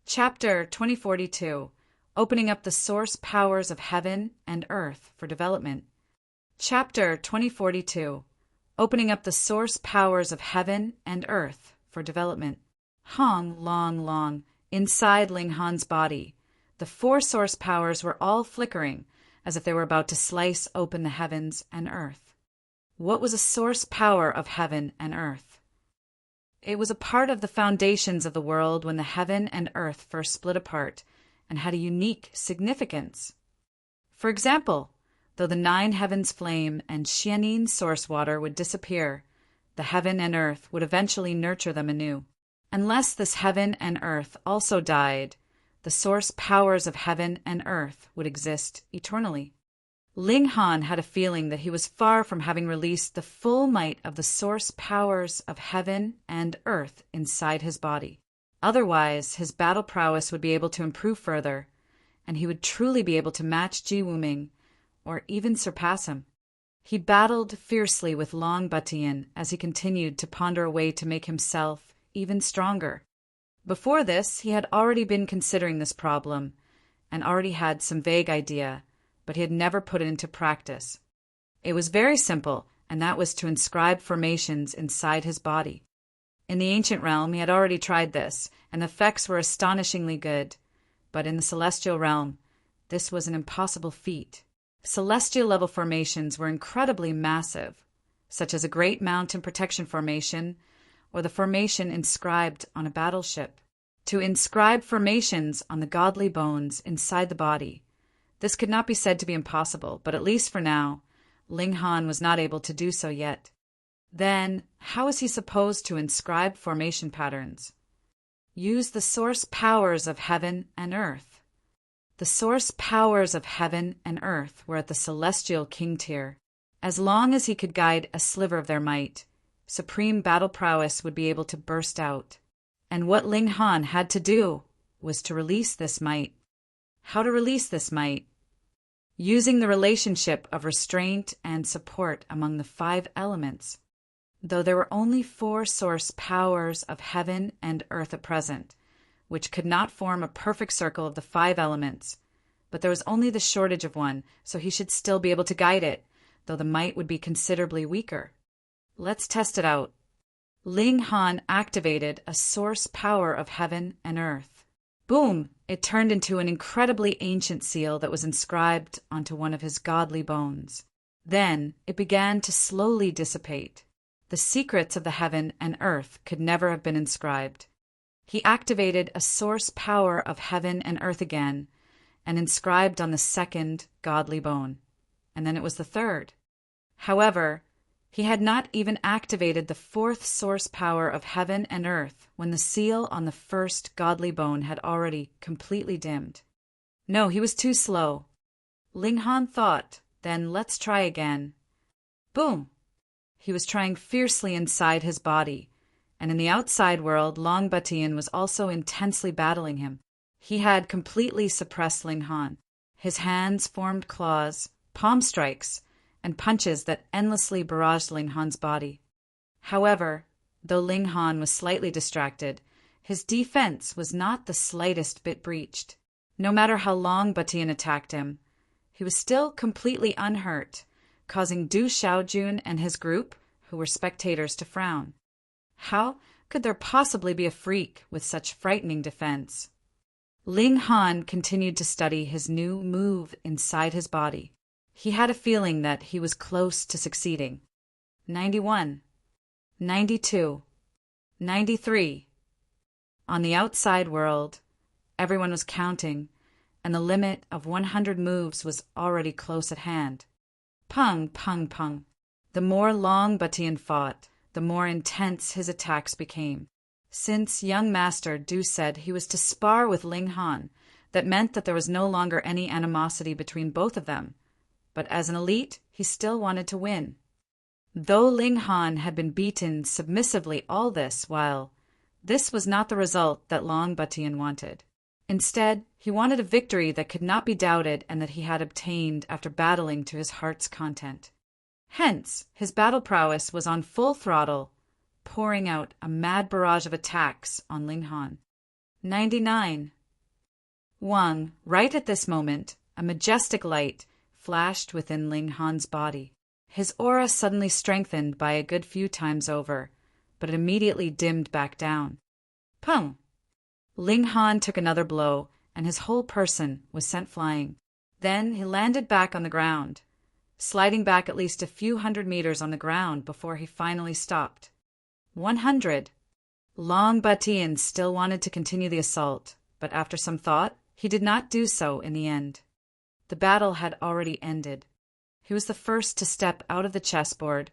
Chapter 2042, Opening Up the Source Powers of Heaven and Earth for Development. Chapter 2042, Opening Up the Source Powers of Heaven and Earth for Development. Long, inside Ling Han's body, the four source powers were all flickering, as if they were about to slice open the heavens and earth. What was a source power of heaven and earth? It was a part of the foundations of the world when the heaven and earth first split apart and had a unique significance. For example, though the nine heavens flame and Xianin source water would disappear, the heaven and earth would eventually nurture them anew. Unless this heaven and earth also died, the source powers of heaven and earth would exist eternally. Ling Han had a feeling that he was far from having released the full might of the source powers of heaven and earth inside his body. Otherwise, his battle prowess would be able to improve further, and he would truly be able to match Ji Wuming, or even surpass him. He battled fiercely with Long Batian as he continued to ponder a way to make himself even stronger. Before this, he had already been considering this problem, and already had some vague idea, but he had never put it into practice. It was very simple, and that was to inscribe formations inside his body. In the ancient realm, he had already tried this, and the effects were astonishingly good. But in the celestial realm, this was an impossible feat. Celestial-level formations were incredibly massive, such as a great mountain protection formation, or the formation inscribed on a battleship. To inscribe formations on the godly bones inside the body, this could not be said to be impossible, but at least for now, Ling Han was not able to do so yet. Then, how is he supposed to inscribe formation patterns? Use the source powers of heaven and earth. The source powers of heaven and earth were at the celestial king tier. As long as he could guide a sliver of their might, supreme battle prowess would be able to burst out. And what Ling Han had to do was to release this might. How to release this might? Using the relationship of restraint and support among the five elements. Though there were only four source powers of heaven and earth at present, which could not form a perfect circle of the five elements, but there was only the shortage of one, so he should still be able to guide it, though the might would be considerably weaker. Let's test it out. Ling Han activated a source power of heaven and earth. Boom! It turned into an incredibly ancient seal that was inscribed onto one of his godly bones. Then it began to slowly dissipate. The secrets of the heaven and earth could never have been inscribed. He activated a source power of heaven and earth again and inscribed on the second godly bone. And then it was the third. However, he had not even activated the fourth source power of heaven and earth when the seal on the first godly bone had already completely dimmed. No, he was too slow. Ling Han thought, then let's try again. Boom! He was trying fiercely inside his body, and in the outside world, Long Batian was also intensely battling him. He had completely suppressed Ling Han. His hands formed claws, palm strikes, and punches that endlessly barraged Ling Han's body. However, though Ling Han was slightly distracted, his defense was not the slightest bit breached. No matter how Long Batian attacked him, he was still completely unhurt, causing Du Xiaojun and his group, who were spectators, to frown. How could there possibly be a freak with such frightening defense? Ling Han continued to study his new move inside his body. He had a feeling that he was close to succeeding. 91, 92, 93. On the outside world, everyone was counting, and the limit of 100 moves was already close at hand. Pung, pung, pung. The more Long Batian fought, the more intense his attacks became. Since young master Du said he was to spar with Ling Han, that meant that there was no longer any animosity between both of them. But as an elite, he still wanted to win. Though Ling Han had been beaten submissively all this while, this was not the result that Long Batian wanted. Instead, he wanted a victory that could not be doubted and that he had obtained after battling to his heart's content. Hence, his battle prowess was on full throttle, pouring out a mad barrage of attacks on Ling Han. 99, Wang, right at this moment, a majestic light flashed within Ling Han's body. His aura suddenly strengthened by a good few times over, but it immediately dimmed back down. Pum! Ling Han took another blow, and his whole person was sent flying. Then he landed back on the ground, sliding back at least a few hundred meters on the ground before he finally stopped. 100. Long Batian still wanted to continue the assault, but after some thought, he did not do so in the end. The battle had already ended. He was the first to step out of the chessboard,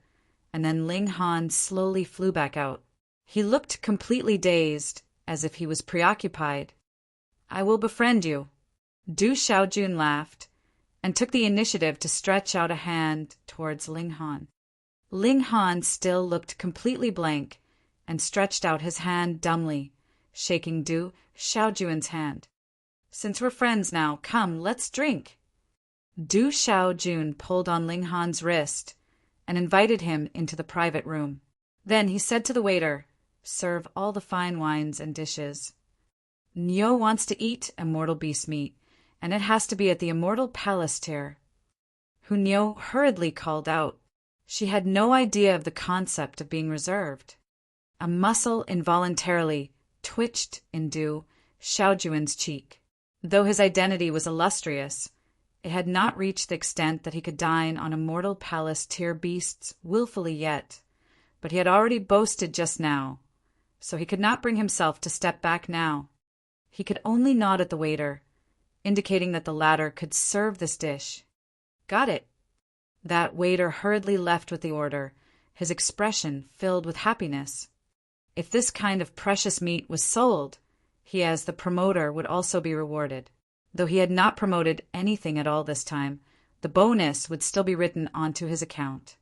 and then Ling Han slowly flew back out. He looked completely dazed, as if he was preoccupied. I will befriend you. Du Xiaojun laughed, and took the initiative to stretch out a hand towards Ling Han. Ling Han still looked completely blank, and stretched out his hand dumbly, shaking Du Xiaojun's hand. Since we're friends now, come, let's drink. Du Xiaojun pulled on Ling Han's wrist and invited him into the private room. Then he said to the waiter, serve all the fine wines and dishes. Nyo wants to eat immortal beast meat, and it has to be at the immortal palace tier. Nyo hurriedly called out. She had no idea of the concept of being reserved. A muscle involuntarily twitched in Du Xiaojun's cheek. Though his identity was illustrious, it had not reached the extent that he could dine on immortal palace tier beasts willfully yet, but he had already boasted just now, so he could not bring himself to step back now. He could only nod at the waiter, indicating that the latter could serve this dish. Got it. That waiter hurriedly left with the order, his expression filled with happiness. If this kind of precious meat was sold, he as the promoter would also be rewarded. Though he had not promoted anything at all this time, the bonus would still be written onto his account.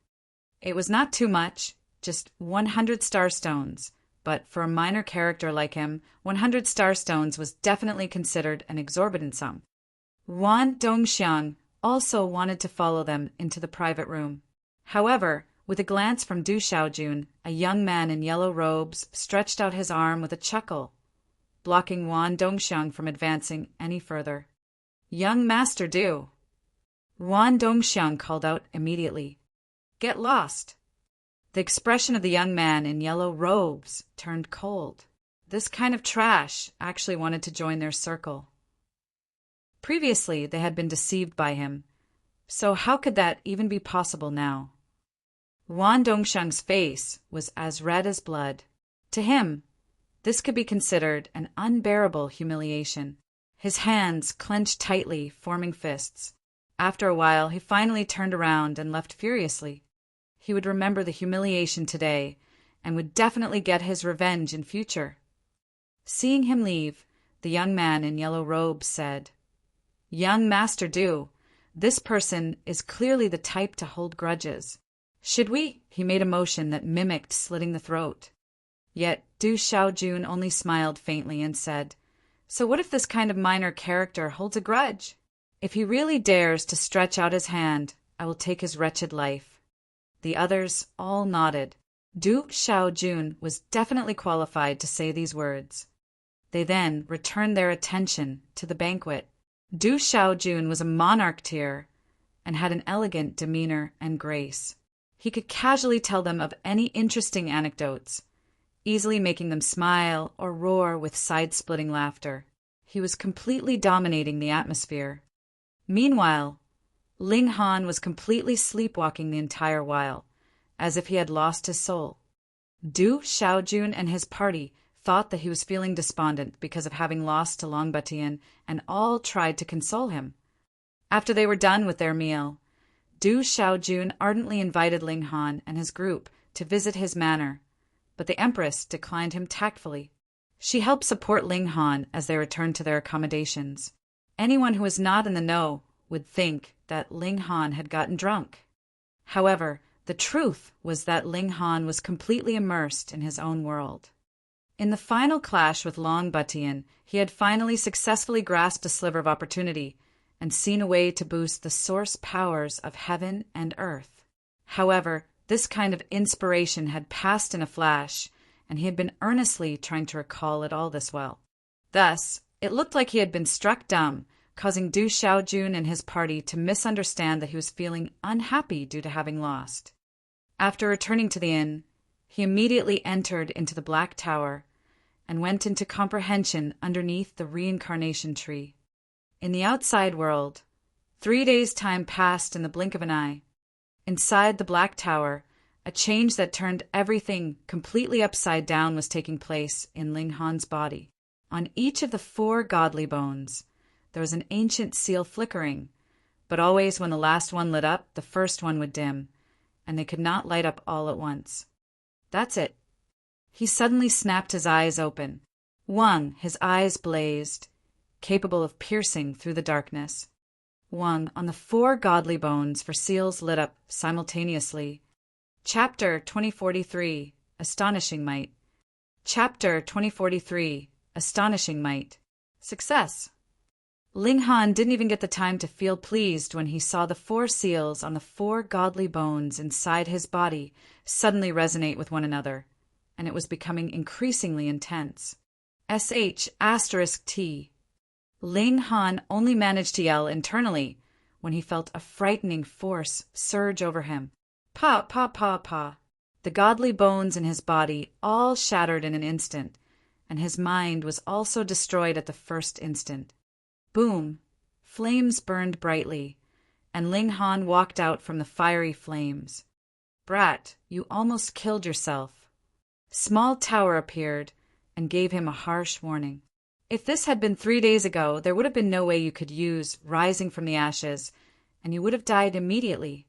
It was not too much, just 100 star stones, but for a minor character like him, 100 star stones was definitely considered an exorbitant sum. Wan Dongxiang also wanted to follow them into the private room. However, with a glance from Du Xiaojun, a young man in yellow robes stretched out his arm with a chuckle, blocking Wan Dongxiang from advancing any further. Young Master Du! Wan Dongxiang called out immediately. Get lost! The expression of the young man in yellow robes turned cold. This kind of trash actually wanted to join their circle. Previously, they had been deceived by him, so how could that even be possible now? Wan Dongxiang's face was as red as blood. To him, this could be considered an unbearable humiliation. His hands clenched tightly, forming fists. After a while, he finally turned around and left furiously. He would remember the humiliation today, and would definitely get his revenge in future. Seeing him leave, the young man in yellow robes said, Young Master Du, this person is clearly the type to hold grudges. Should we? He made a motion that mimicked slitting the throat. Yet Du Xiaojun only smiled faintly and said, So what if this kind of minor character holds a grudge? If he really dares to stretch out his hand, I will take his wretched life. The others all nodded. Du Xiaojun was definitely qualified to say these words. They then returned their attention to the banquet. Du Xiaojun was a monarch tier and had an elegant demeanor and grace. He could casually tell them of any interesting anecdotes, easily making them smile or roar with side-splitting laughter. He was completely dominating the atmosphere. Meanwhile, Ling Han was completely sleepwalking the entire while, as if he had lost his soul. Du Xiaojun and his party thought that he was feeling despondent because of having lost to Long Batian, and all tried to console him. After they were done with their meal, Du Xiaojun ardently invited Ling Han and his group to visit his manor, but the Empress declined him tactfully. She helped support Ling Han as they returned to their accommodations. Anyone who was not in the know would think that Ling Han had gotten drunk. However, the truth was that Ling Han was completely immersed in his own world. In the final clash with Long Batian, he had finally successfully grasped a sliver of opportunity and seen a way to boost the source powers of heaven and earth. However, this kind of inspiration had passed in a flash, and he had been earnestly trying to recall it all this while. Thus, It looked like he had been struck dumb, causing Du Xiaojun and his party to misunderstand that he was feeling unhappy due to having lost. After returning to the inn, he immediately entered into the Black Tower and went into comprehension underneath the reincarnation tree. In the outside world, 3 days' time passed in the blink of an eye. Inside the Black Tower, a change that turned everything completely upside down was taking place in Ling Han's body. On each of the 4 godly bones, there was an ancient seal flickering, but always when the last one lit up, the first one would dim, and they could not light up all at once. That's it. He suddenly snapped his eyes open. One, his eyes blazed, capable of piercing through the darkness. One, on the 4 godly bones for seals lit up simultaneously. Chapter 2043, Astonishing Might. Chapter 2043, Astonishing Might. Success. Ling Han didn't even get the time to feel pleased when he saw the 4 seals on the 4 godly bones inside his body suddenly resonate with one another, and it was becoming increasingly intense. SH*T. Ling Han only managed to yell internally when he felt a frightening force surge over him. Pa, pa, pa, pa. The godly bones in his body all shattered in an instant, and his mind was also destroyed at the first instant. Boom! Flames burned brightly, and Ling Han walked out from the fiery flames. Brat, you almost killed yourself. Small Tower appeared and gave him a harsh warning. If this had been 3 days ago, there would have been no way you could use rising from the ashes, and you would have died immediately.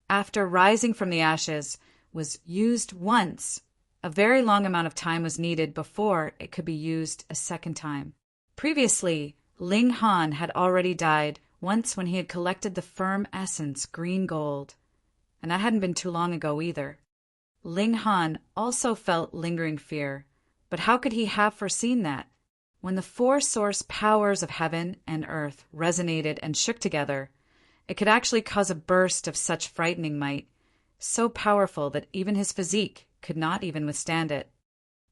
After rising from the ashes was used once, a very long amount of time was needed before it could be used a second time. Previously, Ling Han had already died once when he had collected the firm essence green gold, and that hadn't been too long ago either. Ling Han also felt lingering fear, but how could he have foreseen that? When the 4 source powers of heaven and earth resonated and shook together, it could actually cause a burst of such frightening might, so powerful that even his physique could not even withstand it.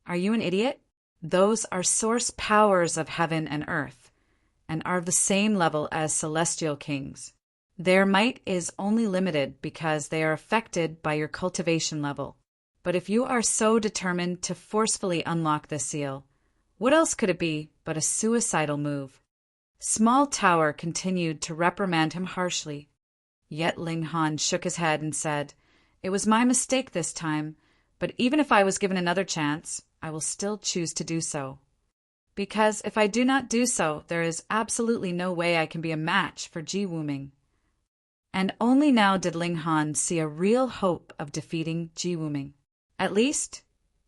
Are you an idiot? Those are source powers of heaven and earth, and are of the same level as celestial kings. Their might is only limited because they are affected by your cultivation level. But if you are so determined to forcefully unlock this seal, what else could it be but a suicidal move? Small Tower continued to reprimand him harshly. Yet Ling Han shook his head and said, "It was my mistake this time, but even if I was given another chance, I will still choose to do so. Because if I do not do so, there is absolutely no way I can be a match for Ji Wuming." And only now did Ling Han see a real hope of defeating Ji Wuming. At least,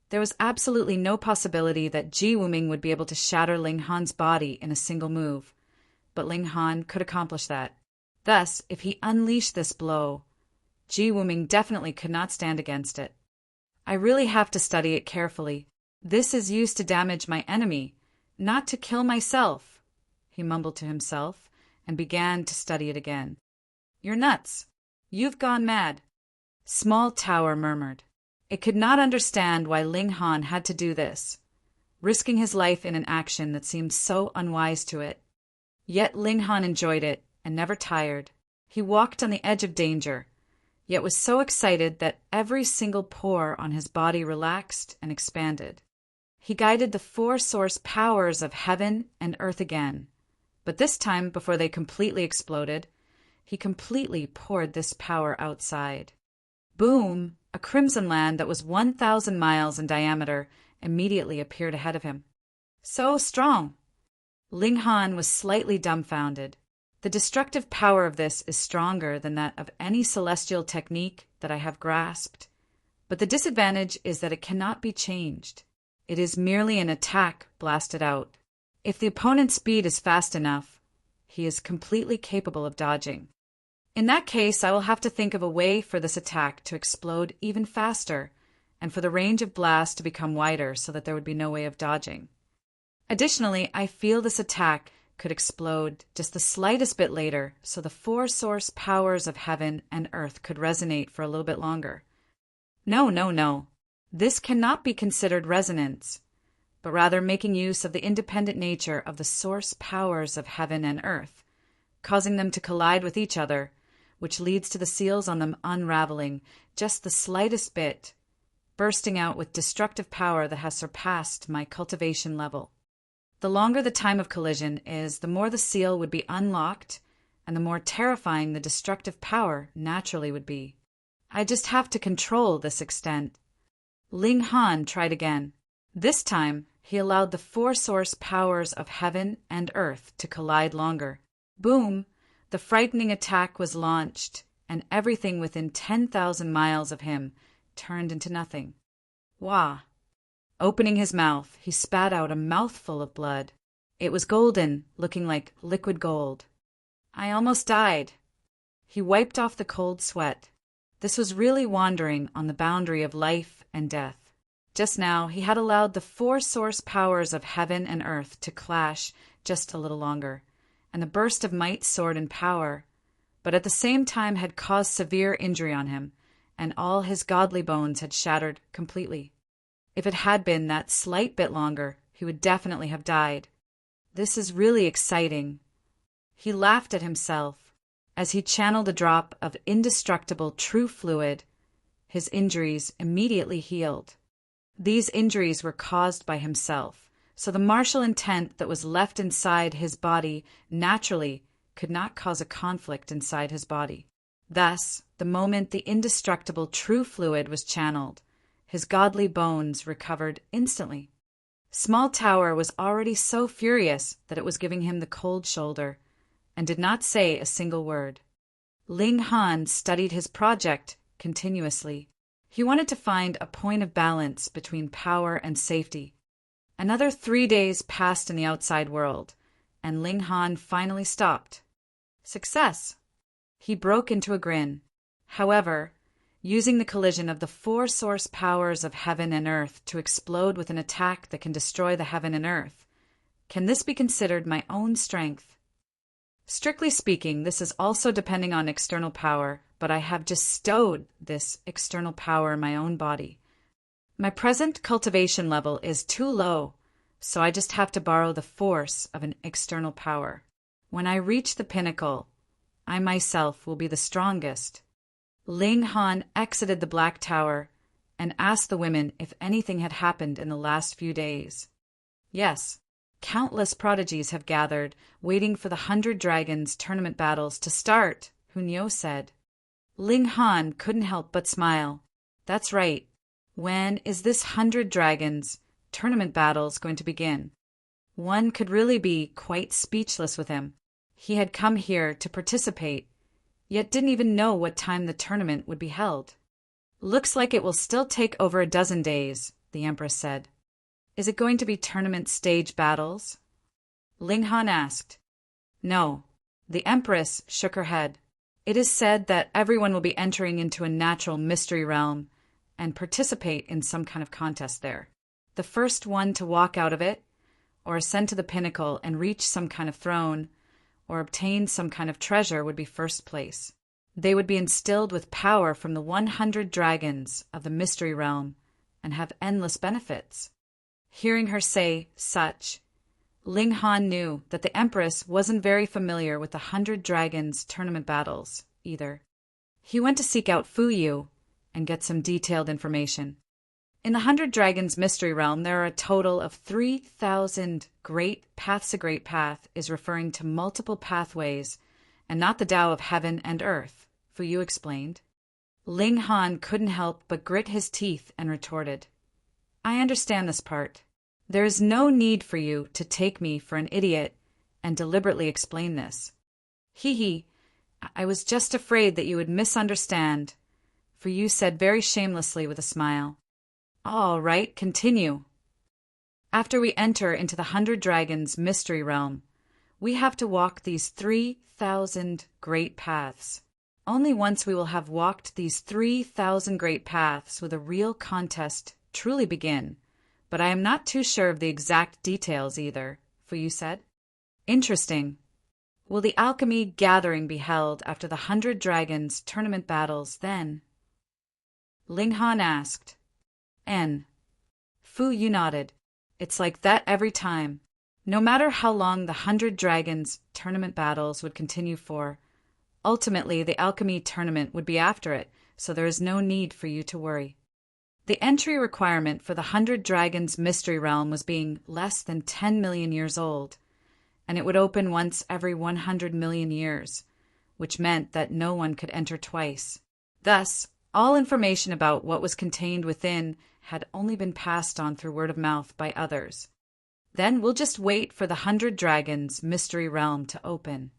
there was absolutely no possibility that Ji Wuming would be able to shatter Ling Han's body in a single move, but Ling Han could accomplish that. Thus, if he unleashed this blow, Ji Wuming definitely could not stand against it. I really have to study it carefully. This is used to damage my enemy, not to kill myself, he mumbled to himself, and began to study it again. You're nuts. You've gone mad. Small Tower murmured. It could not understand why Ling Han had to do this, risking his life in an action that seemed so unwise to it. Yet Ling Han enjoyed it and never tired. He walked on the edge of danger, yet was so excited that every single pore on his body relaxed and expanded. He guided the 4 source powers of heaven and earth again, but this time, before they completely exploded, he completely poured this power outside. Boom! A crimson land that was 1,000 miles in diameter immediately appeared ahead of him. So strong! Ling Han was slightly dumbfounded. The destructive power of this is stronger than that of any celestial technique that I have grasped, but the disadvantage is that it cannot be changed. It is merely an attack blasted out. If the opponent's speed is fast enough, he is completely capable of dodging. In that case, I will have to think of a way for this attack to explode even faster, and for the range of blast to become wider so that there would be no way of dodging. Additionally, I feel this attack could explode just the slightest bit later, so the 4 source powers of heaven and earth could resonate for a little bit longer. No. This cannot be considered resonance. but rather making use of the independent nature of the source powers of heaven and earth, causing them to collide with each other, which leads to the seals on them unraveling just the slightest bit, bursting out with destructive power that has surpassed my cultivation level. The longer the time of collision is, the more the seal would be unlocked, and the more terrifying the destructive power naturally would be. I just have to control this extent. Ling Han tried again. This time, he allowed the four source powers of heaven and earth to collide longer. Boom! The frightening attack was launched, and everything within 10,000 miles of him turned into nothing. Wah! Opening his mouth, he spat out a mouthful of blood. It was golden, looking like liquid gold. I almost died. He wiped off the cold sweat. This was really wandering on the boundary of life and death. Just now, he had allowed the four source powers of heaven and earth to clash just a little longer, and the burst of might soared in power, but at the same time had caused severe injury on him, and all his godly bones had shattered completely. If it had been that slight bit longer, he would definitely have died. This is really exciting. He laughed at himself. As he channeled a drop of indestructible true fluid, his injuries immediately healed. These injuries were caused by himself, so the martial intent that was left inside his body naturally could not cause a conflict inside his body. Thus, the moment the indestructible true fluid was channeled, his godly bones recovered instantly. Small Tower was already so furious that it was giving him the cold shoulder, and did not say a single word. Ling Han studied his project continuously. He wanted to find a point of balance between power and safety. Another 3 days passed in the outside world, and Ling Han finally stopped. Success! He broke into a grin. However, using the collision of the four source powers of heaven and earth to explode with an attack that can destroy the heaven and earth, can this be considered my own strength? Strictly speaking, this is also depending on external power, but I have just stowed this external power in my own body. My present cultivation level is too low, so I just have to borrow the force of an external power. When I reach the pinnacle, I myself will be the strongest. Ling Han exited the Black Tower and asked the women if anything had happened in the last few days. Yes, countless prodigies have gathered, waiting for the 100 Dragons tournament battles to start, Hunyo said. Ling Han couldn't help but smile. That's right. When is this 100 Dragons tournament battles going to begin? One could really be quite speechless with him. He had come here to participate, yet didn't even know what time the tournament would be held. Looks like it will still take over a dozen days, the Empress said. Is it going to be tournament stage battles? Ling Han asked. No. The Empress shook her head. It is said that everyone will be entering into a natural mystery realm and participate in some kind of contest there. The first one to walk out of it, or ascend to the pinnacle and reach some kind of throne, or obtain some kind of treasure would be first place. They would be instilled with power from the 100 dragons of the mystery realm and have endless benefits. Hearing her say such, Ling Han knew that the Empress wasn't very familiar with the 100 dragons tournament battles either. He went to seek out Fu Yu and get some detailed information. In the 100 Dragons Mystery Realm, there are a total of 3,000 great paths. A great path is referring to multiple pathways, and not the Tao of heaven and earth, Fu Yu explained. Ling Han couldn't help but grit his teeth and retorted, I understand this part. There is no need for you to take me for an idiot and deliberately explain this. Hee, I was just afraid that you would misunderstand, Fu Yu said very shamelessly with a smile. All right, continue. After we enter into the 100 Dragons Mystery Realm, we have to walk these 3,000 great paths. Only once we will have walked these 3,000 great paths will the real contest truly begin, but I am not too sure of the exact details either, Fu Yu said. Interesting. Will the alchemy gathering be held after the 100 Dragons tournament battles then? Ling Han asked. Fu Yu nodded. It's like that every time. No matter how long the 100 Dragons tournament battles would continue for, ultimately the alchemy tournament would be after it, so there is no need for you to worry. The entry requirement for the 100 Dragons Mystery Realm was being less than 10 million years old, and it would open once every 100 million years, which meant that no one could enter twice. Thus, all information about what was contained within had only been passed on through word of mouth by others. Then we'll just wait for the 100 Dragons Mystery Realm to open.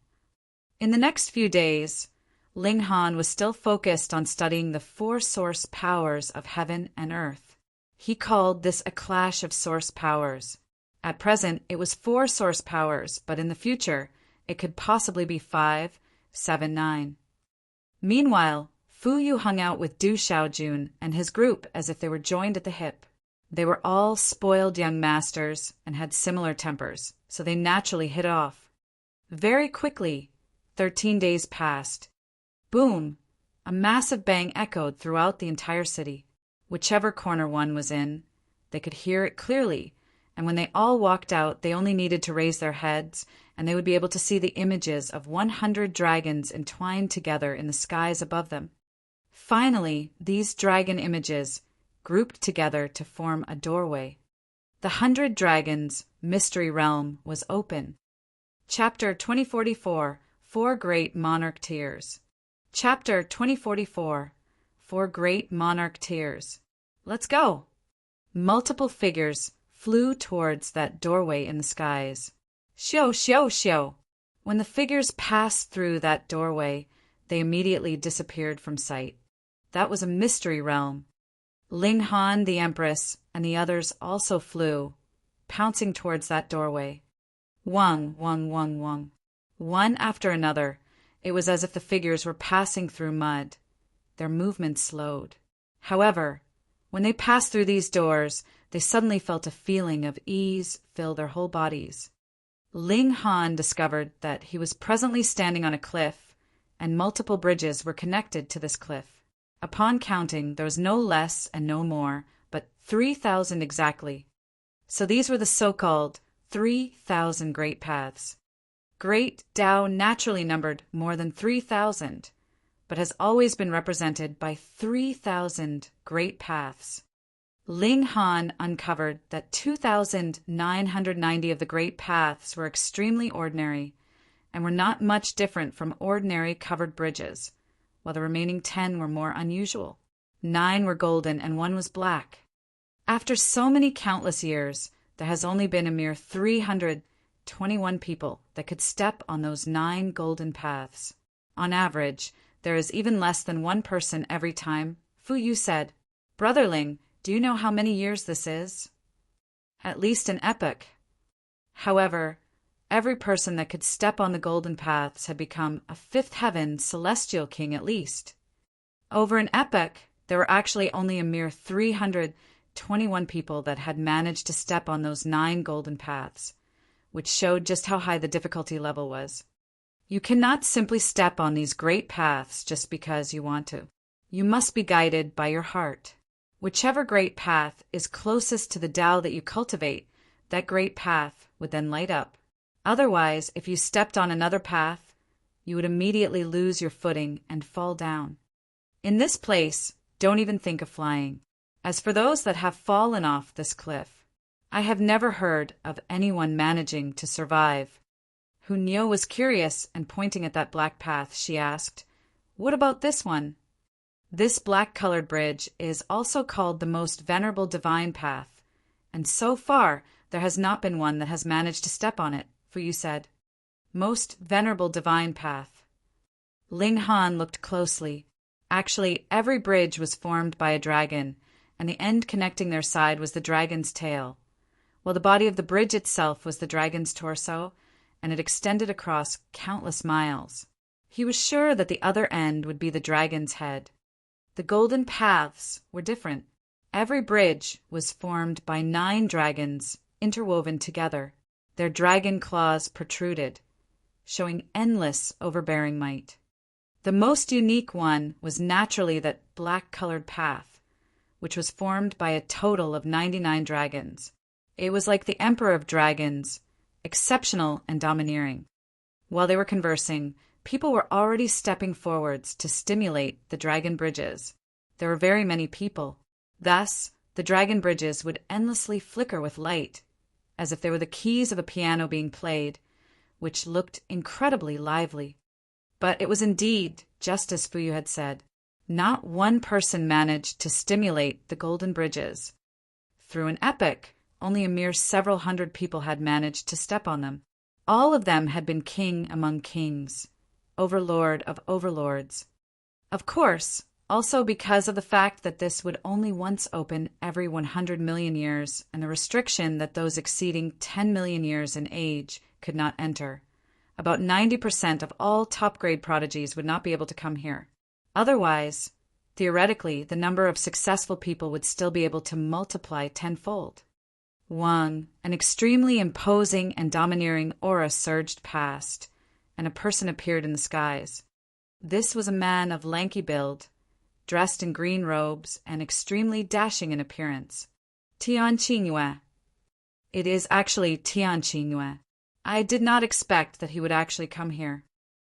In the next few days, Ling Han was still focused on studying the 4 source powers of heaven and earth. He called this a clash of source powers. At present, it was 4 source powers, but in the future, it could possibly be 5, 7, 9. Meanwhile, Fu Yu hung out with Du Xiaojun and his group as if they were joined at the hip. They were all spoiled young masters and had similar tempers, so they naturally hit off. Very quickly, 13 days passed. Boom! A massive bang echoed throughout the entire city. Whichever corner one was in, they could hear it clearly, and when they all walked out, they only needed to raise their heads, and they would be able to see the images of 100 dragons entwined together in the skies above them. Finally, these dragon images grouped together to form a doorway. The 100 Dragons Mystery Realm was open. Chapter 2044, 4 Great Monarch Tears. Chapter 2044, 4 Great Monarch Tears. Let's go! Multiple figures flew towards that doorway in the skies. Xiu, xiu, xiu! When the figures passed through that doorway, they immediately disappeared from sight. That was a mystery realm. Ling Han, the Empress, and the others also flew, pouncing towards that doorway. Wang, wang, wang, wang. One after another, it was as if the figures were passing through mud. Their movements slowed. However, when they passed through these doors, they suddenly felt a feeling of ease fill their whole bodies. Ling Han discovered that he was presently standing on a cliff, and multiple bridges were connected to this cliff. Upon counting, there was no less and no more, but 3,000 exactly. So these were the so-called 3,000 great paths. Great Tao naturally numbered more than 3,000, but has always been represented by 3,000 great paths. Ling Han uncovered that 2,990 of the great paths were extremely ordinary and were not much different from ordinary covered bridges, while the remaining 10 were more unusual. 9 were golden and 1 was black. After so many countless years, there has only been a mere 321 people that could step on those 9 golden paths. On average, there is even less than 1 person every time. Fu Yu said, "Brother Ling, do you know how many years this is?" "At least an epoch." However, every person that could step on the golden paths had become a 5th heaven celestial king at least. Over an epoch, there were actually only a mere 321 people that had managed to step on those 9 golden paths, which showed just how high the difficulty level was. You cannot simply step on these great paths just because you want to. You must be guided by your heart. Whichever great path is closest to the Tao that you cultivate, that great path would then light up. Otherwise, if you stepped on another path, you would immediately lose your footing and fall down. In this place, don't even think of flying. As for those that have fallen off this cliff, I have never heard of anyone managing to survive. Hunyo was curious, and pointing at that black path, she asked, "What about this one?" This black-colored bridge is also called the most venerable divine path, and so far there has not been one that has managed to step on it. Fu Yu said, "Most venerable divine path." Ling Han looked closely. Actually, every bridge was formed by a dragon, and the end connecting their side was the dragon's tail, while the body of the bridge itself was the dragon's torso, and it extended across countless miles. He was sure that the other end would be the dragon's head. The golden paths were different. Every bridge was formed by 9 dragons interwoven together. Their dragon claws protruded, showing endless overbearing might. The most unique one was naturally that black-colored path, which was formed by a total of 99 dragons. It was like the Emperor of Dragons, exceptional and domineering. While they were conversing, people were already stepping forwards to stimulate the dragon bridges. There were very many people. Thus, the dragon bridges would endlessly flicker with light, as if they were the keys of a piano being played, which looked incredibly lively. But it was indeed just as Fuyu had said. Not one person managed to stimulate the golden bridges. Through an epoch, only a mere several hundred people had managed to step on them. All of them had been king among kings, overlord of overlords. Of course, also because of the fact that this would only once open every 100 million years and the restriction that those exceeding 10 million years in age could not enter. About 90% of all top-grade prodigies would not be able to come here. Otherwise, theoretically, the number of successful people would still be able to multiply tenfold. An extremely imposing and domineering aura surged past, and a person appeared in the skies. This was a man of lanky build, dressed in green robes and extremely dashing in appearance. Tian Qingyue. It is actually Tian Qingyue. I did not expect that he would actually come here.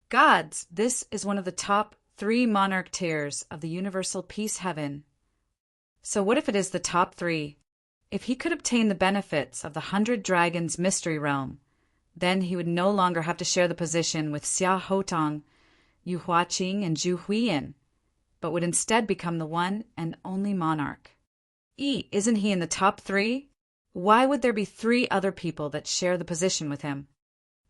Gods, this is one of the top 3 monarch tiers of the universal peace heaven. So what if it is the top 3? If he could obtain the benefits of the 100 Dragons mystery realm, then he would no longer have to share the position with Xia Hotong, Yu Huaqing, and Zhu Huiyin, but would instead become the one and only monarch. Isn't he in the top 3? Why would there be 3 other people that share the position with him?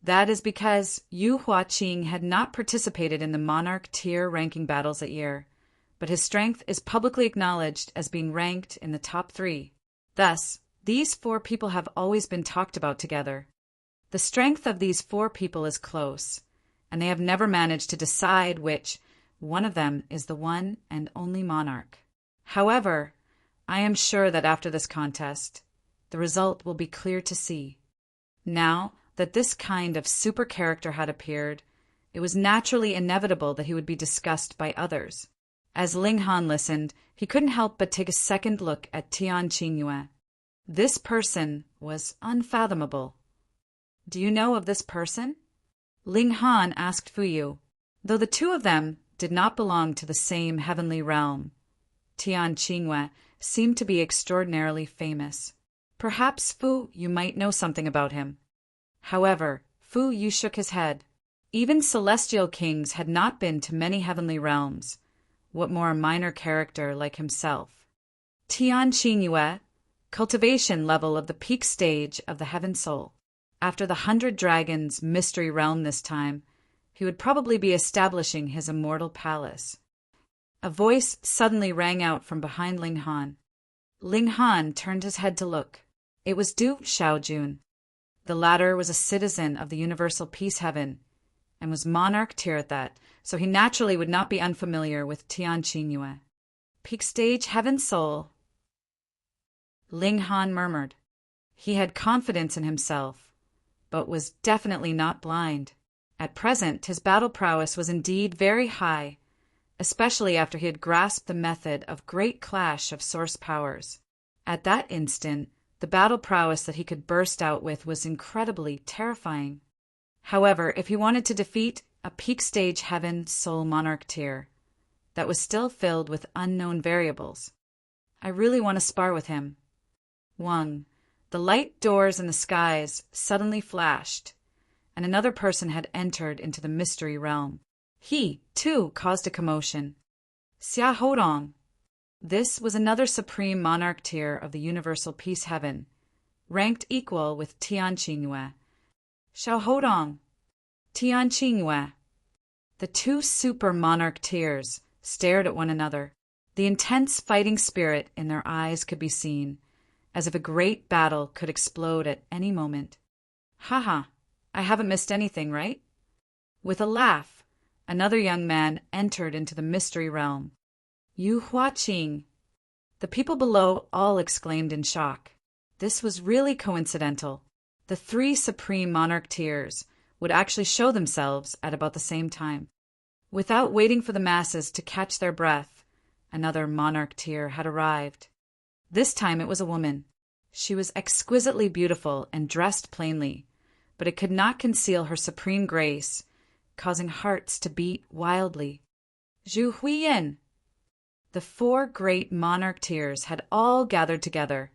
That is because Yu Huaqing had not participated in the monarch tier ranking battles that year, but his strength is publicly acknowledged as being ranked in the top 3. Thus, these 4 people have always been talked about together. The strength of these 4 people is close, and they have never managed to decide which one of them is the one and only monarch. However, I am sure that after this contest, the result will be clear to see. Now that this kind of super character had appeared, it was naturally inevitable that he would be discussed by others. As Ling Han listened, he couldn't help but take a second look at Tian Qingyue. This person was unfathomable. Do you know of this person? Ling Han asked Fuyu. Though the 2 of them did not belong to the same heavenly realm, Tian Qingyue seemed to be extraordinarily famous. Perhaps Fu, you might know something about him. However, Fu Yu shook his head. Even celestial kings had not been to many heavenly realms. What more a minor character like himself? Tian Qingyue, cultivation level of the peak stage of the heaven soul. After the 100 Dragons mystery realm this time, he would probably be establishing his immortal palace. A voice suddenly rang out from behind Ling Han. Ling Han turned his head to look. It was Du Xiaojun. The latter was a citizen of the universal peace heaven, and was monarch tier at that, so he naturally would not be unfamiliar with Tian Qingyue. Peak stage heaven soul, Ling Han murmured. He had confidence in himself, but was definitely not blind. At present, his battle prowess was indeed very high, especially after he had grasped the method of great clash of source powers. At that instant, the battle prowess that he could burst out with was incredibly terrifying. However, if he wanted to defeat a peak stage heaven soul monarch tier that was still filled with unknown variables, I really want to spar with him. The light doors in the skies suddenly flashed, and another person had entered into the mystery realm. He, too, caused a commotion. Xia Hodong. This was another supreme monarch tier of the universal peace heaven, ranked equal with Tian Qingyue. Xiao Hodong. Tian Qingyue. The 2 super monarch tiers stared at one another. The intense fighting spirit in their eyes could be seen, as if a great battle could explode at any moment. Haha, I haven't missed anything, right? With a laugh, another young man entered into the mystery realm. Yu Huaqing. The people below all exclaimed in shock. This was really coincidental. The 3 supreme monarch tiers would actually show themselves at about the same time. Without waiting for the masses to catch their breath, another monarch tier had arrived. This time it was a woman. She was exquisitely beautiful and dressed plainly, but it could not conceal her supreme grace, causing hearts to beat wildly. Zhu Huiyin! The four great monarch tiers had all gathered together,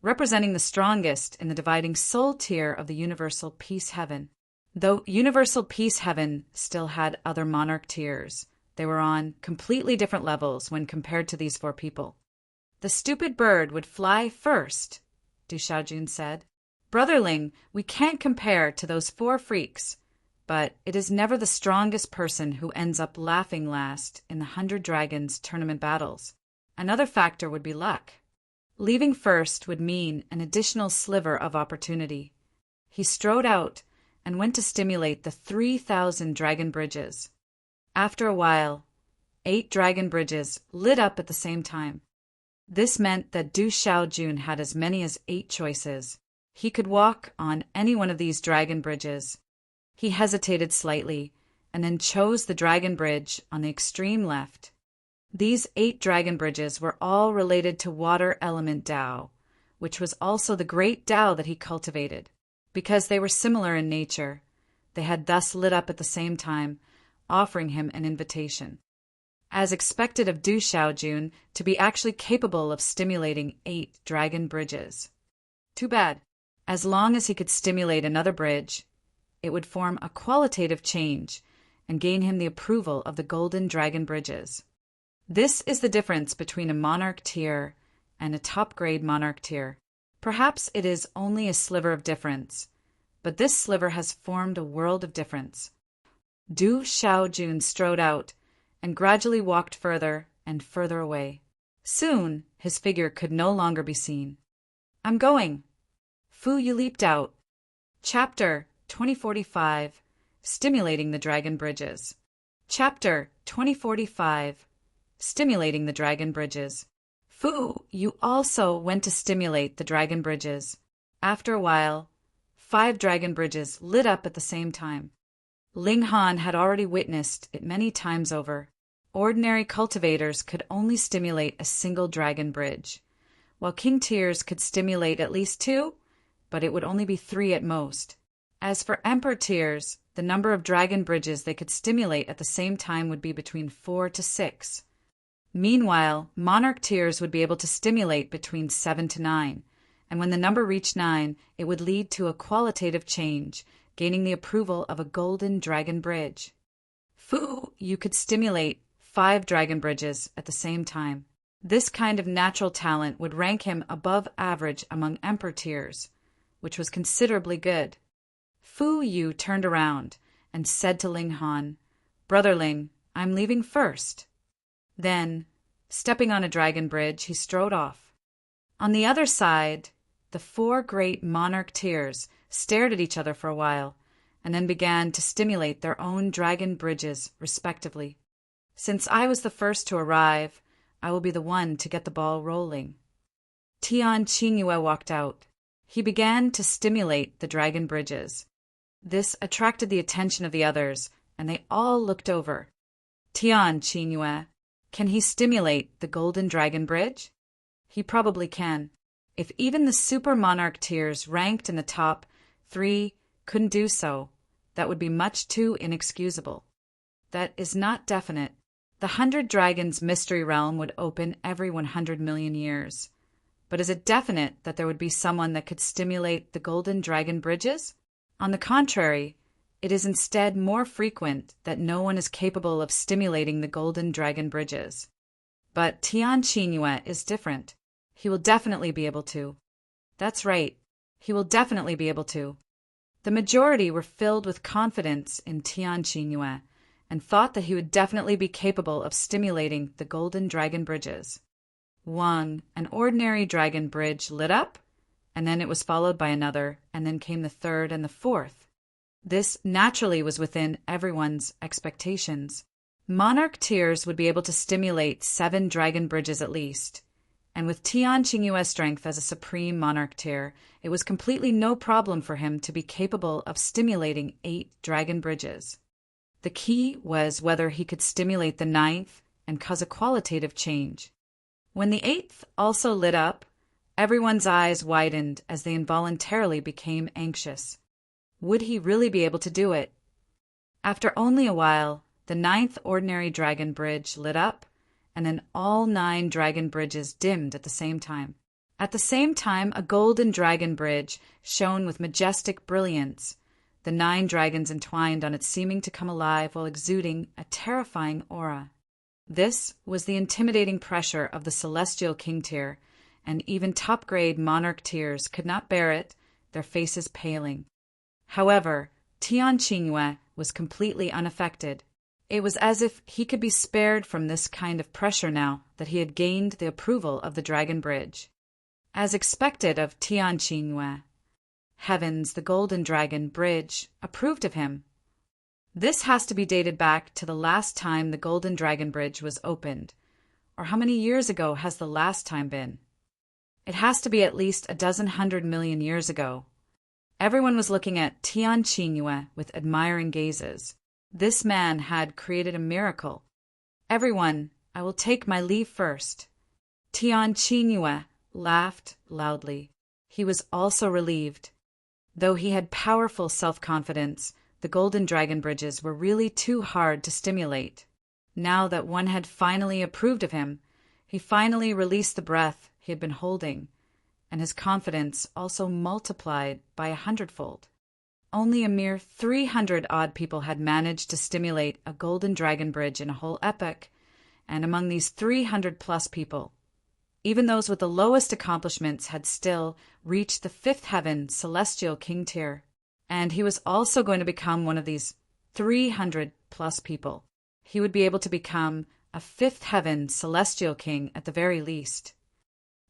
representing the strongest in the dividing soul tier of the universal peace heaven. Though universal peace heaven still had other monarch tiers, they were on completely different levels when compared to these four people. The stupid bird would fly first, Du Xiaojun said. Brotherling, we can't compare to those four freaks, but it is never the strongest person who ends up laughing last in the 100 Dragons tournament battles. Another factor would be luck. Leaving first would mean an additional sliver of opportunity. He strode out and went to stimulate the 3,000 dragon bridges. After a while, 8 dragon bridges lit up at the same time. This meant that Du Xiaojun had as many as 8 choices. He could walk on any one of these dragon bridges. He hesitated slightly and then chose the dragon bridge on the extreme left. These 8 dragon bridges were all related to water element Tao, which was also the great Tao that he cultivated. Because they were similar in nature, they had thus lit up at the same time, offering him an invitation. As expected of Du Xiaojun to be actually capable of stimulating 8 dragon bridges. Too bad. As long as he could stimulate another bridge, it would form a qualitative change and gain him the approval of the golden dragon bridges. This is the difference between a monarch tier and a top-grade monarch tier. Perhaps it is only a sliver of difference, but this sliver has formed a world of difference. Du Xiaojun strode out and gradually walked further and further away. Soon, his figure could no longer be seen. I'm going. Fu Yu leaped out. Chapter 2045, Stimulating the Dragon Bridges. Chapter 2045, Stimulating the Dragon Bridges. Fu Yu also went to stimulate the dragon bridges. After a while, 5 dragon bridges lit up at the same time. Ling Han had already witnessed it many times over. Ordinary cultivators could only stimulate a single dragon bridge, while king tiers could stimulate at least 2, but it would only be 3 at most. As for emperor tiers, the number of dragon bridges they could stimulate at the same time would be between 4 to 6. Meanwhile, monarch tiers would be able to stimulate between 7 to 9, and when the number reached 9, it would lead to a qualitative change, gaining the approval of a golden dragon bridge. Fu Yu could stimulate 5 dragon bridges at the same time. This kind of natural talent would rank him above average among emperor tiers, which was considerably good. Fu Yu turned around and said to Ling Han, Brother Ling, I'm leaving first. Then, stepping on a dragon bridge, he strode off. On the other side, the 4 great monarch tiers stared at each other for a while, and then began to stimulate their own dragon bridges, respectively. Since I was the first to arrive, I will be the one to get the ball rolling. Tian Qingyue walked out. He began to stimulate the dragon bridges. This attracted the attention of the others, and they all looked over. Tian Qingyue, can he stimulate the golden dragon bridge? He probably can. If even the super monarch tiers ranked in the top 3 couldn't do so, that would be much too inexcusable. That is not definite. The 100 Dragons mystery realm would open every 100 million years. But is it definite that there would be someone that could stimulate the golden dragon bridges? On the contrary, it is instead more frequent that no one is capable of stimulating the golden dragon bridges. But Tian Qingyue is different. He will definitely be able to. That's right. He will definitely be able to. The majority were filled with confidence in Tian Qingyue and thought that he would definitely be capable of stimulating the golden dragon bridges. An ordinary dragon bridge lit up, and then it was followed by another, and then came the 3rd and the 4th. This naturally was within everyone's expectations. Monarch tiers would be able to stimulate 7 dragon bridges at least, and with Tian Qingyue's strength as a supreme monarch tier, it was completely no problem for him to be capable of stimulating 8 dragon bridges. The key was whether he could stimulate the 9th and cause a qualitative change. When the 8th also lit up, Everyone's eyes widened as they involuntarily became anxious. Would he really be able to do it? After only a while, the 9th ordinary dragon bridge lit up, and then all 9 dragon bridges dimmed at the same time. At the same time, a golden dragon bridge shone with majestic brilliance, the 9 dragons entwined on it seeming to come alive while exuding a terrifying aura. This was the intimidating pressure of the celestial king tier, and even top-grade monarch tiers could not bear it, their faces paling. However, Tian Qingyue was completely unaffected. It was as if he could be spared from this kind of pressure now that he had gained the approval of the Dragon Bridge. As expected of Tian Qingyue, Heavens, the Golden Dragon Bridge, approved of him. This has to be dated back to the last time the Golden Dragon Bridge was opened. Or how many years ago has the last time been? It has to be at least 100 million years ago. Everyone was looking at Tian Qingyue with admiring gazes. This man had created a miracle. Everyone, I will take my leave first. Tian Qingyue laughed loudly. He was also relieved. Though he had powerful self-confidence, the Golden Dragon Bridges were really too hard to stimulate. Now that one had finally approved of him, he finally released the breath he had been holding, and his confidence also multiplied by 100-fold. Only a mere 300-odd people had managed to stimulate a Golden Dragon Bridge in a whole epoch, and among these 300-plus people, even those with the lowest accomplishments had still reached the 5th heaven celestial king tier, and he was also going to become one of these 300-plus people. He would be able to become a 5th heaven celestial king at the very least.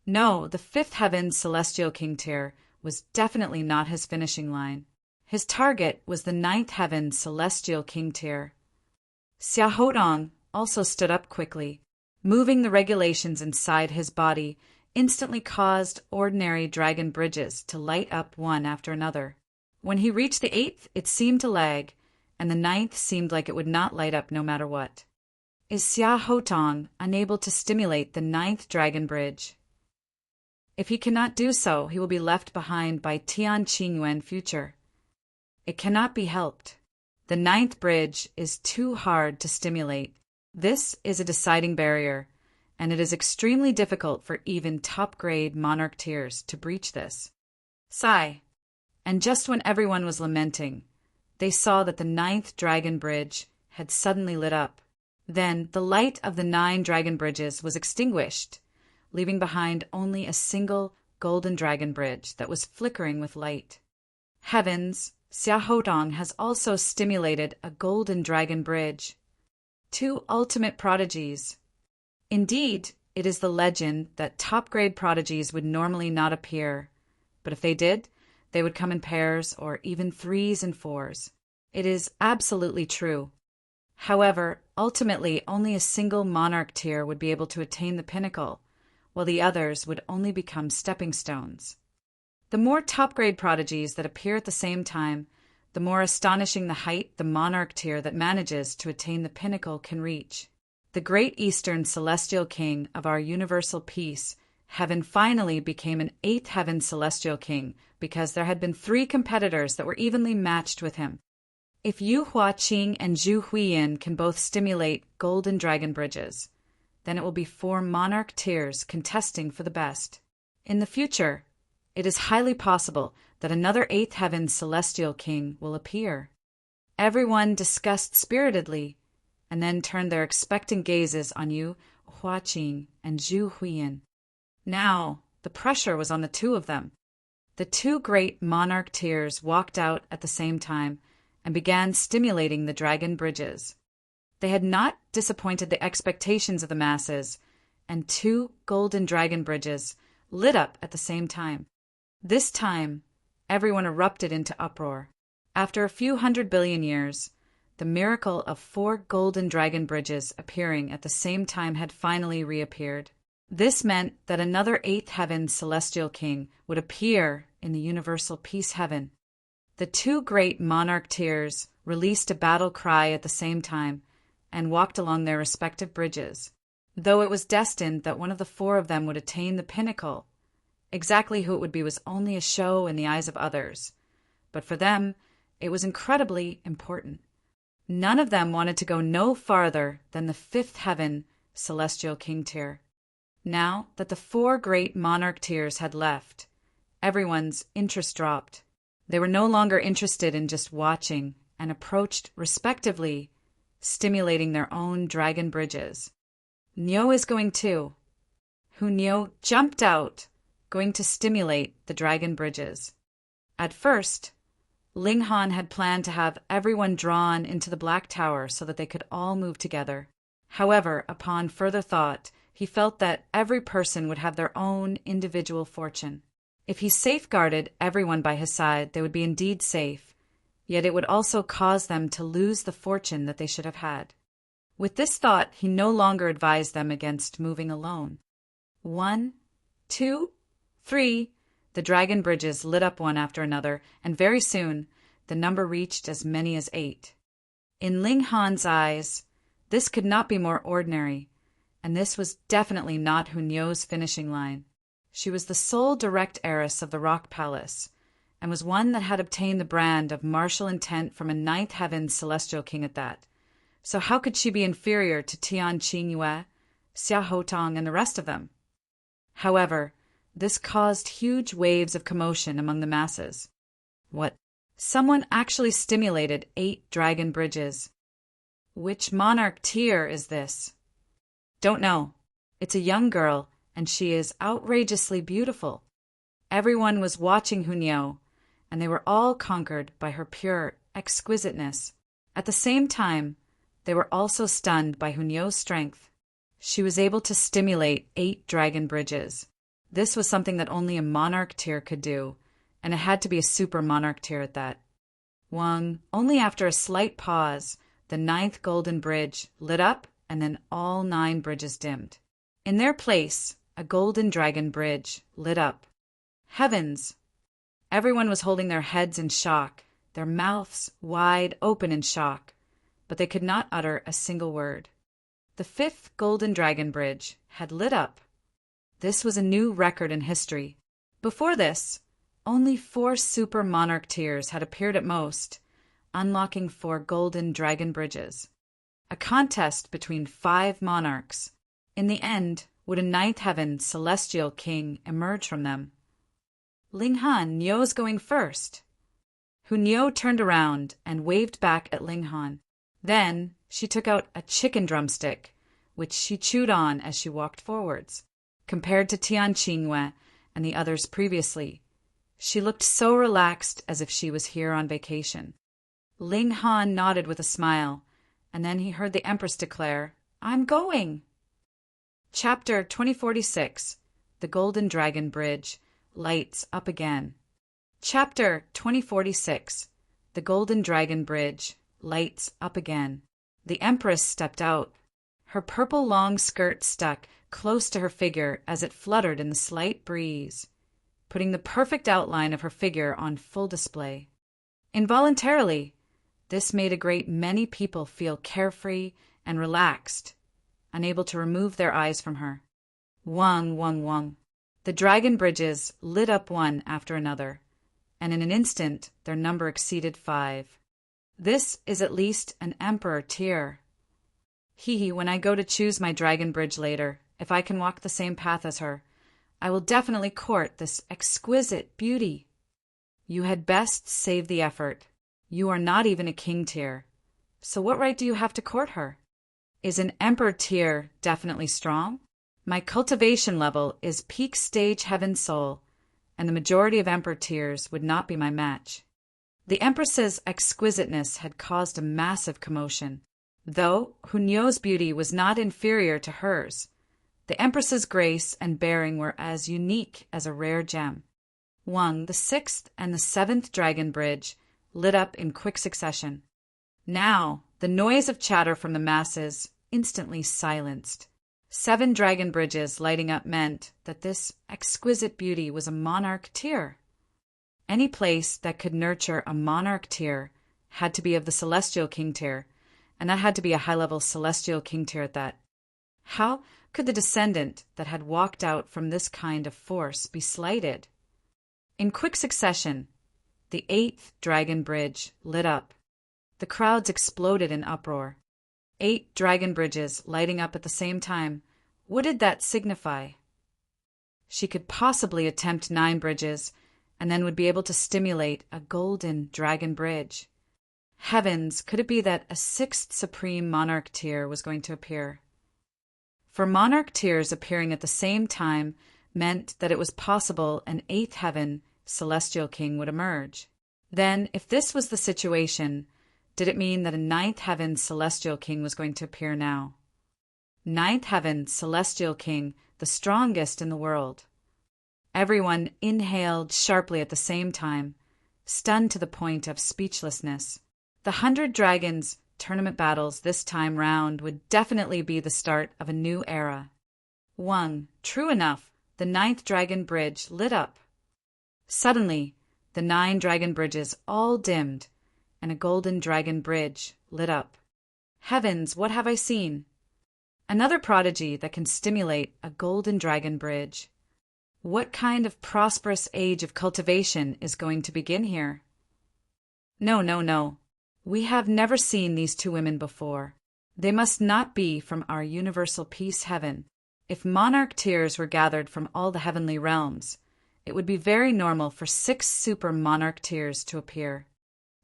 No, the 5th heaven celestial king tier was definitely not his finishing line. His target was the 9th heaven celestial king tier. Xiahodong also stood up quickly. Moving the regulations inside his body instantly caused ordinary dragon bridges to light up one after another. When he reached the 8th, it seemed to lag, and the 9th seemed like it would not light up no matter what. Is Xiahodong unable to stimulate the 9th dragon bridge? If he cannot do so, he will be left behind by Tian Qingyue in future. It cannot be helped. The 9th bridge is too hard to stimulate. This is a deciding barrier, and it is extremely difficult for even top-grade monarch tiers to breach this. Sigh. And just when everyone was lamenting, they saw that the 9th dragon bridge had suddenly lit up. Then the light of the 9 dragon bridges was extinguished, leaving behind only a single golden dragon bridge that was flickering with light. Heavens, Xiahodong has also stimulated a golden dragon bridge. 2 ultimate prodigies. Indeed, it is the legend that top-grade prodigies would normally not appear, but if they did, they would come in pairs or even 3s and 4s. It is absolutely true. However, ultimately only a single monarch tier would be able to attain the pinnacle, while the others would only become stepping stones. The more top-grade prodigies that appear at the same time, the more astonishing the height the monarch tier that manages to attain the pinnacle can reach. The great Eastern Celestial King of our universal peace, Heaven, finally became an 8th heaven Celestial King because there had been 3 competitors that were evenly matched with him. If Yu Huaqing and Zhu Huiyin can both stimulate golden dragon bridges, then it will be 4 monarch tiers contesting for the best. In the future, it is highly possible that another 8th heaven celestial king will appear. Everyone discussed spiritedly, and then turned their expectant gazes on Yu Huaqing and Zhu Huiyin. Now, the pressure was on the 2 of them. The 2 great monarch tiers walked out at the same time and began stimulating the dragon bridges. They had not disappointed the expectations of the masses, and 2 golden dragon bridges lit up at the same time. This time, everyone erupted into uproar. After a few 100 billion years, the miracle of 4 golden dragon bridges appearing at the same time had finally reappeared. This meant that another 8th heaven celestial king would appear in the universal peace heaven. The 2 great monarch tiers released a battle cry at the same time and walked along their respective bridges. Though it was destined that one of the 4 of them would attain the pinnacle, Exactly who it would be was only a show in the eyes of others, but for them, it was incredibly important. None of them wanted to go no farther than the fifth heaven, celestial king tier. Now that the four great monarch tiers had left, everyone's interest dropped. They were no longer interested in just watching and approached respectively, stimulating their own dragon bridges. Nyo is going too. Nyo jumped out, going to stimulate the dragon bridges. At first, Ling Han had planned to have everyone drawn into the Black Tower so that they could all move together. However, upon further thought, he felt that every person would have their own individual fortune. If he safeguarded everyone by his side, they would be indeed safe, yet it would also cause them to lose the fortune that they should have had. With this thought, he no longer advised them against moving alone. 1, 2, 3, the dragon bridges lit up one after another, and very soon the number reached as many as 8. In Ling Han's eyes, this could not be more ordinary, and this was definitely not Nyo's finishing line. She was the sole direct heiress of the Rock Palace, and was one that had obtained the brand of martial intent from a ninth heaven celestial king at that. So how could she be inferior to Tian Qingyue, Xia Hotong, and the rest of them? However, this caused huge waves of commotion among the masses. What? Someone actually stimulated 8 dragon bridges. Which monarch tier is this? Don't know. It's a young girl, and she is outrageously beautiful. Everyone was watching Nyo, and they were all conquered by her pure exquisiteness. At the same time, they were also stunned by Nyo's strength. She was able to stimulate 8 dragon bridges. This was something that only a monarch tier could do, and it had to be a super monarch tier at that. Only after a slight pause, the 9th golden bridge lit up, and then all 9 bridges dimmed. In their place, a golden dragon bridge lit up. Heavens! Everyone was holding their heads in shock, their mouths wide open in shock, but they could not utter a single word. The 5th golden dragon bridge had lit up. This was a new record in history. Before this, only 4 super monarch tiers had appeared at most, unlocking 4 golden dragon bridges. A contest between 5 monarchs. In the end, would a ninth heaven celestial king emerge from them? Ling Han, Nyo's going first. Nyo turned around and waved back at Ling Han. Then she took out a chicken drumstick, which she chewed on as she walked forwards. Compared to Tian Qingyue and the others previously, she looked so relaxed as if she was here on vacation. Ling Han nodded with a smile, and then he heard the Empress declare, "I'm going." Chapter 2046, The Golden Dragon Bridge, Lights Up Again. Chapter 2046, The Golden Dragon Bridge, Lights Up Again. The Empress stepped out. Her purple long skirt stuck close to her figure as it fluttered in the slight breeze, putting the perfect outline of her figure on full display. Involuntarily, this made a great many people feel carefree and relaxed, unable to remove their eyes from her. Wang. The dragon bridges lit up one after another, and in an instant their number exceeded 5. This is at least an emperor tier. When I go to choose my dragon bridge later, if I can walk the same path as her, I will definitely court this exquisite beauty. You had best save the effort. You are not even a king tier, so what right do you have to court her? Is an emperor tier definitely strong? My cultivation level is peak stage heaven soul, and the majority of emperor tiers would not be my match. The Empress's exquisiteness had caused a massive commotion. Though Nyo's beauty was not inferior to hers, the Empress's grace and bearing were as unique as a rare gem. The 6th and the 7th dragon bridge lit up in quick succession. Now, the noise of chatter from the masses instantly silenced. 7 dragon bridges lighting up meant that this exquisite beauty was a monarch tier. Any place that could nurture a monarch tier had to be of the celestial king tier, and that had to be a high-level celestial king tier at that. How could the descendant that had walked out from this kind of force be slighted? In quick succession, the 8th dragon bridge lit up. The crowds exploded in uproar. 8 dragon bridges lighting up at the same time. What did that signify? She could possibly attempt 9 bridges, and then would be able to stimulate a golden dragon bridge. Heavens, could it be that a 6th supreme monarch tier was going to appear? For monarch tiers appearing at the same time meant that it was possible an 8th heaven celestial king would emerge. Then, if this was the situation, did it mean that a 9th heaven celestial king was going to appear now? 9th heaven celestial king, the strongest in the world. Everyone inhaled sharply at the same time, stunned to the point of speechlessness. The 100 Dragons tournament battles this time round would definitely be the start of a new era. 1. True enough, the 9th dragon bridge lit up. Suddenly, the 9 dragon bridges all dimmed, and a golden dragon bridge lit up. Heavens, what have I seen? Another prodigy that can stimulate a golden dragon bridge. What kind of prosperous age of cultivation is going to begin here? No. We have never seen these 2 women before. They must not be from our universal peace heaven. If monarch tiers were gathered from all the heavenly realms, it would be very normal for 6 super monarch tiers to appear.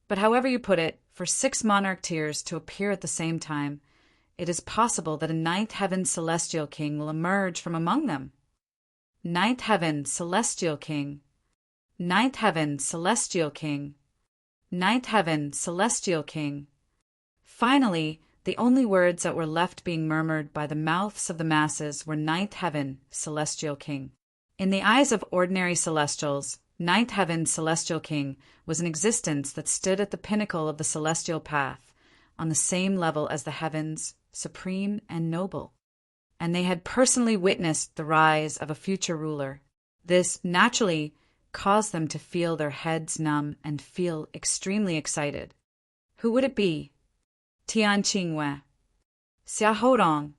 But however you put it, for 6 monarch tiers to appear at the same time, it is possible that a 9th heaven celestial king will emerge from among them. 9th heaven celestial king. 9th heaven celestial king. 9th heaven celestial king. Finally, the only words that were left being murmured by the mouths of the masses were 9th heaven celestial king. In the eyes of ordinary celestials, 9th heaven celestial king was an existence that stood at the pinnacle of the celestial path, on the same level as the heavens, supreme and noble. And they had personally witnessed the rise of a future ruler. This naturally caused them to feel their heads numb and feel extremely excited. Who would it be? Tian Qingwei, Xia Horong,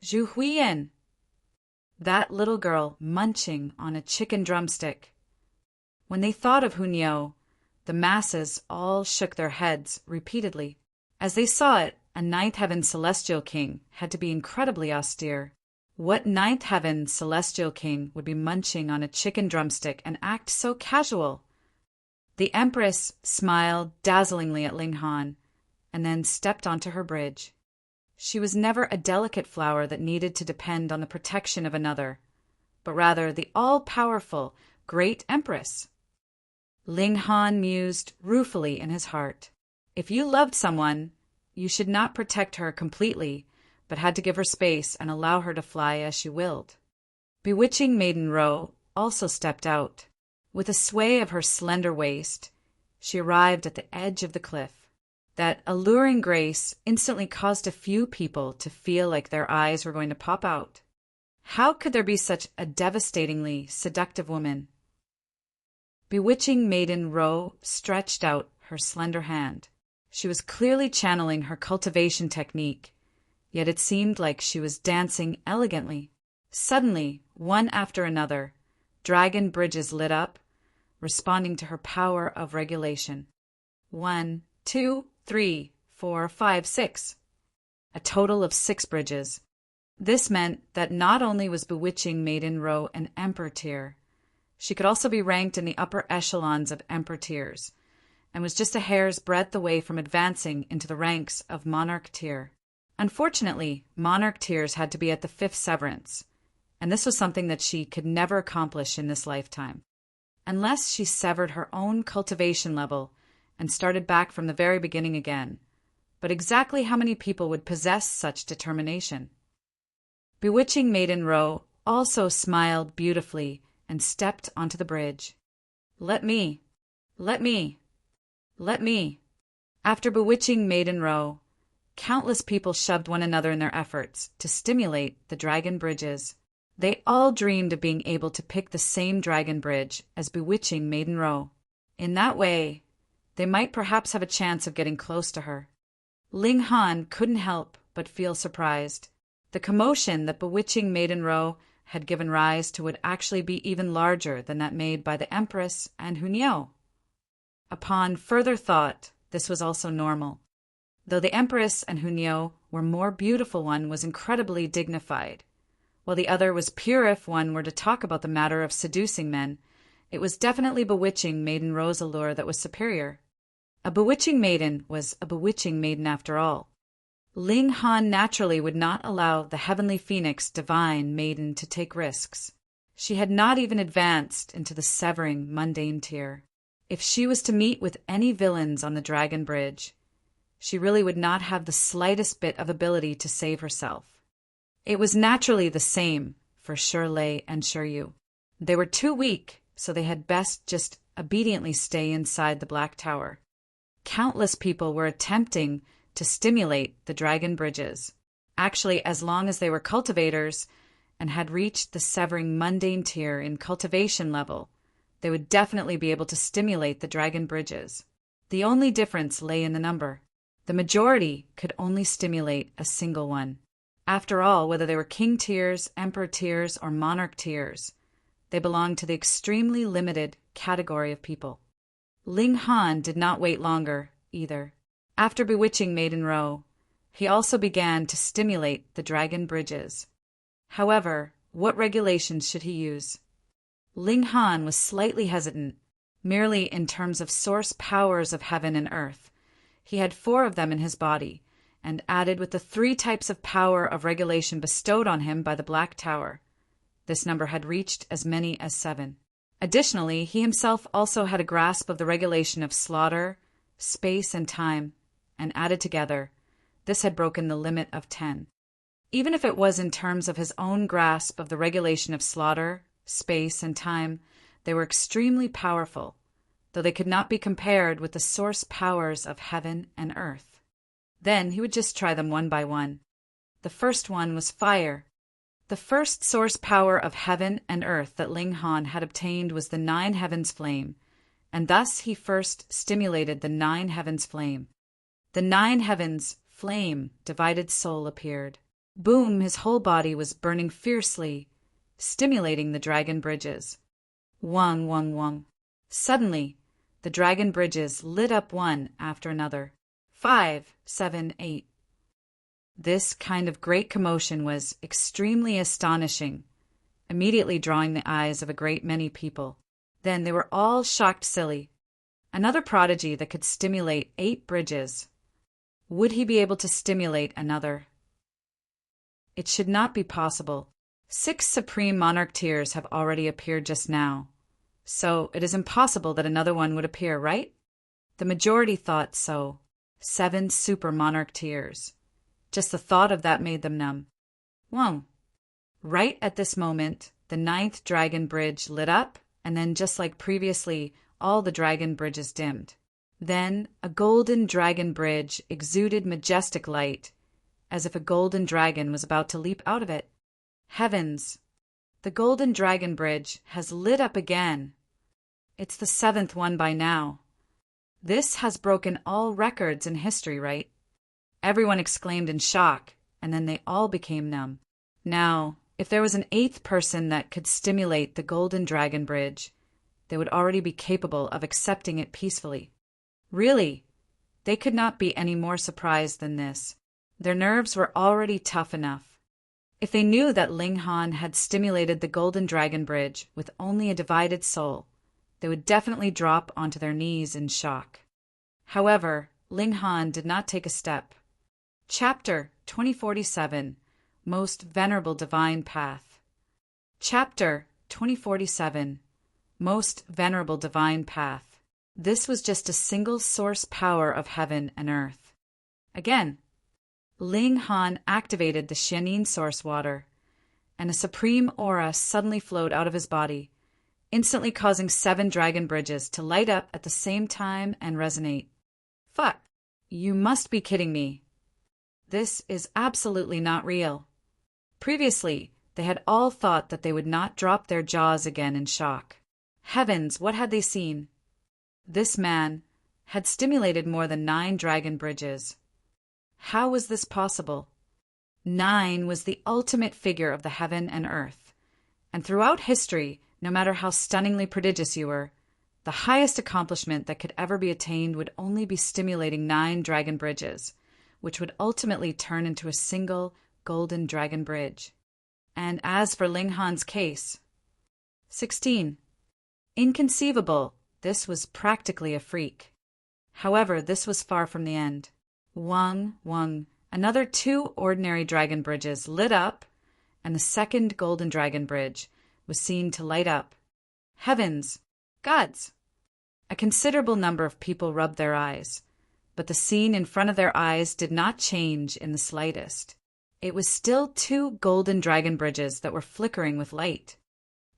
Zhu Huiyan. That little girl munching on a chicken drumstick. When they thought of Hunyao, the masses all shook their heads repeatedly. As they saw it, a 9th heaven celestial king had to be incredibly austere. What 9th heaven celestial king would be munching on a chicken drumstick and act so casual? The Empress smiled dazzlingly at Ling Han, and then stepped onto her bridge. She was never a delicate flower that needed to depend on the protection of another, but rather the all-powerful Great Empress. Ling Han mused ruefully in his heart. If you loved someone, you should not protect her completely, but had to give her space and allow her to fly as she willed. Bewitching Maiden Ro also stepped out. With a sway of her slender waist, she arrived at the edge of the cliff. That alluring grace instantly caused a few people to feel like their eyes were going to pop out. How could there be such a devastatingly seductive woman? Bewitching Maiden Ro stretched out her slender hand. She was clearly channeling her cultivation technique, yet it seemed like she was dancing elegantly. Suddenly, one after another, dragon bridges lit up, responding to her power of regulation. 1, 2, 3, 4, 5, 6. A total of 6 bridges. This meant that not only was Bewitching Maiden Ro an Emperor tier, she could also be ranked in the upper echelons of Emperor tiers, and was just a hair's breadth away from advancing into the ranks of Monarch tier. Unfortunately, Monarch tiers had to be at the 5th severance, and this was something that she could never accomplish in this lifetime, unless she severed her own cultivation level and started back from the very beginning again. But exactly how many people would possess such determination? Bewitching Maiden Ro also smiled beautifully and stepped onto the bridge. Let me. After Bewitching Maiden Ro, countless people shoved one another in their efforts to stimulate the dragon bridges. They all dreamed of being able to pick the same dragon bridge as Bewitching Maiden Ro. In that way, they might perhaps have a chance of getting close to her. Ling Han couldn't help but feel surprised. The commotion that bewitching Maiden Row had given rise to would actually be even larger than that made by the Empress and Hunyao. Upon further thought, this was also normal. Though the Empress and Hunyao were more beautiful, one was incredibly dignified. While the other was pure if one were to talk about the matter of seducing men, it was definitely bewitching Maiden Row's allure that was superior. A bewitching maiden was a bewitching maiden after all. Ling Han naturally would not allow the heavenly phoenix divine maiden to take risks. She had not even advanced into the severing mundane tier. If she was to meet with any villains on the Dragon Bridge, she really would not have the slightest bit of ability to save herself. It was naturally the same for Shirley and Shiryu. They were too weak, so they had best just obediently stay inside the Black Tower. Countless people were attempting to stimulate the Dragon Bridges. Actually, as long as they were cultivators and had reached the severing mundane tier in cultivation level, they would definitely be able to stimulate the Dragon Bridges. The only difference lay in the number. The majority could only stimulate a single one. After all, whether they were king tiers, emperor tiers, or monarch tiers, they belonged to the extremely limited category of people. Ling Han did not wait longer, either. After bewitching Maiden Row, he also began to stimulate the Dragon Bridges. However, what regulations should he use? Ling Han was slightly hesitant, merely in terms of source powers of heaven and earth. He had 4 of them in his body, and added with the 3 types of power of regulation bestowed on him by the Black Tower. This number had reached as many as 7. Additionally, he himself also had a grasp of the regulation of slaughter, space, and time, and added together, this had broken the limit of 10. Even if it was in terms of his own grasp of the regulation of slaughter, space, and time, they were extremely powerful, though they could not be compared with the source powers of heaven and earth. Then he would just try them one by one. The first one was fire. The first source power of heaven and earth that Ling Han had obtained was the 9 heavens flame, and thus he first stimulated the 9 heavens flame. The 9 heavens flame divided soul appeared. Boom, his whole body was burning fiercely, stimulating the Dragon Bridges. Wong, wong, wong. Suddenly, the Dragon Bridges lit up one after another. 5, 7, 8. This kind of great commotion was extremely astonishing, immediately drawing the eyes of a great many people. Then they were all shocked silly. Another prodigy that could stimulate 8 bridges. Would he be able to stimulate another? It should not be possible. 6 supreme monarch tiers have already appeared just now, so it is impossible that another one would appear, right? The majority thought so. 7 super monarch tiers. Just the thought of that made them numb. Whoa. Right at this moment, the 9th Dragon Bridge lit up, and then just like previously, all the Dragon Bridges dimmed. Then a golden Dragon Bridge exuded majestic light, as if a golden dragon was about to leap out of it. Heavens! The golden Dragon Bridge has lit up again. It's the 7th one by now. This has broken all records in history, right? Everyone exclaimed in shock, and then they all became numb. Now, if there was an 8th person that could stimulate the Golden Dragon Bridge, they would already be capable of accepting it peacefully. Really, they could not be any more surprised than this. Their nerves were already tough enough. If they knew that Ling Han had stimulated the Golden Dragon Bridge with only a divided soul, they would definitely drop onto their knees in shock. However, Ling Han did not take a step. Chapter 2047, Most Venerable Divine Path. Chapter 2047, Most Venerable Divine Path. This was just a single source power of heaven and earth. Again, Ling Han activated the Xianin source water, and a supreme aura suddenly flowed out of his body, instantly causing 7 dragon bridges to light up at the same time and resonate. Fuck! You must be kidding me. This is absolutely not real. Previously, they had all thought that they would not drop their jaws again in shock. Heavens, what had they seen? This man had stimulated more than 9 dragon bridges. How was this possible? 9 was the ultimate figure of the heaven and earth. And throughout history, no matter how stunningly prodigious you were, the highest accomplishment that could ever be attained would only be stimulating 9 dragon bridges, which would ultimately turn into a single golden dragon bridge. And as for Ling Han's case, 16. Inconceivable, this was practically a freak. However, this was far from the end. Wang, another 2 ordinary dragon bridges lit up, and the second golden dragon bridge was seen to light up. Heavens! Gods! A considerable number of people rubbed their eyes, but the scene in front of their eyes did not change in the slightest. It was still 2 golden dragon bridges that were flickering with light.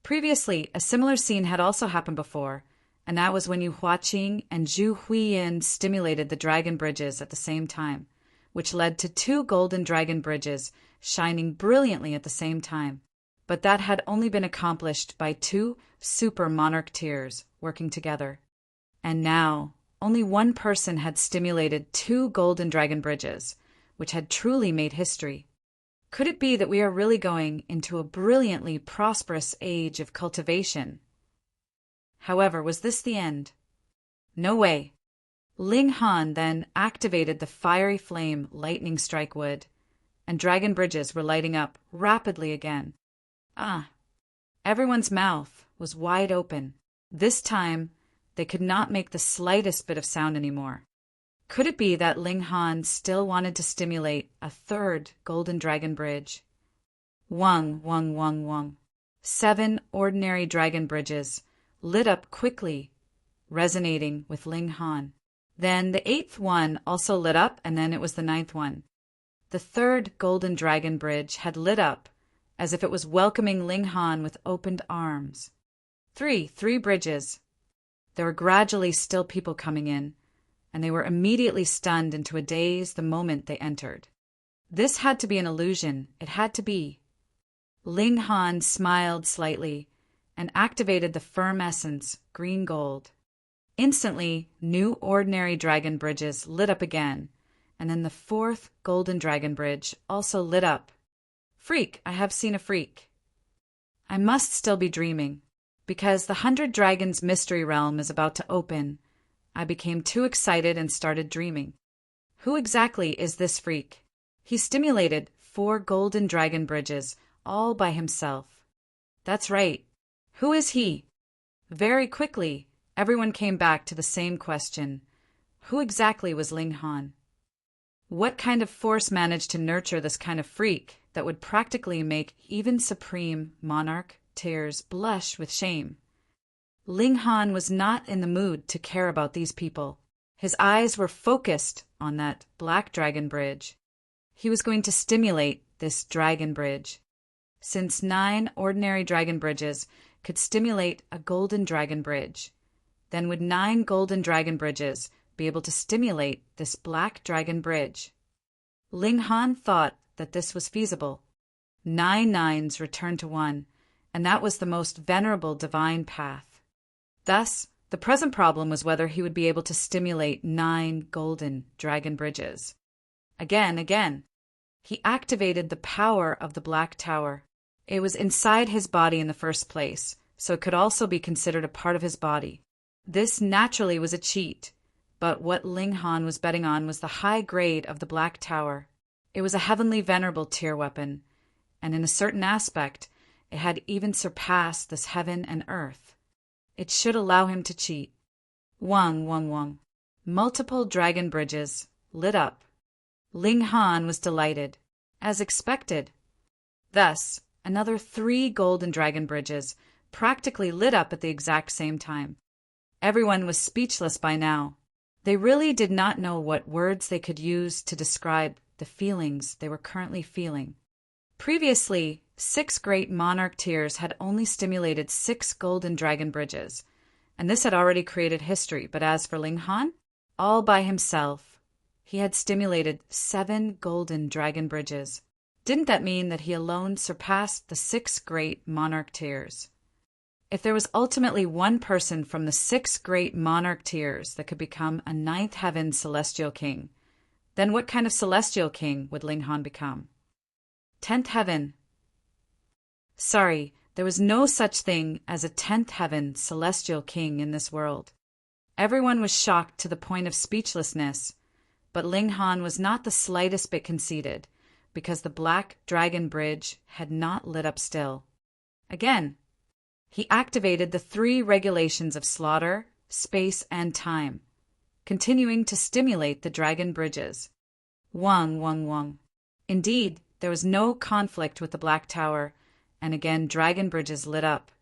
Previously, a similar scene had also happened before, and that was when Yu Huaqing and Zhu Huiyin stimulated the dragon bridges at the same time, which led to 2 golden dragon bridges shining brilliantly at the same time. But that had only been accomplished by 2 super monarch tears working together. And now, only one person had stimulated 2 golden dragon bridges, which had truly made history. Could it be that we are really going into a brilliantly prosperous age of cultivation? However, was this the end? No way. Ling Han then activated the fiery flame lightning strike wood, and dragon bridges were lighting up rapidly again. Everyone's mouth was wide open. This time, they could not make the slightest bit of sound anymore. Could it be that Ling Han still wanted to stimulate a 3rd golden dragon bridge? Wang. 7 ordinary dragon bridges lit up quickly, resonating with Ling Han. Then the 8th one also lit up, and then it was the 9th one. The 3rd golden dragon bridge had lit up, as if it was welcoming Ling Han with opened arms. 3 bridges. There were gradually still people coming in, and they were immediately stunned into a daze the moment they entered. This had to be an illusion. It had to be. Ling Han smiled slightly and activated the firm essence, green gold. Instantly, new ordinary dragon bridges lit up again, and then the 4th golden dragon bridge also lit up. Freak, I have seen a freak. I must still be dreaming, because the 100 Dragons mystery realm is about to open. I became too excited and started dreaming. Who exactly is this freak? He stimulated 4 golden dragon bridges all by himself. That's right. Who is he? Very quickly, everyone came back to the same question. Who exactly was Ling Han? What kind of force managed to nurture this kind of freak that would practically make even supreme monarch tears blush with shame? Ling Han was not in the mood to care about these people. His eyes were focused on that black dragon bridge. He was going to stimulate this dragon bridge. Since 9 ordinary dragon bridges could stimulate a golden dragon bridge, then would 9 golden dragon bridges be able to stimulate this black dragon bridge? Ling Han thought that this was feasible. 9 nines returned to 1, and that was the most venerable divine path. Thus, the present problem was whether he would be able to stimulate 9 golden dragon bridges. Again, he activated the power of the Black Tower. It was inside his body in the first place, so it could also be considered a part of his body. This naturally was a cheat, but what Ling Han was betting on was the high grade of the Black Tower. It was a heavenly venerable tier weapon, and in a certain aspect, it had even surpassed this heaven and earth. It should allow him to cheat. Wang. Multiple dragon bridges lit up. Ling Han was delighted, as expected. Thus, another 3 golden dragon bridges practically lit up at the exact same time. Everyone was speechless by now. They really did not know what words they could use to describe the feelings they were currently feeling. Previously, 6 great monarch tiers had only stimulated 6 golden dragon bridges, and this had already created history. But as for Ling Han, all by himself, he had stimulated 7 golden dragon bridges. Didn't that mean that he alone surpassed the 6 great monarch tiers? If there was ultimately one person from the 6 great monarch tiers that could become a 9th heaven celestial king, then what kind of celestial king would Ling Han become? 10th heaven. Sorry, there was no such thing as a 10th heaven celestial king in this world. Everyone was shocked to the point of speechlessness, but Ling Han was not the slightest bit conceited, because the black dragon bridge had not lit up still. Again, he activated the 3 regulations of slaughter, space, and time, continuing to stimulate the dragon bridges. Wang, wang, wang. Indeed, there was no conflict with the Black Tower, and again dragon bridges lit up.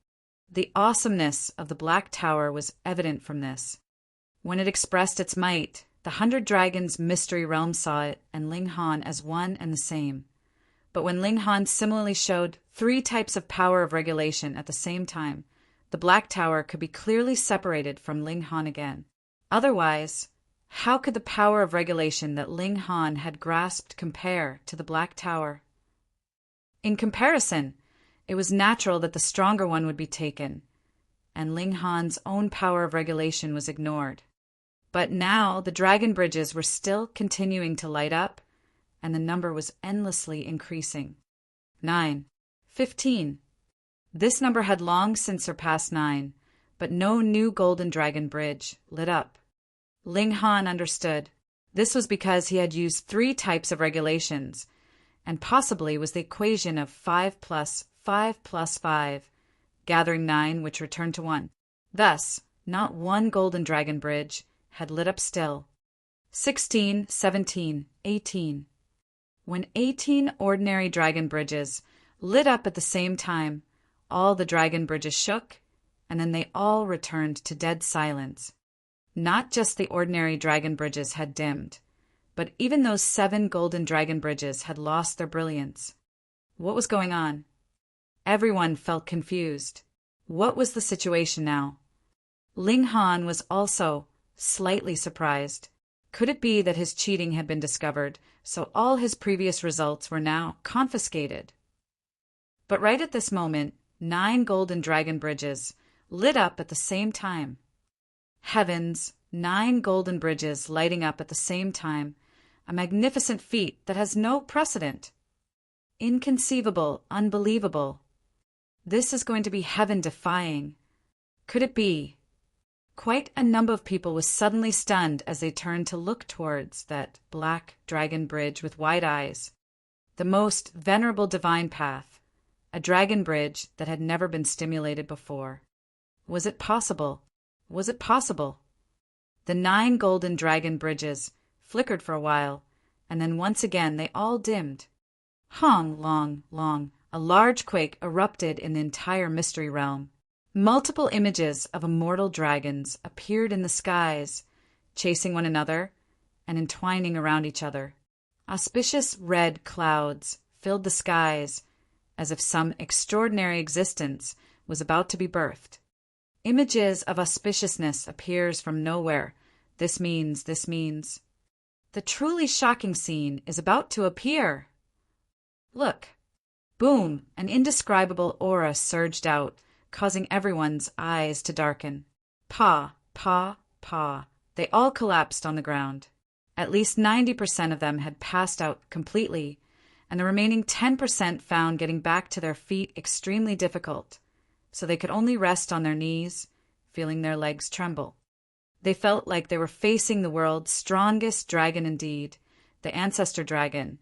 The awesomeness of the Black Tower was evident from this. When it expressed its might, the 100 Dragons Mystery Realm saw it and Ling Han as one and the same. But when Ling Han similarly showed 3 types of power of regulation at the same time, the Black Tower could be clearly separated from Ling Han again. Otherwise, how could the power of regulation that Ling Han had grasped compare to the Black Tower? In comparison, it was natural that the stronger one would be taken, and Ling Han's own power of regulation was ignored. But now the dragon bridges were still continuing to light up, and the number was endlessly increasing. 9. 15. This number had long since surpassed 9, but no new golden dragon bridge lit up. Ling Han understood. This was because he had used 3 types of regulations, and possibly was the equation of 5 plus 5 plus 5, gathering 9, which returned to 1. Thus, not one golden dragon bridge had lit up still. 16, 17, 18. When 18 ordinary dragon bridges lit up at the same time, all the dragon bridges shook, and then they all returned to dead silence. Not just the ordinary dragon bridges had dimmed, but even those 7 golden dragon bridges had lost their brilliance. What was going on? Everyone felt confused. What was the situation now? Ling Han was also slightly surprised. Could it be that his cheating had been discovered, so all his previous results were now confiscated? But right at this moment, 9 golden dragon bridges lit up at the same time. Heavens, 9 golden bridges lighting up at the same time, a magnificent feat that has no precedent. Inconceivable, unbelievable. This is going to be heaven-defying. Could it be? Quite a number of people was suddenly stunned as they turned to look towards that black dragon bridge with wide eyes. The most venerable divine path, a dragon bridge that had never been stimulated before. Was it possible? Was it possible? The 9 golden dragon bridges flickered for a while, and then once again they all dimmed. Hong, long, long, a large quake erupted in the entire mystery realm. Multiple images of immortal dragons appeared in the skies, chasing one another and entwining around each other. Auspicious red clouds filled the skies as if some extraordinary existence was about to be birthed. Images of auspiciousness appears from nowhere. This means. The truly shocking scene is about to appear. Look. Boom, an indescribable aura surged out, causing everyone's eyes to darken. Pa, pa, pa. They all collapsed on the ground. At least 90% of them had passed out completely, and the remaining 10% found getting back to their feet extremely difficult, so they could only rest on their knees, feeling their legs tremble. They felt like they were facing the world's strongest dragon indeed, the ancestor dragon,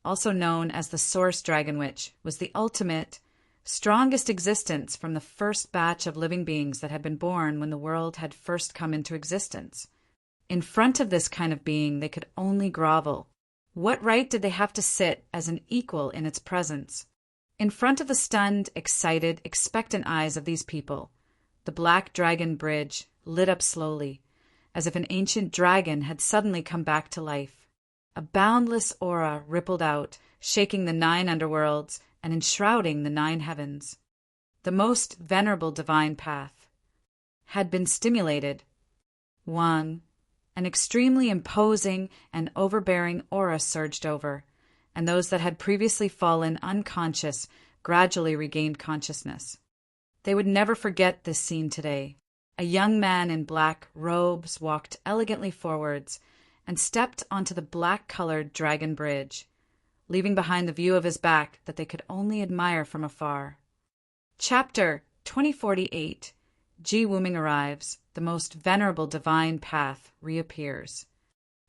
also known as the source dragon, which was the ultimate, strongest existence from the first batch of living beings that had been born when the world had first come into existence. In front of this kind of being, they could only grovel. What right did they have to sit as an equal in its presence? In front of the stunned, excited, expectant eyes of these people, the black dragon bridge lit up slowly, as if an ancient dragon had suddenly come back to life. A boundless aura rippled out, shaking the 9 underworlds and enshrouding the 9 heavens. The most venerable divine path had been stimulated. 1. An extremely imposing and overbearing aura surged over, and those that had previously fallen unconscious gradually regained consciousness. They would never forget this scene today. A young man in black robes walked elegantly forwards and stepped onto the black-colored dragon bridge, leaving behind the view of his back that they could only admire from afar. Chapter 2048. Ji Wuming arrives. The most venerable divine path reappears.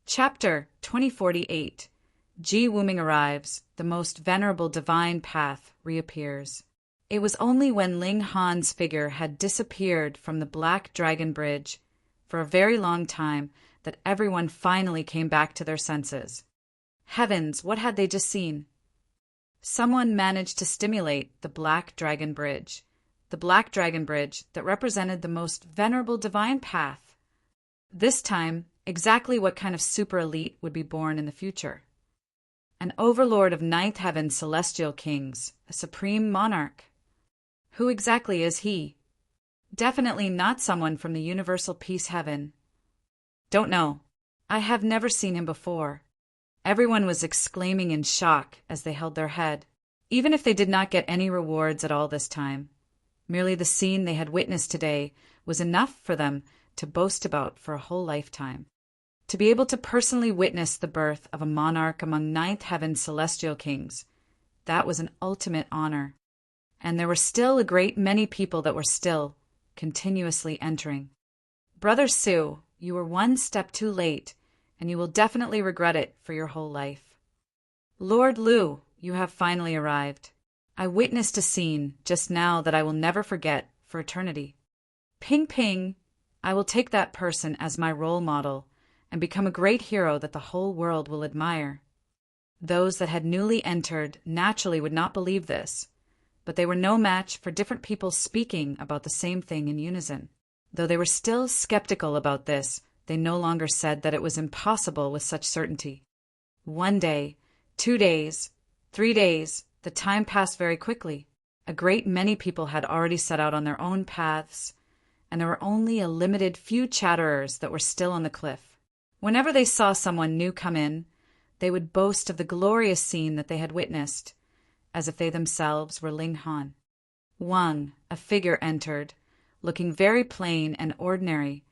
Chapter 2048. Ji Wuming arrives. The most venerable divine path reappears. It was only when Ling Han's figure had disappeared from the Black Dragon Bridge for a very long time that everyone finally came back to their senses. Heavens, what had they just seen? Someone managed to stimulate the Black Dragon Bridge, the Black Dragon Bridge that represented the most venerable divine path. This time, exactly what kind of super elite would be born in the future? An overlord of ninth heaven celestial kings, a supreme monarch. Who exactly is he? Definitely not someone from the universal peace heaven. Don't know. I have never seen him before. Everyone was exclaiming in shock as they held their head, even if they did not get any rewards at all this time. Merely the scene they had witnessed today was enough for them to boast about for a whole lifetime. To be able to personally witness the birth of a monarch among ninth heaven celestial kings, that was an ultimate honor. And there were still a great many people that were still continuously entering. Brother Su, you were one step too late, and you will definitely regret it for your whole life. Lord Lu, you have finally arrived. I witnessed a scene just now that I will never forget for eternity. Ping Ping, I will take that person as my role model and become a great hero that the whole world will admire. Those that had newly entered naturally would not believe this, but they were no match for different people speaking about the same thing in unison. Though they were still skeptical about this, they no longer said that it was impossible with such certainty. 1 day, 2 days, 3 days, the time passed very quickly. A great many people had already set out on their own paths, and there were only a limited few chatterers that were still on the cliff. Whenever they saw someone new come in, they would boast of the glorious scene that they had witnessed, as if they themselves were Ling Han. Wang, a figure, entered, looking very plain and ordinary,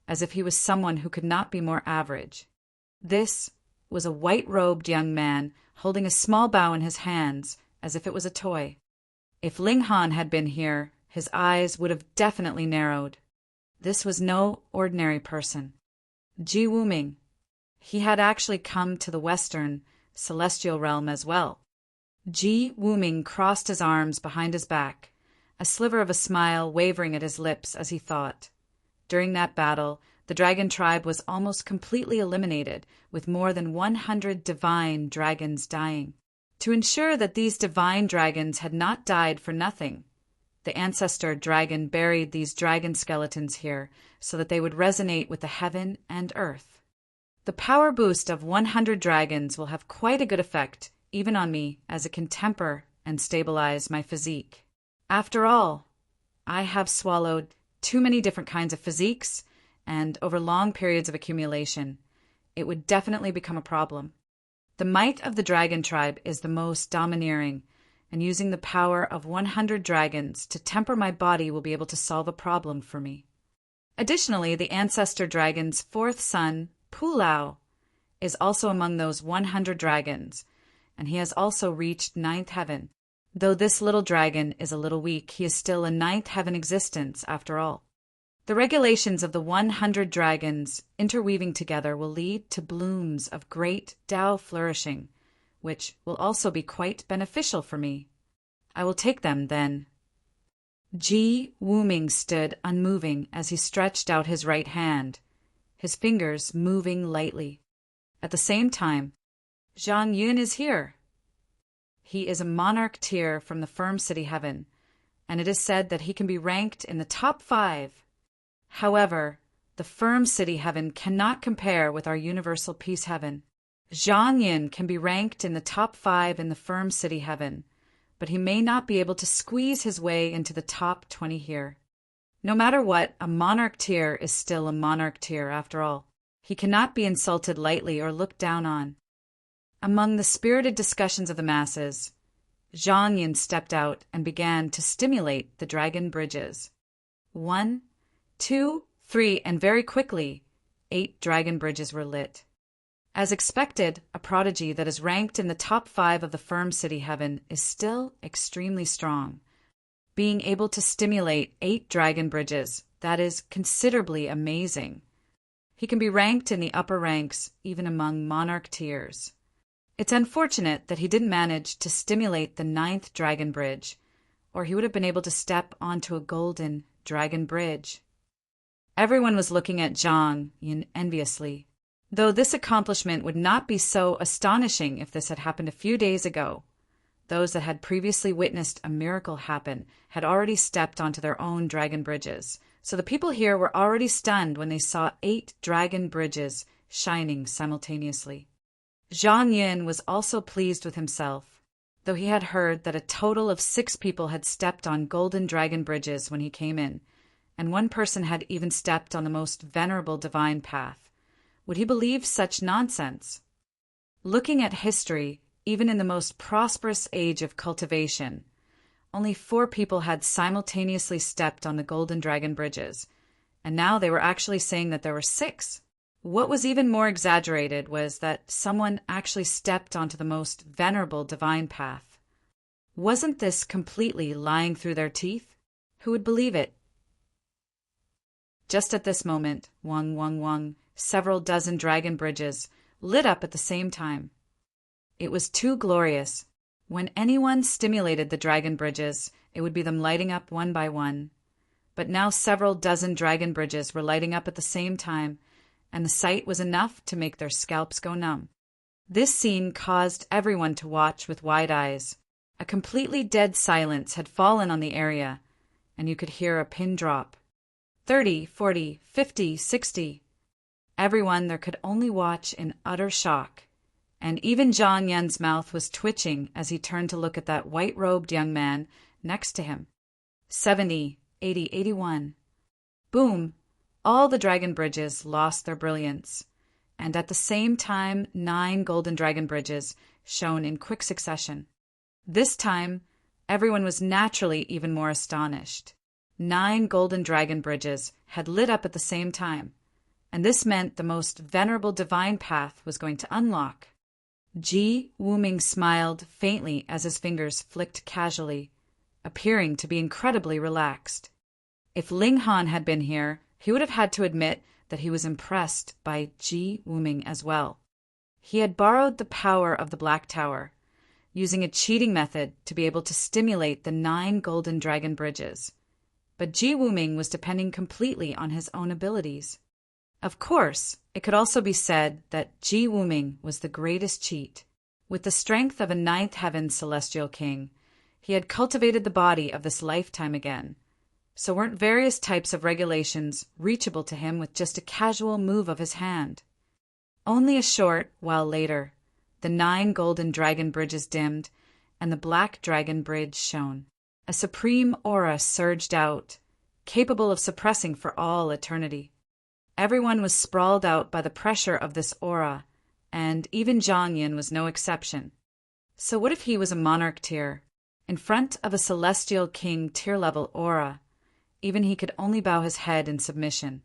as if he was someone who could not be more average. This was a white-robed young man holding a small bow in his hands, as if it was a toy. If Ling Han had been here, his eyes would have definitely narrowed. This was no ordinary person. Ji Wuming. He had actually come to the western, celestial realm as well. Ji Wuming crossed his arms behind his back, a sliver of a smile wavering at his lips as he thought. During that battle, the dragon tribe was almost completely eliminated, with more than 100 divine dragons dying. To ensure that these divine dragons had not died for nothing, the ancestor dragon buried these dragon skeletons here so that they would resonate with the heaven and earth. The power boost of 100 dragons will have quite a good effect, even on me, as it can temper and stabilize my physique. After all, I have swallowed too many different kinds of physiques, and over long periods of accumulation, it would definitely become a problem. The might of the dragon tribe is the most domineering, and using the power of 100 dragons to temper my body will be able to solve a problem for me. Additionally, the ancestor dragon's fourth son, Pulao, is also among those 100 dragons, and he has also reached ninth heaven. Though this little dragon is a little weak, he is still a ninth heaven existence after all. The regulations of the 100 dragons interweaving together will lead to blooms of great Tao flourishing, which will also be quite beneficial for me. I will take them then. Ji Wuming stood unmoving as he stretched out his right hand, his fingers moving lightly. At the same time, Zhang Yun is here. He is a monarch tier from the firm city heaven, and it is said that he can be ranked in the top 5. However, the firm city heaven cannot compare with our universal peace heaven. Zhang Yin can be ranked in the top 5 in the firm city heaven, but he may not be able to squeeze his way into the top 20 here. No matter what, a monarch tier is still a monarch tier after all. He cannot be insulted lightly or looked down on. Among the spirited discussions of the masses, Zhang Yin stepped out and began to stimulate the dragon bridges. 1, 2, 3, and very quickly, 8 dragon bridges were lit. As expected, a prodigy that is ranked in the top 5 of the firm city heaven is still extremely strong, being able to stimulate 8 dragon bridges. That is considerably amazing. He can be ranked in the upper ranks, even among monarch tiers. It's unfortunate that he didn't manage to stimulate the 9th dragon bridge, or he would have been able to step onto a golden dragon bridge. Everyone was looking at Zhang Yin enviously, though this accomplishment would not be so astonishing if this had happened a few days ago. Those that had previously witnessed a miracle happen had already stepped onto their own dragon bridges, so the people here were already stunned when they saw 8 dragon bridges shining simultaneously. Zhang Yin was also pleased with himself, though he had heard that a total of 6 people had stepped on golden dragon bridges when he came in, and one person had even stepped on the most venerable divine path. Would he believe such nonsense? Looking at history, even in the most prosperous age of cultivation, only 4 people had simultaneously stepped on the golden dragon bridges, and now they were actually saying that there were 6. What was even more exaggerated was that someone actually stepped onto the most venerable divine path. Wasn't this completely lying through their teeth? Who would believe it? Just at this moment, wang, several dozen dragon bridges lit up at the same time. It was too glorious. When anyone stimulated the dragon bridges, it would be them lighting up one by one. But now several dozen dragon bridges were lighting up at the same time, and the sight was enough to make their scalps go numb. This scene caused everyone to watch with wide eyes. A completely dead silence had fallen on the area, and you could hear a pin drop. 30, 40, 50, 60. Everyone there could only watch in utter shock, and even Zhang Yin's mouth was twitching as he turned to look at that white-robed young man next to him. 70, 80, 81. Boom! All the dragon bridges lost their brilliance, and at the same time 9 golden dragon bridges shone in quick succession. This time, everyone was naturally even more astonished. 9 golden dragon bridges had lit up at the same time, and this meant the most venerable divine path was going to unlock. Ji Wuming smiled faintly as his fingers flicked casually, appearing to be incredibly relaxed. If Ling Han had been here, he would have had to admit that he was impressed by Ji Wuming as well. He had borrowed the power of the Black Tower, using a cheating method to be able to stimulate the 9 golden dragon bridges. But Ji Wuming was depending completely on his own abilities. Of course, it could also be said that Ji Wuming was the greatest cheat. With the strength of a 9th heaven celestial king, he had cultivated the body of this lifetime again. So weren't various types of regulations reachable to him with just a casual move of his hand? Only a short while later, the 9 golden dragon bridges dimmed, and the black dragon bridge shone. A supreme aura surged out, capable of suppressing for all eternity. Everyone was sprawled out by the pressure of this aura, and even Zhang Yin was no exception. So what if he was a monarch tier? In front of a celestial king tier-level aura, even he could only bow his head in submission.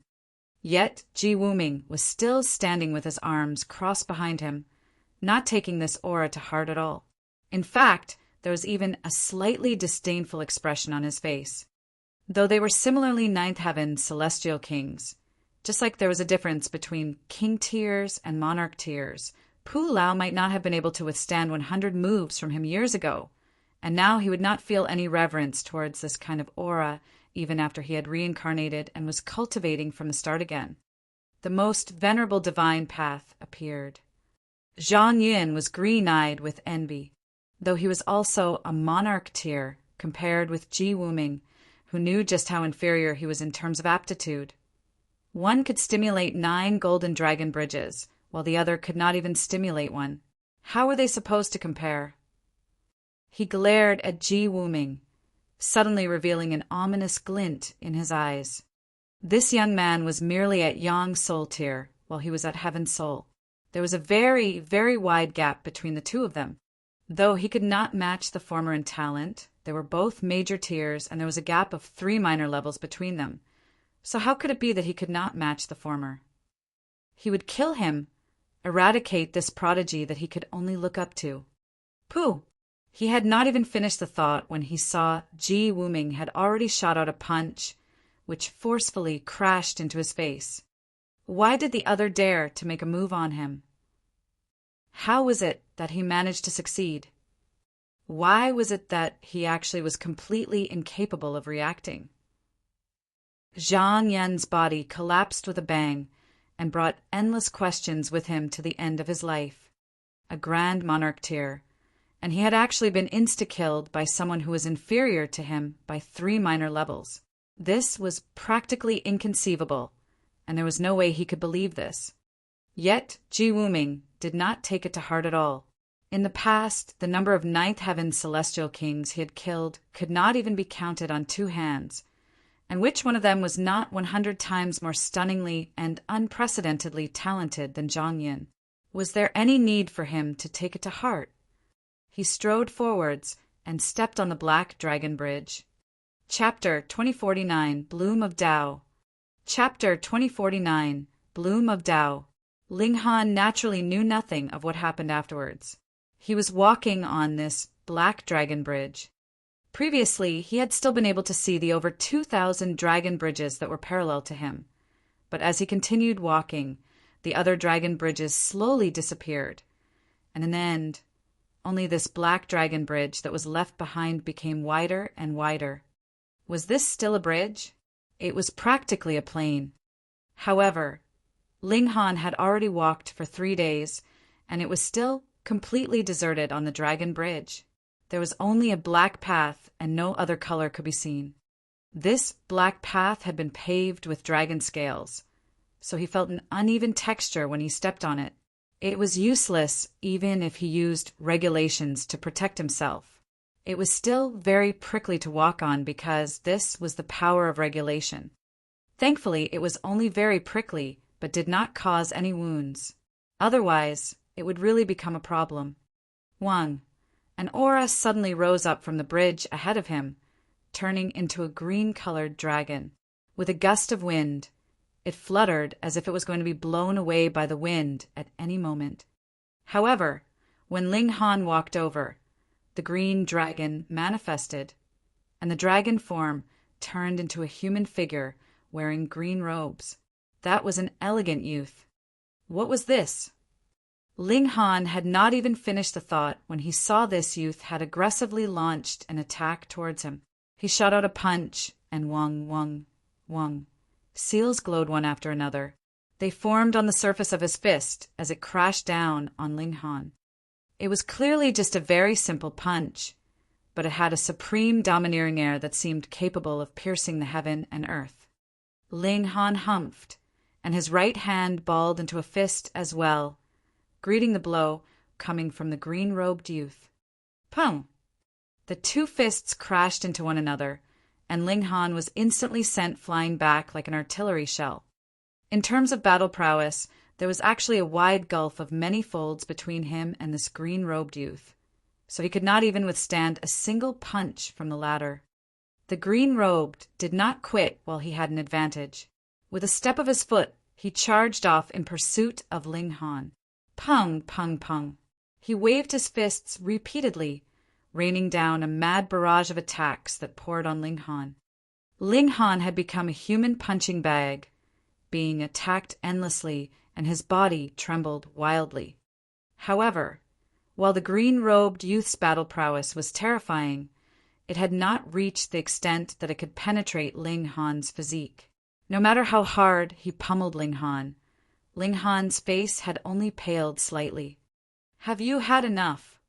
Yet Ji Wuming was still standing with his arms crossed behind him, not taking this aura to heart at all. In fact, there was even a slightly disdainful expression on his face. Though they were similarly 9th heaven celestial kings, just like there was a difference between king tiers and monarch tiers, Pu Lao might not have been able to withstand 100 moves from him years ago, and now he would not feel any reverence towards this kind of aura even after he had reincarnated and was cultivating from the start again. The most venerable divine path appeared. Zhang Yin was green-eyed with envy, though he was also a monarch tier compared with Ji Wuming, who knew just how inferior he was in terms of aptitude. One could stimulate 9 golden dragon bridges, while the other could not even stimulate one. How were they supposed to compare? He glared at Ji Wuming, suddenly revealing an ominous glint in his eyes. This young man was merely at Yang Soul tier, while he was at Heaven Soul. There was a very, very wide gap between the two of them. Though he could not match the former in talent, they were both major tiers, and there was a gap of 3 minor levels between them. So how could it be that he could not match the former? He would kill him, eradicate this prodigy that he could only look up to. Pooh! He had not even finished the thought when he saw Ji Wuming had already shot out a punch, which forcefully crashed into his face. Why did the other dare to make a move on him? How was it that he managed to succeed? Why was it that he actually was completely incapable of reacting? Zhang Yan's body collapsed with a bang and brought endless questions with him to the end of his life. A grand monarch tier, and he had actually been insta-killed by someone who was inferior to him by 3 minor levels. This was practically inconceivable, and there was no way he could believe this. Yet Ji Wuming did not take it to heart at all. In the past, the number of ninth heaven celestial kings he had killed could not even be counted on 2 hands, and which one of them was not 100 times more stunningly and unprecedentedly talented than Zhang Yan? Was there any need for him to take it to heart? He strode forwards and stepped on the black dragon bridge. Chapter 2049, Bloom of Tao. Chapter 2049, Bloom of Tao. Ling Han naturally knew nothing of what happened afterwards. He was walking on this black dragon bridge. Previously, he had still been able to see the over 2,000 dragon bridges that were parallel to him. But as he continued walking, the other dragon bridges slowly disappeared. And in the end, only this black dragon bridge that was left behind became wider and wider. Was this still a bridge? It was practically a plain. However, Ling Han had already walked for 3 days, and it was still completely deserted on the dragon bridge. There was only a black path, and no other color could be seen. This black path had been paved with dragon scales, so he felt an uneven texture when he stepped on it. It was useless even if he used regulations to protect himself. It was still very prickly to walk on because this was the power of regulation. Thankfully, it was only very prickly, but did not cause any wounds. Otherwise, it would really become a problem. Wang. An aura suddenly rose up from the bridge ahead of him, turning into a green-colored dragon. With a gust of wind, it fluttered as if it was going to be blown away by the wind at any moment. However, when Ling Han walked over, the green dragon manifested, and the dragon form turned into a human figure wearing green robes. That was an elegant youth. What was this? Ling Han had not even finished the thought when he saw this youth had aggressively launched an attack towards him. He shot out a punch, and wong. Seals glowed one after another. They formed on the surface of his fist as it crashed down on Ling Han. It was clearly just a very simple punch, but it had a supreme domineering air that seemed capable of piercing the heaven and earth. Ling Han humphed, and his right hand balled into a fist as well, greeting the blow coming from the green-robed youth. Pum! The 2 fists crashed into one another, and Ling Han was instantly sent flying back like an artillery shell. In terms of battle prowess, there was actually a wide gulf of many folds between him and this green-robed youth, so he could not even withstand a single punch from the latter. The green-robed did not quit while he had an advantage. With a step of his foot, he charged off in pursuit of Ling Han. Pung, pung, pung. He waved his fists repeatedly, raining down a mad barrage of attacks that poured on Ling Han. Ling Han had become a human punching bag, being attacked endlessly, and his body trembled wildly. However, while the green-robed youth's battle prowess was terrifying, it had not reached the extent that it could penetrate Ling Han's physique. No matter how hard he pummeled Ling Han's face had only paled slightly. "Have you had enough?"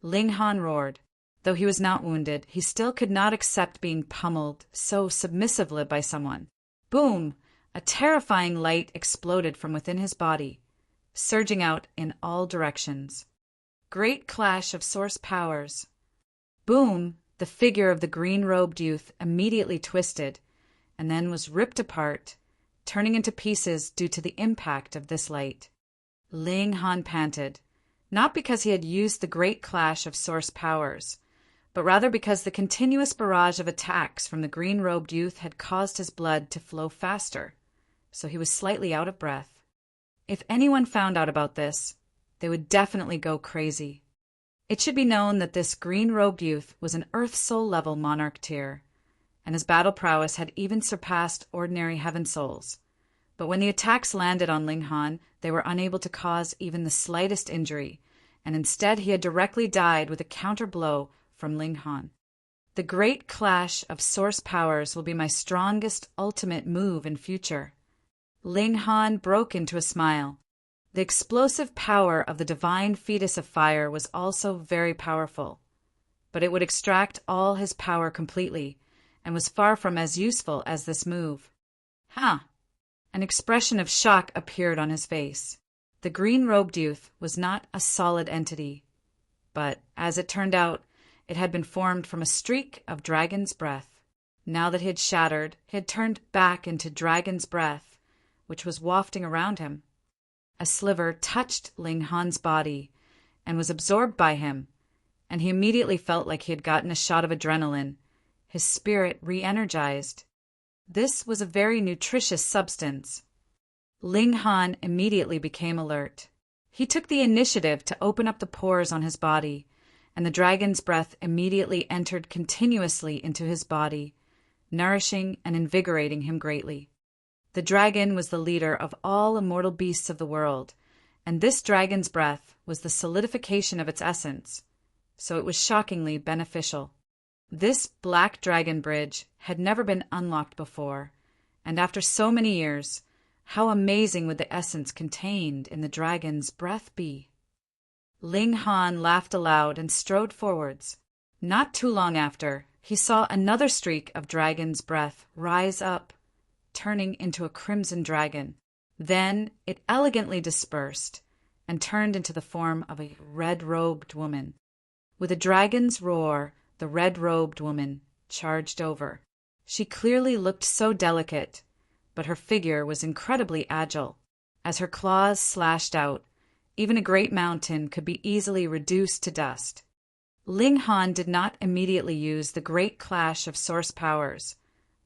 Ling Han roared. Though he was not wounded, he still could not accept being pummeled so submissively by someone. Boom! A terrifying light exploded from within his body, surging out in all directions. Great clash of source powers. Boom! The figure of the green-robed youth immediately twisted, and then was ripped apart, turning into pieces due to the impact of this light. Ling Han panted, not because he had used the great clash of source powers, but rather because the continuous barrage of attacks from the green-robed youth had caused his blood to flow faster, so he was slightly out of breath. If anyone found out about this, they would definitely go crazy. It should be known that this green-robed youth was an Earth Soul-level monarch tier, and his battle prowess had even surpassed ordinary heaven souls. But when the attacks landed on Ling Han, they were unable to cause even the slightest injury, and instead he had directly died with a counter-blow from Ling Han. The great clash of source powers will be my strongest ultimate move in future. Ling Han broke into a smile. The explosive power of the divine fetus of fire was also very powerful, but it would extract all his power completely, and was far from as useful as this move. Huh! An expression of shock appeared on his face. The green-robed youth was not a solid entity, but, as it turned out, it had been formed from a streak of dragon's breath. Now that he had shattered, he had turned back into dragon's breath, which was wafting around him. A sliver touched Ling Han's body and was absorbed by him, and he immediately felt like he had gotten a shot of adrenaline. His spirit re-energized. This was a very nutritious substance. Ling Han immediately became alert. He took the initiative to open up the pores on his body, and the dragon's breath immediately entered continuously into his body, nourishing and invigorating him greatly. The dragon was the leader of all immortal beasts of the world, and this dragon's breath was the solidification of its essence, so it was shockingly beneficial. This black dragon bridge had never been unlocked before, and after so many years, how amazing would the essence contained in the dragon's breath be? Ling Han laughed aloud and strode forwards. Not too long after, he saw another streak of dragon's breath rise up, turning into a crimson dragon. Then it elegantly dispersed and turned into the form of a red-robed woman. With a dragon's roar, the red-robed woman charged over. She clearly looked so delicate, but her figure was incredibly agile. As her claws slashed out, even a great mountain could be easily reduced to dust. Ling Han did not immediately use the great clash of source powers,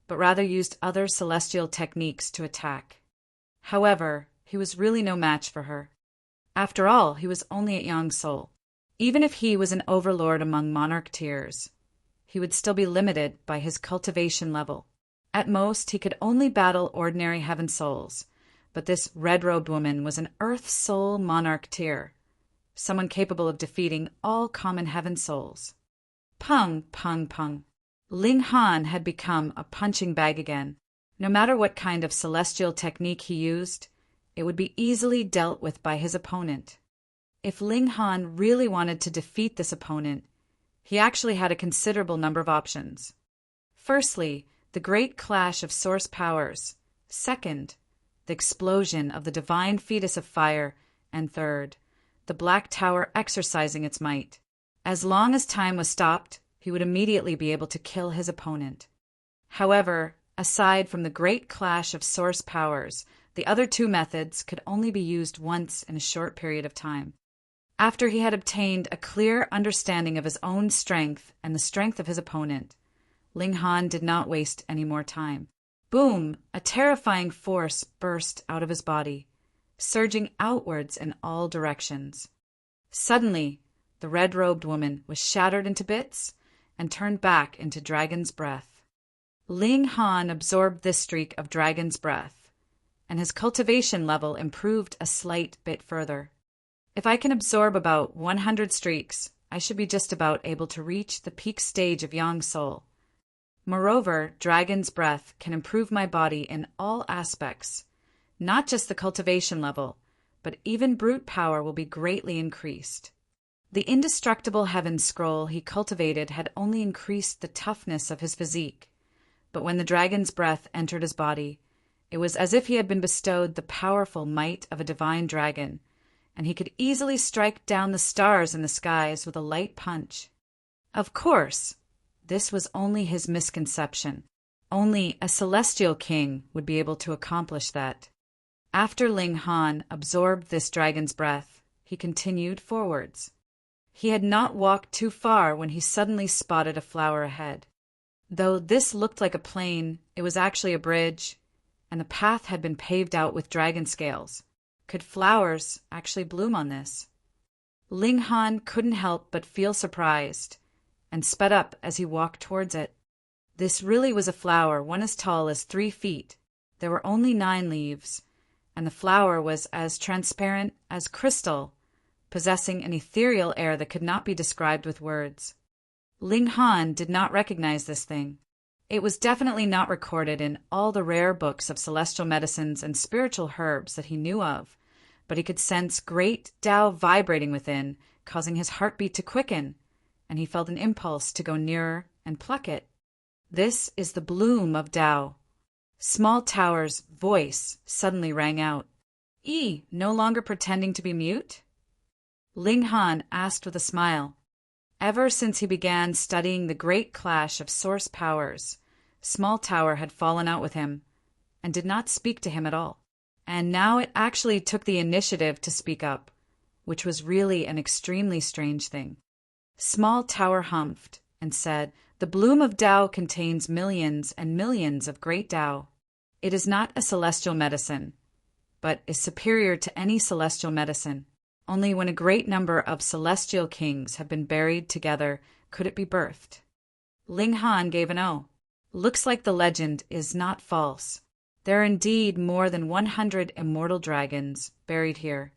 but rather used other celestial techniques to attack. However, he was really no match for her. After all, he was only a young soul. Even if he was an overlord among monarch tiers, he would still be limited by his cultivation level. At most, he could only battle ordinary heaven souls, but this red-robed woman was an earth soul monarch tier, someone capable of defeating all common heaven souls. Pung, pung, pung. Ling Han had become a punching bag again. No matter what kind of celestial technique he used, it would be easily dealt with by his opponent. If Ling Han really wanted to defeat this opponent, he actually had a considerable number of options. Firstly, the great clash of source powers. Second, the explosion of the divine fetus of fire. And third, the Black Tower exercising its might. As long as time was stopped, he would immediately be able to kill his opponent. However, aside from the great clash of source powers, the other two methods could only be used once in a short period of time. After he had obtained a clear understanding of his own strength and the strength of his opponent, Ling Han did not waste any more time. Boom! A terrifying force burst out of his body, surging outwards in all directions. Suddenly, the red-robed woman was shattered into bits and turned back into dragon's breath. Ling Han absorbed this streak of dragon's breath, and his cultivation level improved a slight bit further. If I can absorb about 100 streaks, I should be just about able to reach the peak stage of Yang Soul. Moreover, dragon's breath can improve my body in all aspects. Not just the cultivation level, but even brute power will be greatly increased. The indestructible heaven scroll he cultivated had only increased the toughness of his physique, but when the dragon's breath entered his body, it was as if he had been bestowed the powerful might of a divine dragon, and he could easily strike down the stars in the skies with a light punch. Of course, this was only his misconception. Only a celestial king would be able to accomplish that. After Ling Han absorbed this dragon's breath, he continued forwards. He had not walked too far when he suddenly spotted a flower ahead. Though this looked like a plain, it was actually a bridge, and the path had been paved out with dragon scales. Could flowers actually bloom on this? Ling Han couldn't help but feel surprised, and sped up as he walked towards it. This really was a flower, one as tall as 3 feet. There were only 9 leaves, and the flower was as transparent as crystal, possessing an ethereal air that could not be described with words. Ling Han did not recognize this thing. It was definitely not recorded in all the rare books of celestial medicines and spiritual herbs that he knew of, but he could sense great Tao vibrating within, causing his heartbeat to quicken, and he felt an impulse to go nearer and pluck it. This is the bloom of Tao. Small Tower's voice suddenly rang out. No longer pretending to be mute? Ling Han asked with a smile. Ever since he began studying the great clash of source powers, Small Tower had fallen out with him and did not speak to him at all. And now it actually took the initiative to speak up, which was really an extremely strange thing. Small Tower humphed and said, "The bloom of Tao contains millions and millions of great Tao. It is not a celestial medicine, but is superior to any celestial medicine. Only when a great number of celestial kings have been buried together could it be birthed." Ling Han gave an "oh." Looks like the legend is not false. There are indeed more than 100 immortal dragons buried here.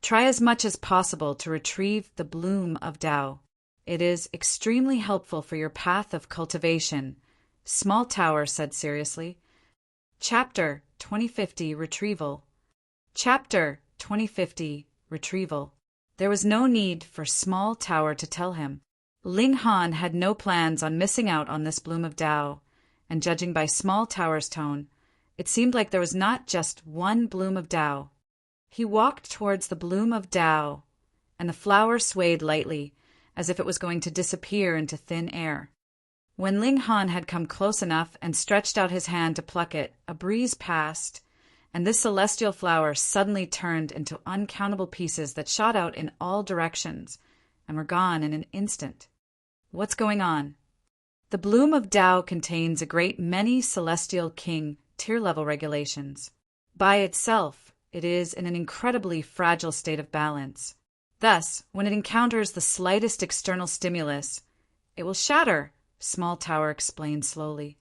Try as much as possible to retrieve the bloom of Tao. It is extremely helpful for your path of cultivation, Small Tower said seriously. Chapter 2050 Retrieval. Chapter 2050 Retrieval. There was no need for Small Tower to tell him. Ling Han had no plans on missing out on this bloom of Tao, and judging by Small Tower's tone, it seemed like there was not just one bloom of Tao. He walked towards the bloom of Tao, and the flower swayed lightly, as if it was going to disappear into thin air. When Ling Han had come close enough and stretched out his hand to pluck it, a breeze passed, and this celestial flower suddenly turned into uncountable pieces that shot out in all directions and were gone in an instant. What's going on? The bloom of Tao contains a great many celestial king tier-level regulations. By itself, it is in an incredibly fragile state of balance. Thus, when it encounters the slightest external stimulus, it will shatter, Small Tower explained slowly.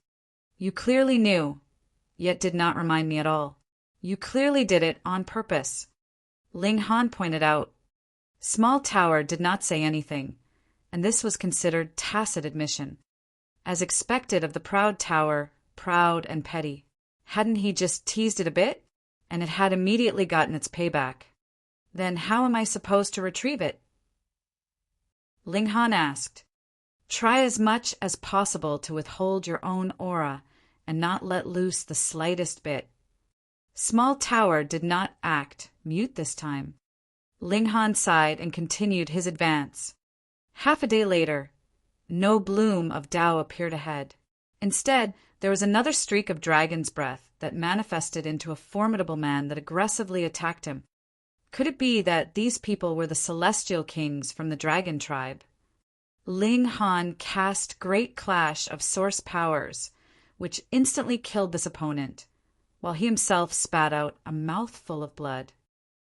You clearly knew, yet did not remind me at all. You clearly did it on purpose, Ling Han pointed out. Small Tower did not say anything, and this was considered tacit admission. As expected of the proud Tower, proud and petty. Hadn't he just teased it a bit? And it had immediately gotten its payback. Then how am I supposed to retrieve it? Ling Han asked. Try as much as possible to withhold your own aura and not let loose the slightest bit. Small Tower did not act mute this time. Ling Han sighed and continued his advance. Half a day later, no bloom of Tao appeared ahead. Instead, there was another streak of dragon's breath that manifested into a formidable man that aggressively attacked him. Could it be that these people were the celestial kings from the dragon tribe? Ling Han cast great clash of source powers, which instantly killed this opponent, while he himself spat out a mouthful of blood.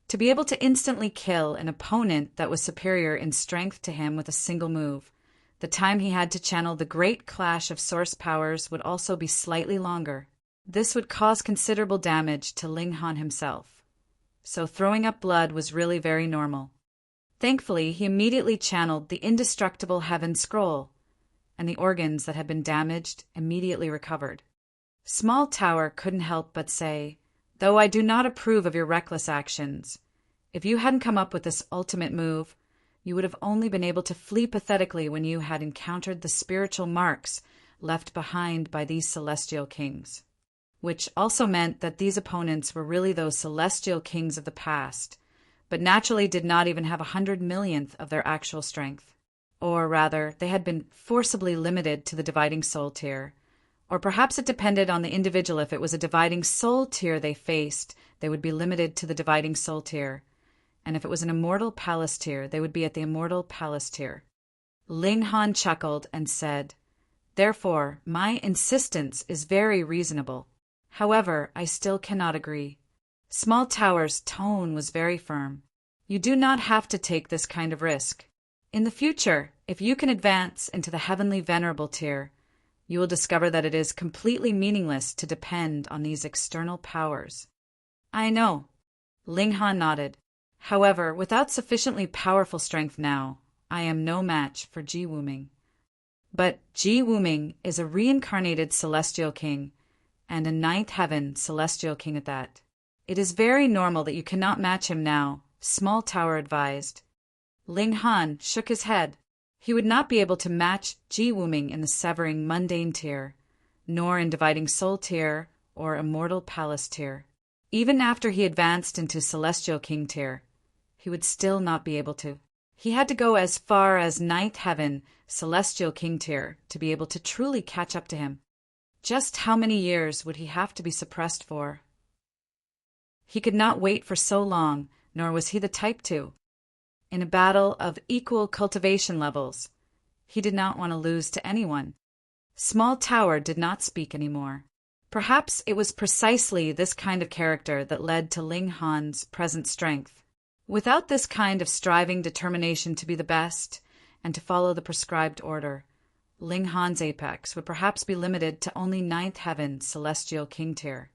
To be able to instantly kill an opponent that was superior in strength to him with a single move, the time he had to channel the great clash of source powers would also be slightly longer. This would cause considerable damage to Ling Han himself. So throwing up blood was really very normal. Thankfully, he immediately channeled the indestructible Heaven Scroll, and the organs that had been damaged immediately recovered. Small Tower couldn't help but say, "Though I do not approve of your reckless actions, if you hadn't come up with this ultimate move, you would have only been able to flee pathetically when you had encountered the spiritual marks left behind by these celestial kings." Which also meant that these opponents were really those celestial kings of the past, but naturally did not even have 100 millionth of their actual strength. Or rather, they had been forcibly limited to the dividing soul tier. Or perhaps it depended on the individual. If it was a dividing soul tier they faced, they would be limited to the dividing soul tier. And if it was an immortal palace tier, they would be at the immortal palace tier. Ling Han chuckled and said, "Therefore, my insistence is very reasonable. However, I still cannot agree. Small Tower's tone was very firm. You do not have to take this kind of risk. In the future, if you can advance into the heavenly venerable tier, you will discover that it is completely meaningless to depend on these external powers. I know. Ling Han nodded. However, without sufficiently powerful strength now, I am no match for Ji Wuming. But Ji Wuming is a reincarnated celestial king, and a ninth heaven celestial king at that. It is very normal that you cannot match him now, Small Tower advised. Ling Han shook his head. He would not be able to match Ji Wuming in the severing mundane tier, nor in dividing soul tier or immortal palace tier. Even after he advanced into celestial king tier, he would still not be able to. He had to go as far as ninth heaven celestial king tier to be able to truly catch up to him. Just how many years would he have to be suppressed for? He could not wait for so long, nor was he the type to. In a battle of equal cultivation levels, he did not want to lose to anyone. Small Tower did not speak anymore. Perhaps it was precisely this kind of character that led to Ling Han's present strength. Without this kind of striving determination to be the best and to follow the prescribed order, Ling Han's apex would perhaps be limited to only ninth heaven celestial king tier.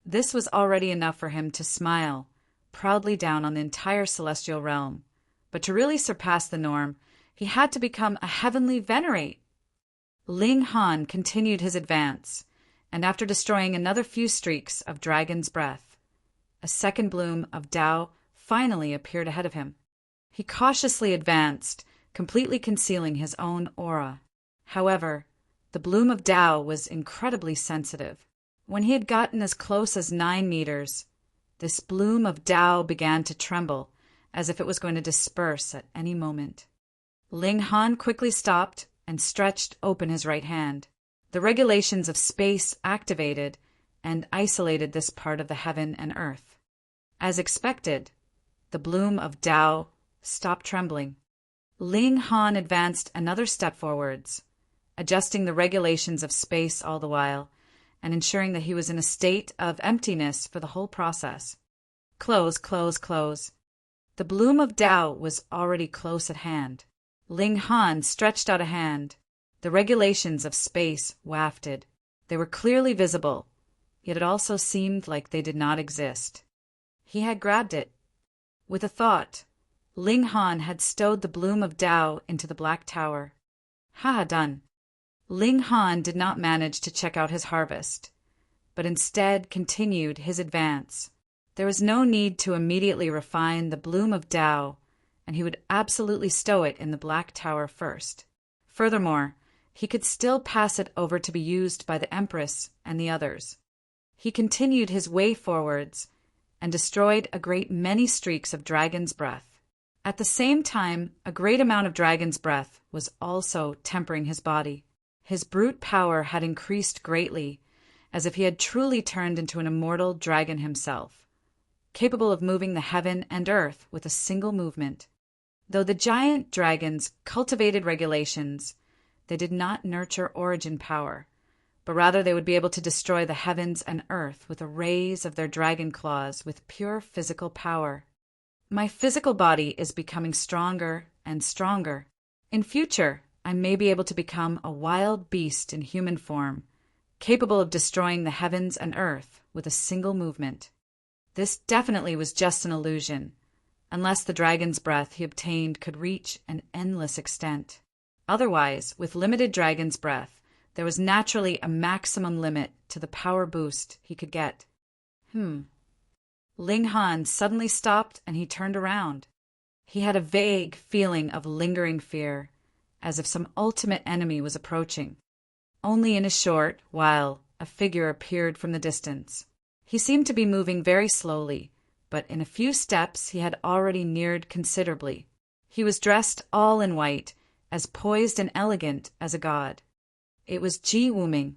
This was already enough for him to smile proudly down on the entire celestial realm, but to really surpass the norm, he had to become a heavenly venerate. Ling Han continued his advance, and after destroying another few streaks of dragon's breath, a second bloom of Tao finally appeared ahead of him. He cautiously advanced, completely concealing his own aura. However, the bloom of Tao was incredibly sensitive. When he had gotten as close as 9 meters, this bloom of Tao began to tremble, as if it was going to disperse at any moment. Ling Han quickly stopped and stretched open his right hand. The regulations of space activated and isolated this part of the heaven and earth. As expected, the bloom of Tao stopped trembling. Ling Han advanced another step forwards, adjusting the regulations of space all the while, and ensuring that he was in a state of emptiness for the whole process. Close, close, close. The bloom of Tao was already close at hand. Ling Han stretched out a hand. The regulations of space wafted. They were clearly visible, yet it also seemed like they did not exist. He had grabbed it. With a thought, Ling Han had stowed the bloom of Tao into the Black Tower. Ha, done. Ling Han did not manage to check out his harvest, but instead continued his advance. There was no need to immediately refine the bloom of Tao, and he would absolutely stow it in the Black Tower first. Furthermore, he could still pass it over to be used by the Empress and the others. He continued his way forwards and destroyed a great many streaks of dragon's breath. At the same time, a great amount of dragon's breath was also tempering his body. His brute power had increased greatly, as if he had truly turned into an immortal dragon himself, capable of moving the heaven and earth with a single movement. Though the giant dragons cultivated regulations, they did not nurture origin power, but rather they would be able to destroy the heavens and earth with a raise of their dragon claws with pure physical power. My physical body is becoming stronger and stronger. In future, I may be able to become a wild beast in human form, capable of destroying the heavens and earth with a single movement. This definitely was just an illusion, unless the dragon's breath he obtained could reach an endless extent. Otherwise, with limited dragon's breath, there was naturally a maximum limit to the power boost he could get. Ling Han suddenly stopped and he turned around. He had a vague feeling of lingering fear, as if some ultimate enemy was approaching. Only in a short while, a figure appeared from the distance. He seemed to be moving very slowly, but in a few steps he had already neared considerably. He was dressed all in white, as poised and elegant as a god. It was Ji Wuming.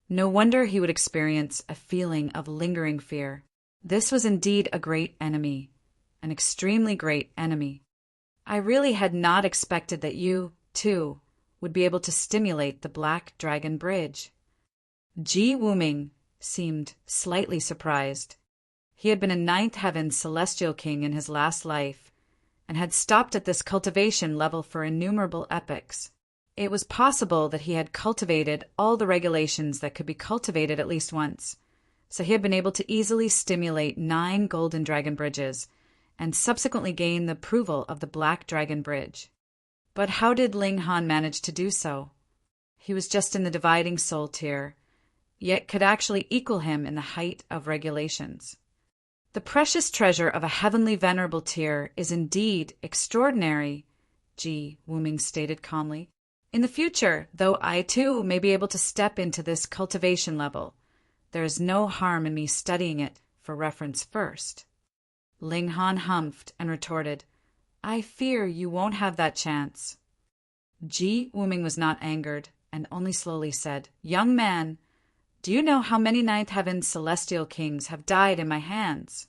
No wonder he would experience a feeling of lingering fear. This was indeed a great enemy, an extremely great enemy. I really had not expected that you, too, would be able to stimulate the Black Dragon Bridge. Ji Wuming seemed slightly surprised. He had been a ninth heaven celestial king in his last life, and had stopped at this cultivation level for innumerable epochs. It was possible that he had cultivated all the regulations that could be cultivated at least once, so he had been able to easily stimulate 9 golden dragon bridges, and subsequently gain the approval of the Black Dragon Bridge. But how did Ling Han manage to do so? He was just in the dividing soul tier, yet could actually equal him in the height of regulations. The precious treasure of a heavenly venerable tier is indeed extraordinary, Ji Wuming stated calmly. In the future, though I too may be able to step into this cultivation level, there is no harm in me studying it for reference first. Ling Han humphed and retorted, I fear you won't have that chance. Ji Wuming was not angered, and only slowly said, Young man, do you know how many ninth heaven celestial kings have died in my hands?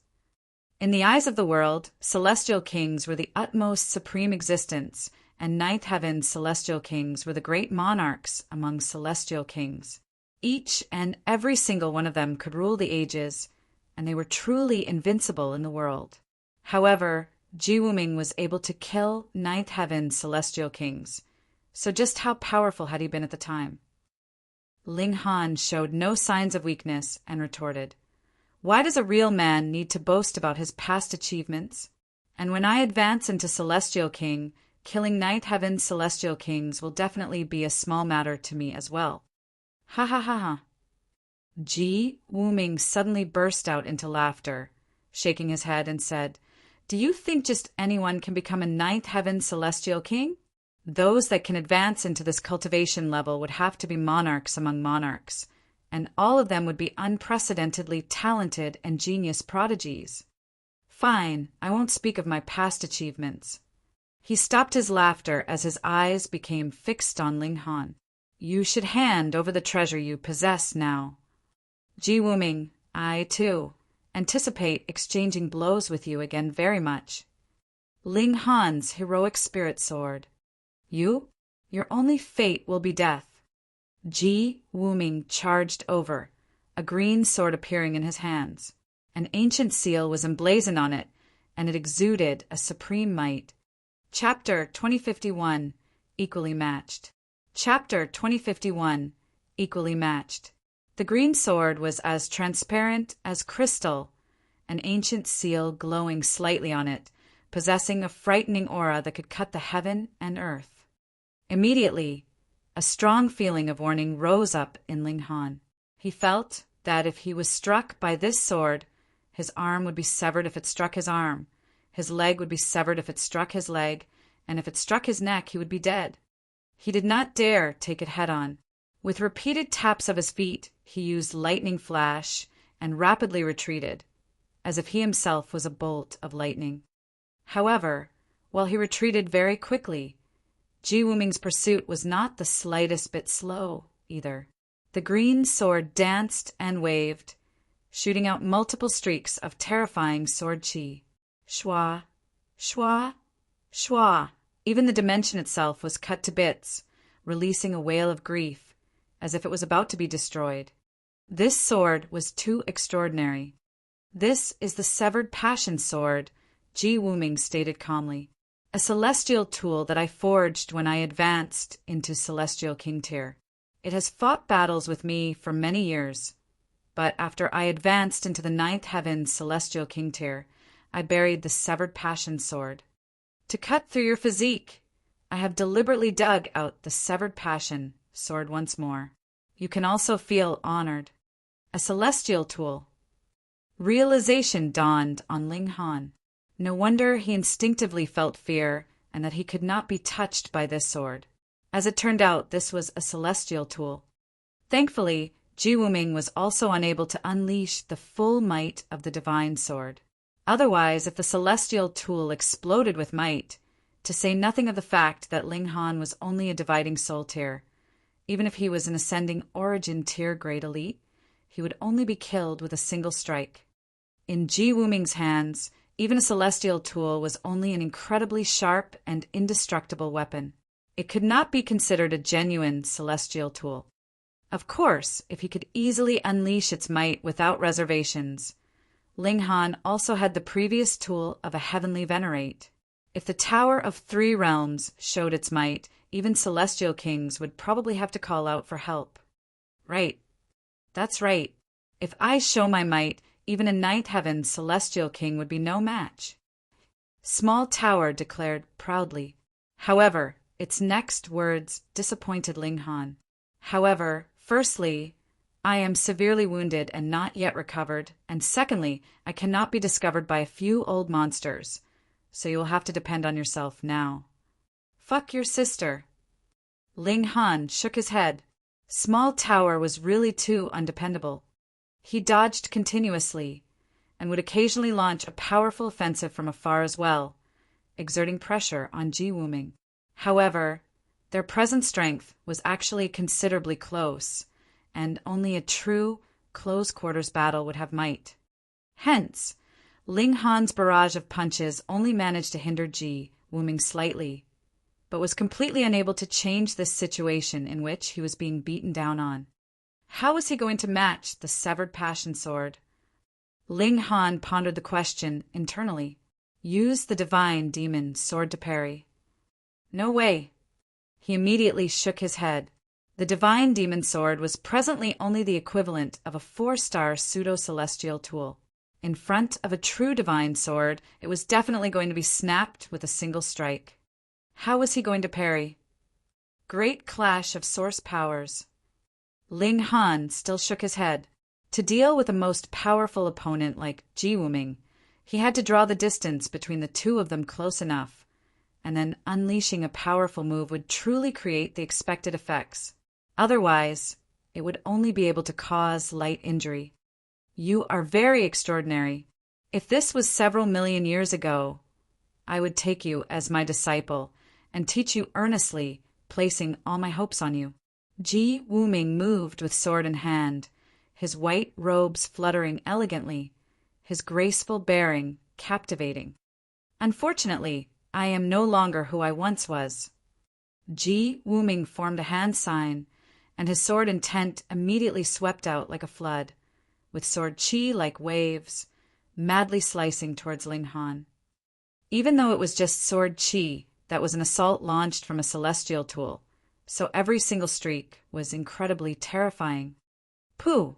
In the eyes of the world, celestial kings were the utmost supreme existence, and ninth heaven celestial kings were the great monarchs among celestial kings. Each and every single one of them could rule the ages, and they were truly invincible in the world. However, Ji Wuming was able to kill ninth heaven celestial kings, so just how powerful had he been at the time? Ling Han showed no signs of weakness and retorted, Why does a real man need to boast about his past achievements? And when I advance into Celestial King, killing ninth heaven celestial kings will definitely be a small matter to me as well. Ha ha ha ha. Ji Wuming suddenly burst out into laughter, shaking his head and said, Do you think just anyone can become a ninth heaven celestial king? Those that can advance into this cultivation level would have to be monarchs among monarchs, and all of them would be unprecedentedly talented and genius prodigies. Fine, I won't speak of my past achievements. He stopped his laughter as his eyes became fixed on Ling Han. You should hand over the treasure you possess now. Ji Wuming, I, too, anticipate exchanging blows with you again very much. Ling Han's heroic spirit soared. Your only fate will be death. Ji Wuming charged over, a green sword appearing in his hands. An ancient seal was emblazoned on it, and it exuded a supreme might. Chapter 2051, Equally Matched. Chapter 2051, Equally Matched. The green sword was as transparent as crystal, an ancient seal glowing slightly on it, possessing a frightening aura that could cut the heaven and earth. Immediately, a strong feeling of warning rose up in Ling Han. He felt that if he was struck by this sword, his arm would be severed if it struck his arm, his leg would be severed if it struck his leg, and if it struck his neck, he would be dead. He did not dare take it head-on. With repeated taps of his feet, he used lightning flash and rapidly retreated, as if he himself was a bolt of lightning. However, while he retreated very quickly, Ji Wuming's pursuit was not the slightest bit slow, either. The green sword danced and waved, shooting out multiple streaks of terrifying sword chi. Shwa, shwa, shwa. Even the dimension itself was cut to bits, releasing a wail of grief, as if it was about to be destroyed. This sword was too extraordinary. This is the severed passion sword, Ji Wuming stated calmly. A celestial tool that I forged when I advanced into Celestial King tier. It has fought battles with me for many years, but after I advanced into the ninth heaven Celestial King tier, I buried the severed passion sword. To cut through your physique, I have deliberately dug out the severed passion sword once more. You can also feel honored. A celestial tool. Realization dawned on Ling Han. No wonder he instinctively felt fear and that he could not be touched by this sword. As it turned out, this was a celestial tool. Thankfully, Ji Wuming was also unable to unleash the full might of the divine sword. Otherwise, if the celestial tool exploded with might, to say nothing of the fact that Ling Han was only a dividing soul tier, even if he was an ascending origin tier grade elite, he would only be killed with a single strike. In Ji Wuming's hands, even a celestial tool was only an incredibly sharp and indestructible weapon. It could not be considered a genuine celestial tool. Of course, if he could easily unleash its might without reservations, Ling Han also had the previous tool of a heavenly venerate. If the Tower of Three Realms showed its might, even celestial kings would probably have to call out for help. Right. That's right. If I show my might, even a ninth heaven celestial king would be no match. Small Tower declared proudly. However, its next words disappointed Ling Han. However, firstly, I am severely wounded and not yet recovered, and secondly, I cannot be discovered by a few old monsters, so you will have to depend on yourself now. Fuck your sister. Ling Han shook his head. Small Tower was really too undependable. He dodged continuously, and would occasionally launch a powerful offensive from afar as well, exerting pressure on Ji Wuming. However, their present strength was actually considerably close, and only a true close-quarters battle would have might. Hence, Ling Han's barrage of punches only managed to hinder Ji Wuming slightly, but was completely unable to change this situation in which he was being beaten down on. How was he going to match the severed passion sword? Ling Han pondered the question internally. Use the divine demon sword to parry. No way. He immediately shook his head. The divine demon sword was presently only the equivalent of a 4-star pseudo-celestial tool. In front of a true divine sword, it was definitely going to be snapped with a single strike. How was he going to parry? Great clash of source powers. Ling Han still shook his head. To deal with a most powerful opponent like Ji Wuming, he had to draw the distance between the two of them close enough, and then unleashing a powerful move would truly create the expected effects. Otherwise, it would only be able to cause light injury. You are very extraordinary. If this was several million years ago, I would take you as my disciple and teach you earnestly, placing all my hopes on you. Ji Wuming moved with sword in hand, his white robes fluttering elegantly, his graceful bearing captivating. Unfortunately, I am no longer who I once was. Ji Wuming formed a hand sign, and his sword intent immediately swept out like a flood, with sword chi like waves, madly slicing towards Ling Han. Even though it was just sword chi, that was an assault launched from a celestial tool, so every single streak was incredibly terrifying. Pu.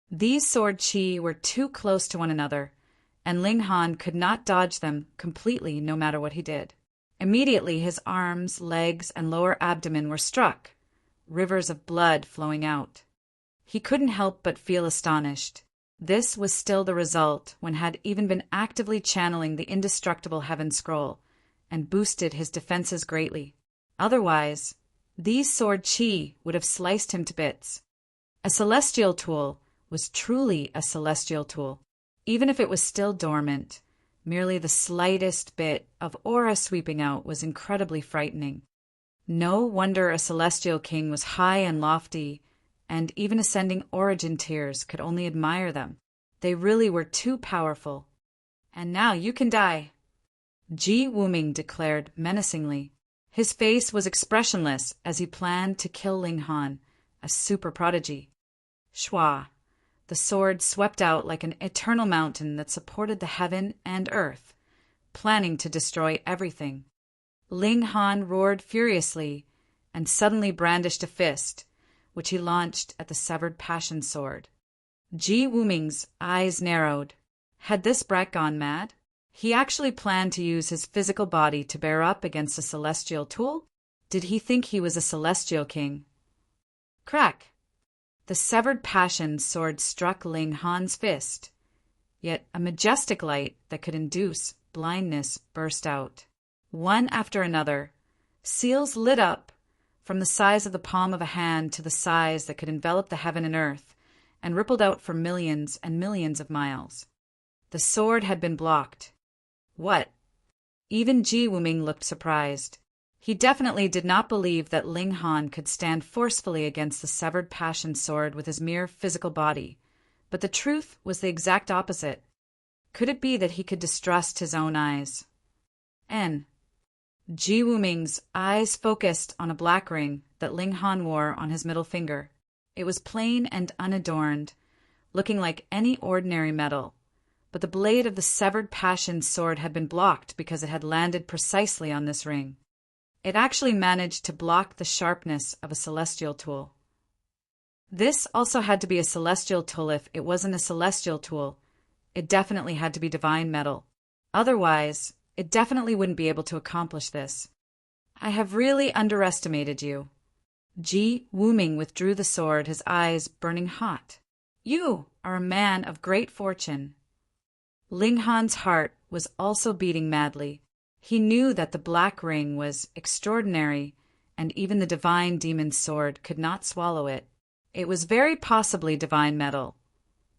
These sword chi were too close to one another, and Ling Han could not dodge them completely no matter what he did. Immediately his arms, legs, and lower abdomen were struck, rivers of blood flowing out. He couldn't help but feel astonished. This was still the result when had even been actively channeling the indestructible heaven scroll, and boosted his defenses greatly. Otherwise, these sword chi would have sliced him to bits. A celestial tool was truly a celestial tool. Even if it was still dormant, merely the slightest bit of aura sweeping out was incredibly frightening. No wonder a celestial king was high and lofty, and even ascending origin tiers could only admire them. They really were too powerful. And now you can die, Ji Wuming declared menacingly. His face was expressionless as he planned to kill Ling Han, a super prodigy. Shwa. The sword swept out like an eternal mountain that supported the heaven and earth, planning to destroy everything. Ling Han roared furiously and suddenly brandished a fist, which he launched at the severed passion sword. Ji Wuming's eyes narrowed. Had this brat gone mad? He actually planned to use his physical body to bear up against a celestial tool? Did he think he was a celestial king? Crack! The severed passion sword struck Ling Han's fist, yet a majestic light that could induce blindness burst out. One after another, seals lit up from the size of the palm of a hand to the size that could envelop the heaven and earth, and rippled out for millions and millions of miles. The sword had been blocked. What? Even Ji Wuming looked surprised. He definitely did not believe that Ling Han could stand forcefully against the severed passion sword with his mere physical body, but the truth was the exact opposite. Could it be that he could distrust his own eyes? Ji Wuming's eyes focused on a black ring that Ling Han wore on his middle finger. It was plain and unadorned, looking like any ordinary metal. But the blade of the severed passion sword had been blocked because it had landed precisely on this ring. It actually managed to block the sharpness of a celestial tool. This also had to be a celestial tool. If it wasn't a celestial tool, it definitely had to be divine metal. Otherwise, it definitely wouldn't be able to accomplish this. I have really underestimated you. Ji Wuming withdrew the sword, his eyes burning hot. You are a man of great fortune. Ling Han's heart was also beating madly. He knew that the black ring was extraordinary, and even the divine demon's sword could not swallow it. It was very possibly divine metal,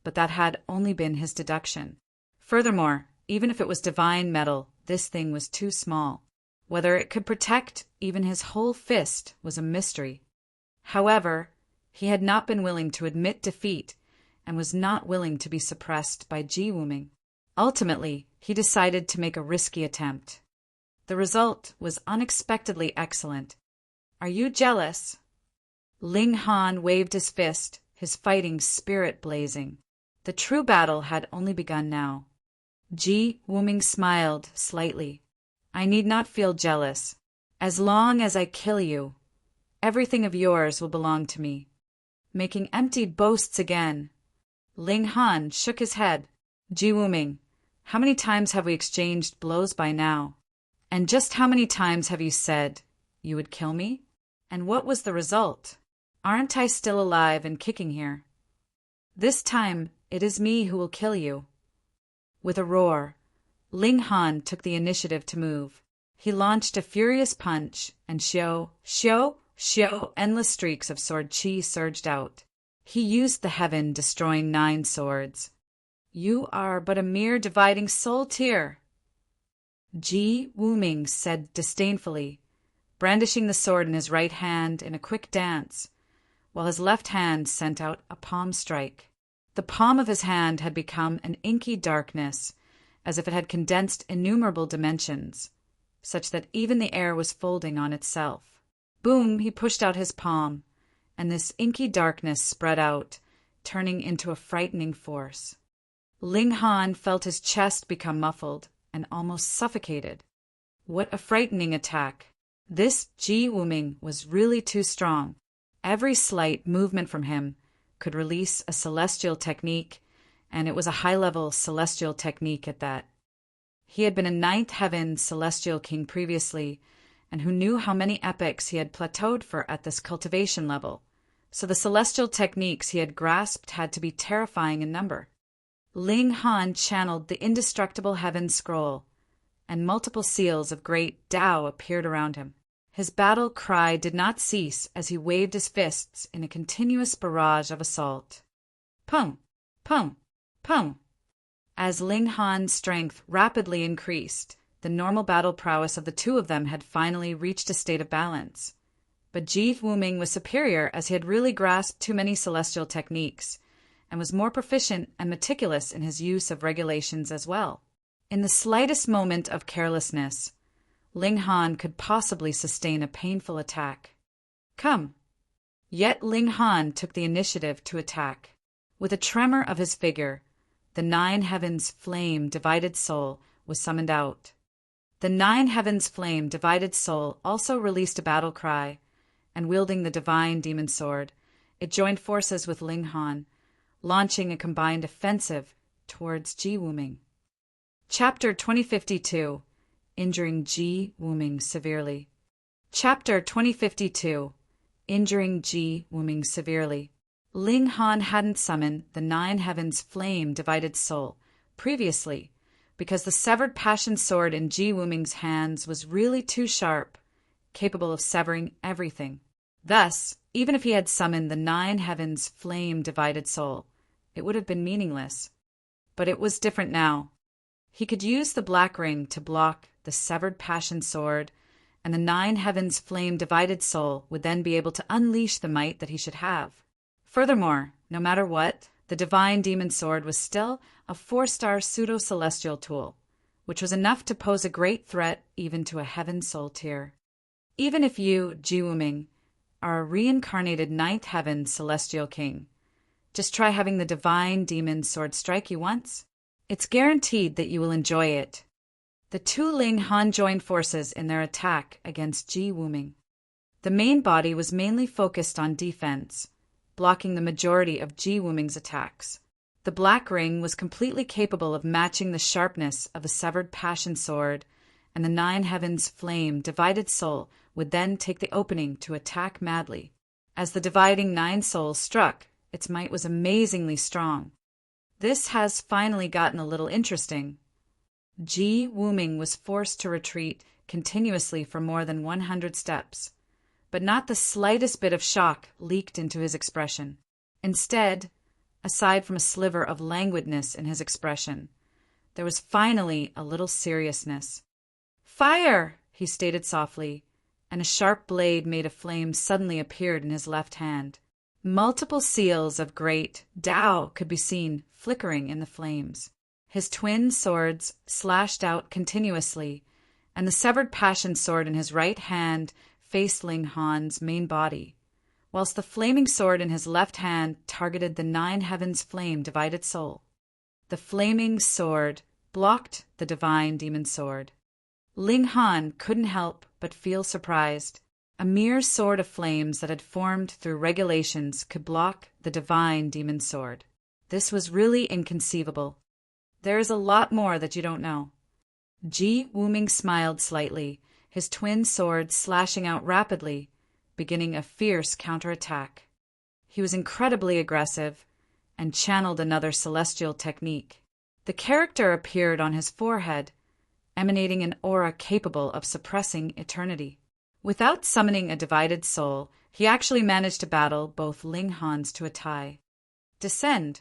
but that had only been his deduction. Furthermore, even if it was divine metal, this thing was too small. Whether it could protect even his whole fist was a mystery. However, he had not been willing to admit defeat and was not willing to be suppressed by Ji Wuming. Ultimately, he decided to make a risky attempt. The result was unexpectedly excellent. Are you jealous? Ling Han waved his fist, his fighting spirit blazing. The true battle had only begun now. Ji Wuming smiled slightly. I need not feel jealous. As long as I kill you, everything of yours will belong to me. Making empty boasts again. Ling Han shook his head. Ji Wuming, how many times have we exchanged blows by now? And just how many times have you said you would kill me? And what was the result? Aren't I still alive and kicking here? This time, it is me who will kill you. With a roar, Ling Han took the initiative to move. He launched a furious punch, and xiao, endless streaks of sword chi surged out. He used the heaven-destroying 9 swords. You are but a mere dividing soul tear, Ji Wuming said disdainfully, brandishing the sword in his right hand in a quick dance, while his left hand sent out a palm strike. The palm of his hand had become an inky darkness, as if it had condensed innumerable dimensions, such that even the air was folding on itself. Boom, he pushed out his palm, and this inky darkness spread out, turning into a frightening force. Ling Han felt his chest become muffled and almost suffocated. What a frightening attack! This Ji Wuming was really too strong. Every slight movement from him could release a celestial technique, and it was a high-level celestial technique at that. He had been a 9th heaven celestial king previously, and who knew how many epochs he had plateaued for at this cultivation level, so the celestial techniques he had grasped had to be terrifying in number. Ling Han channeled the indestructible heaven scroll, and multiple seals of great Tao appeared around him. His battle cry did not cease as he waved his fists in a continuous barrage of assault. Pung! Pung! Pung! As Ling Han's strength rapidly increased, the normal battle prowess of the two of them had finally reached a state of balance. But Ji Wuming was superior as he had really grasped too many celestial techniques, and was more proficient and meticulous in his use of regulations as well. In the slightest moment of carelessness, Ling Han could possibly sustain a painful attack. Come! Yet Ling Han took the initiative to attack. With a tremor of his figure, the 9 heavens flame divided soul was summoned out. The 9 heavens flame divided soul also released a battle cry, and wielding the divine demon sword, it joined forces with Ling Han, launching a combined offensive towards Ji Wuming. Chapter 2052. Injuring Ji Wuming severely. Chapter 2052. Injuring Ji Wuming severely. Ling Han hadn't summoned the 9 heavens flame divided soul previously because the severed passion sword in Ji Wuming's hands was really too sharp, capable of severing everything. Thus, even if he had summoned the 9 heavens flame divided soul, it would have been meaningless. But it was different now. He could use the black ring to block the severed passion sword, and the 9 heavens flame divided soul would then be able to unleash the might that he should have. Furthermore, no matter what, the divine demon sword was still a 4-star pseudo-celestial tool, which was enough to pose a great threat even to a heaven soul tier. Even if you, Ji Wuming, are a reincarnated 9th heaven celestial king, Just try having the divine demon sword strike you once. It's guaranteed that you will enjoy it. The two Ling Han joined forces in their attack against Ji Wuming. The main body was mainly focused on defense, blocking the majority of Ji Wuming's attacks. The Black Ring was completely capable of matching the sharpness of the severed passion sword, and the Nine Heavens flame divided soul would then take the opening to attack madly. As the dividing Nine Souls struck, its might was amazingly strong. This has finally gotten a little interesting. Ji Wuming was forced to retreat continuously for more than 100 steps, but not the slightest bit of shock leaked into his expression. Instead, aside from a sliver of languidness in his expression, there was finally a little seriousness. "Fire!" he stated softly, and a sharp blade made of flame suddenly appeared in his left hand. Multiple seals of great Tao could be seen flickering in the flames. His twin swords slashed out continuously, and the severed passion sword in his right hand faced Ling Han's main body, whilst the flaming sword in his left hand targeted the Nine Heavens flame divided soul. The flaming sword blocked the divine demon sword. Ling Han couldn't help but feel surprised. A mere sword of flames that had formed through regulations could block the divine demon sword. This was really inconceivable. There is a lot more that you don't know. Ji Wuming smiled slightly, his twin swords slashing out rapidly, beginning a fierce counterattack. He was incredibly aggressive and channeled another celestial technique. The character appeared on his forehead, emanating an aura capable of suppressing eternity. Without summoning a divided soul, he actually managed to battle both Ling Hans to a tie. "Descend!"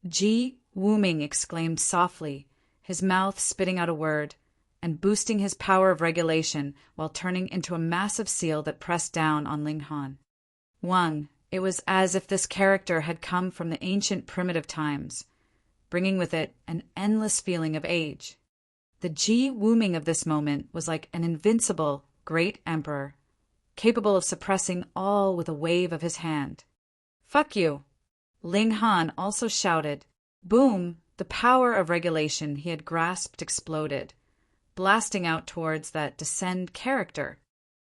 Ji Wuming exclaimed softly, his mouth spitting out a word, and boosting his power of regulation while turning into a massive seal that pressed down on Ling Han. Wang, it was as if this character had come from the ancient primitive times, bringing with it an endless feeling of age. The Ji Wuming of this moment was like an invincible, great emperor, capable of suppressing all with a wave of his hand. "Fuck you!" Ling Han also shouted. Boom! The power of regulation he had grasped exploded, blasting out towards that Descend character.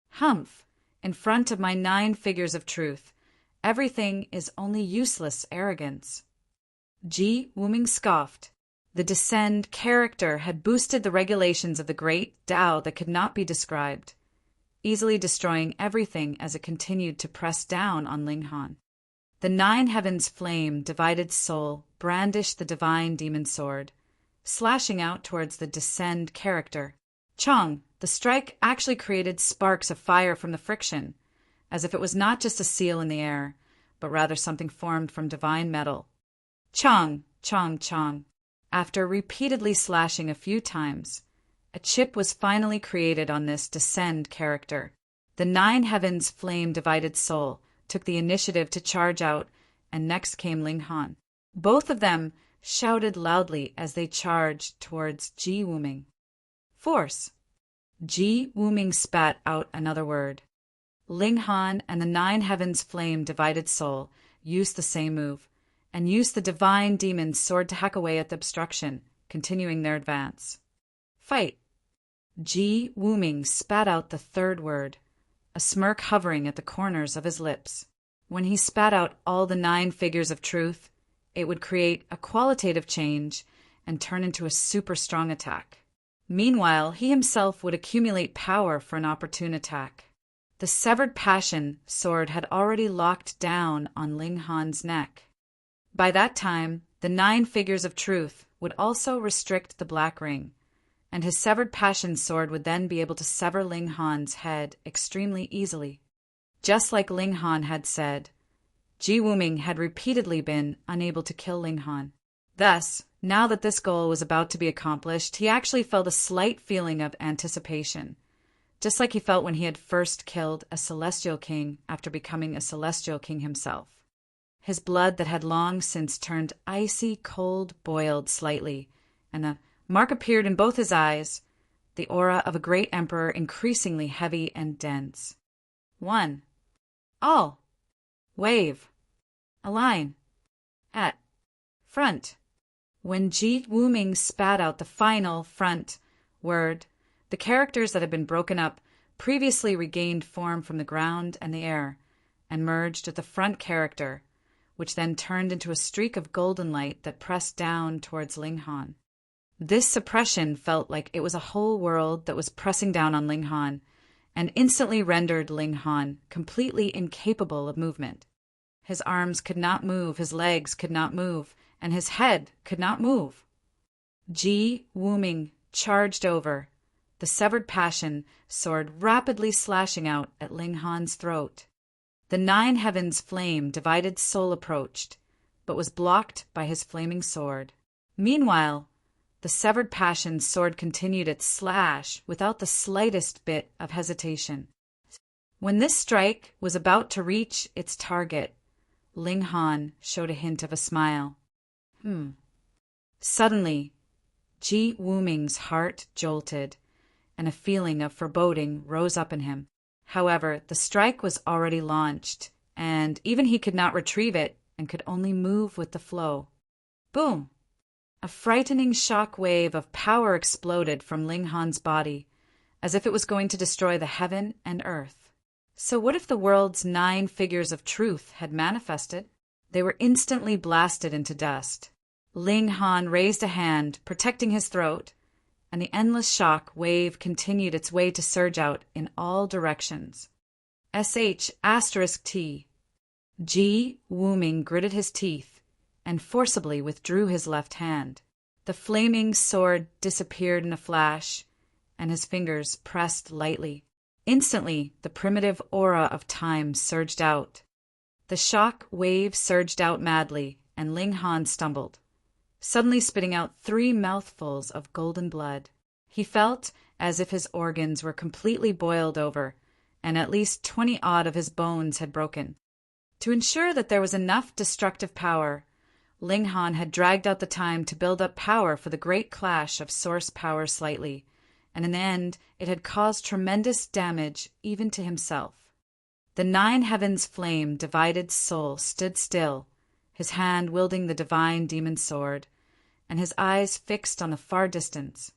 "Humph! In front of my 9 figures of truth, everything is only useless arrogance." Ji Wuming scoffed. The Descend character had boosted the regulations of the great Tao that could not be described, easily destroying everything as it continued to press down on Ling Han. The Nine Heavens flame divided soul brandished the divine demon sword, slashing out towards the Descend character. Chong, the strike actually created sparks of fire from the friction, as if it was not just a seal in the air, but rather something formed from divine metal. Chong, chong, chong. After repeatedly slashing a few times, a chip was finally created on this Descend character. The Nine Heavens flame divided soul took the initiative to charge out, and next came Ling Han. Both of them shouted loudly as they charged towards Ji Wuming. "Force!" Ji Wuming spat out another word. Ling Han and the Nine Heavens flame divided soul used the same move, and used the divine demon's sword to hack away at the obstruction, continuing their advance. "Fight!" Ji Wuming spat out the third word, a smirk hovering at the corners of his lips. When he spat out all the 9 figures of truth, it would create a qualitative change and turn into a super strong attack. Meanwhile, he himself would accumulate power for an opportune attack. The severed passion sword had already locked down on Ling Han's neck. By that time, the 9 figures of truth would also restrict the Black Ring, and his severed passion sword would then be able to sever Ling Han's head extremely easily. Just like Ling Han had said, Ji Wuming had repeatedly been unable to kill Ling Han. Thus, now that this goal was about to be accomplished, he actually felt a slight feeling of anticipation, just like he felt when he had first killed a celestial king after becoming a celestial king himself. His blood that had long since turned icy cold boiled slightly, and a mark appeared in both his eyes, the aura of a great emperor increasingly heavy and dense. 1. All. Wave. Align. At front. When Ji Wuming spat out the final front word, the characters that had been broken up previously regained form from the ground and the air, and merged with the front character, which then turned into a streak of golden light that pressed down towards Ling Han. This suppression felt like it was a whole world that was pressing down on Ling Han, and instantly rendered Ling Han completely incapable of movement. His arms could not move, his legs could not move, and his head could not move. Ji Wuming charged over, the severed passion sword rapidly slashing out at Ling Han's throat. The 9 heavens flame divided soul approached, but was blocked by his flaming sword. Meanwhile, the severed passion sword continued its slash without the slightest bit of hesitation. When this strike was about to reach its target, Ling Han showed a hint of a smile. Suddenly, Ji Wuming's heart jolted, and a feeling of foreboding rose up in him. However, the strike was already launched, and even he could not retrieve it and could only move with the flow. Boom! A frightening shock wave of power exploded from Ling Han's body, as if it was going to destroy the heaven and earth. So what if the world's 9 figures of truth had manifested? They were instantly blasted into dust. Ling Han raised a hand, protecting his throat, and the endless shock wave continued its way to surge out in all directions. **T. Ji Wuming gritted his teeth and forcibly withdrew his left hand. The flaming sword disappeared in a flash, and his fingers pressed lightly. Instantly, the primitive aura of time surged out. The shock wave surged out madly, and Ling Han stumbled, suddenly spitting out 3 mouthfuls of golden blood. He felt as if his organs were completely boiled over, and at least 20-odd of his bones had broken. To ensure that there was enough destructive power, Ling Han had dragged out the time to build up power for the great clash of source power slightly, and in the end it had caused tremendous damage even to himself. The 9 heavens flame divided soul stood still, his hand wielding the divine demon sword, and his eyes fixed on the far distance.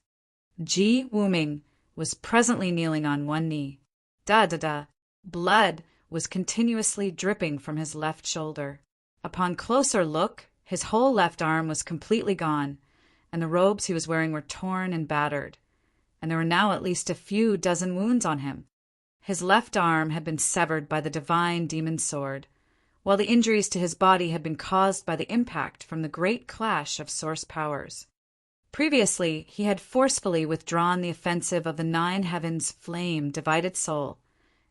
Ji Wuming was presently kneeling on one knee. Da-da-da. Blood was continuously dripping from his left shoulder. Upon closer look, his whole left arm was completely gone, and the robes he was wearing were torn and battered, and there were now at least a few dozen wounds on him. His left arm had been severed by the divine demon sword, while the injuries to his body had been caused by the impact from the great clash of source powers. Previously, he had forcefully withdrawn the offensive of the 9 heavens flame divided soul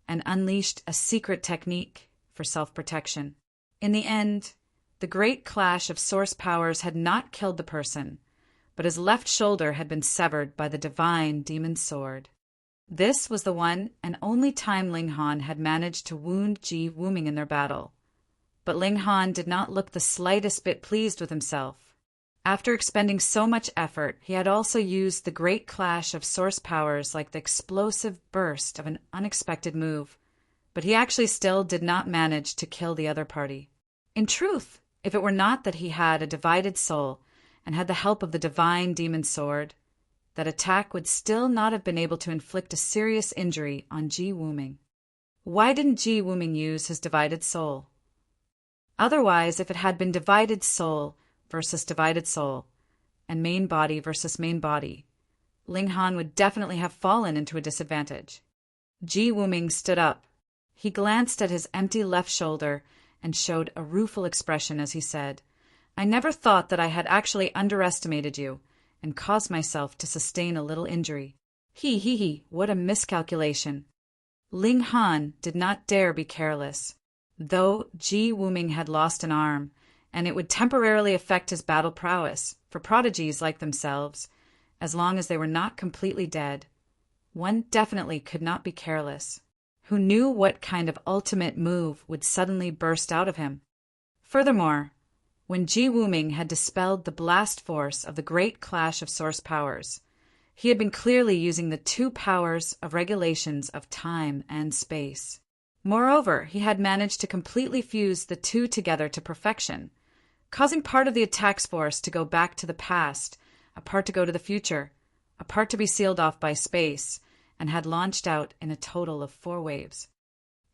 and unleashed a secret technique for self-protection. In the end, the great clash of source powers had not killed the person, but his left shoulder had been severed by the divine demon sword. This was the one and only time Ling Han had managed to wound Ji Wuming in their battle. But Ling Han did not look the slightest bit pleased with himself. After expending so much effort, he had also used the great clash of source powers like the explosive burst of an unexpected move, but he actually still did not manage to kill the other party. In truth, if it were not that he had a divided soul and had the help of the divine demon sword, that attack would still not have been able to inflict a serious injury on Ji Wuming. Why didn't Ji Wuming use his divided soul? Otherwise, if it had been divided soul versus divided soul, and main body versus main body, Ling Han would definitely have fallen into a disadvantage. Ji Wuming stood up. He glanced at his empty left shoulder and showed a rueful expression as he said, "I never thought that I had actually underestimated you and caused myself to sustain a little injury. He, what a miscalculation." Ling Han did not dare be careless. Though Ji Wuming had lost an arm, and it would temporarily affect his battle prowess, for prodigies like themselves, as long as they were not completely dead, one definitely could not be careless. Who knew what kind of ultimate move would suddenly burst out of him? Furthermore, when Ji Wuming had dispelled the blast force of the great clash of source powers, he had been clearly using the 2 powers of regulations of time and space. Moreover, he had managed to completely fuse the 2 together to perfection, causing part of the attack's force to go back to the past, a part to go to the future, a part to be sealed off by space, and had launched out in a total of 4 waves.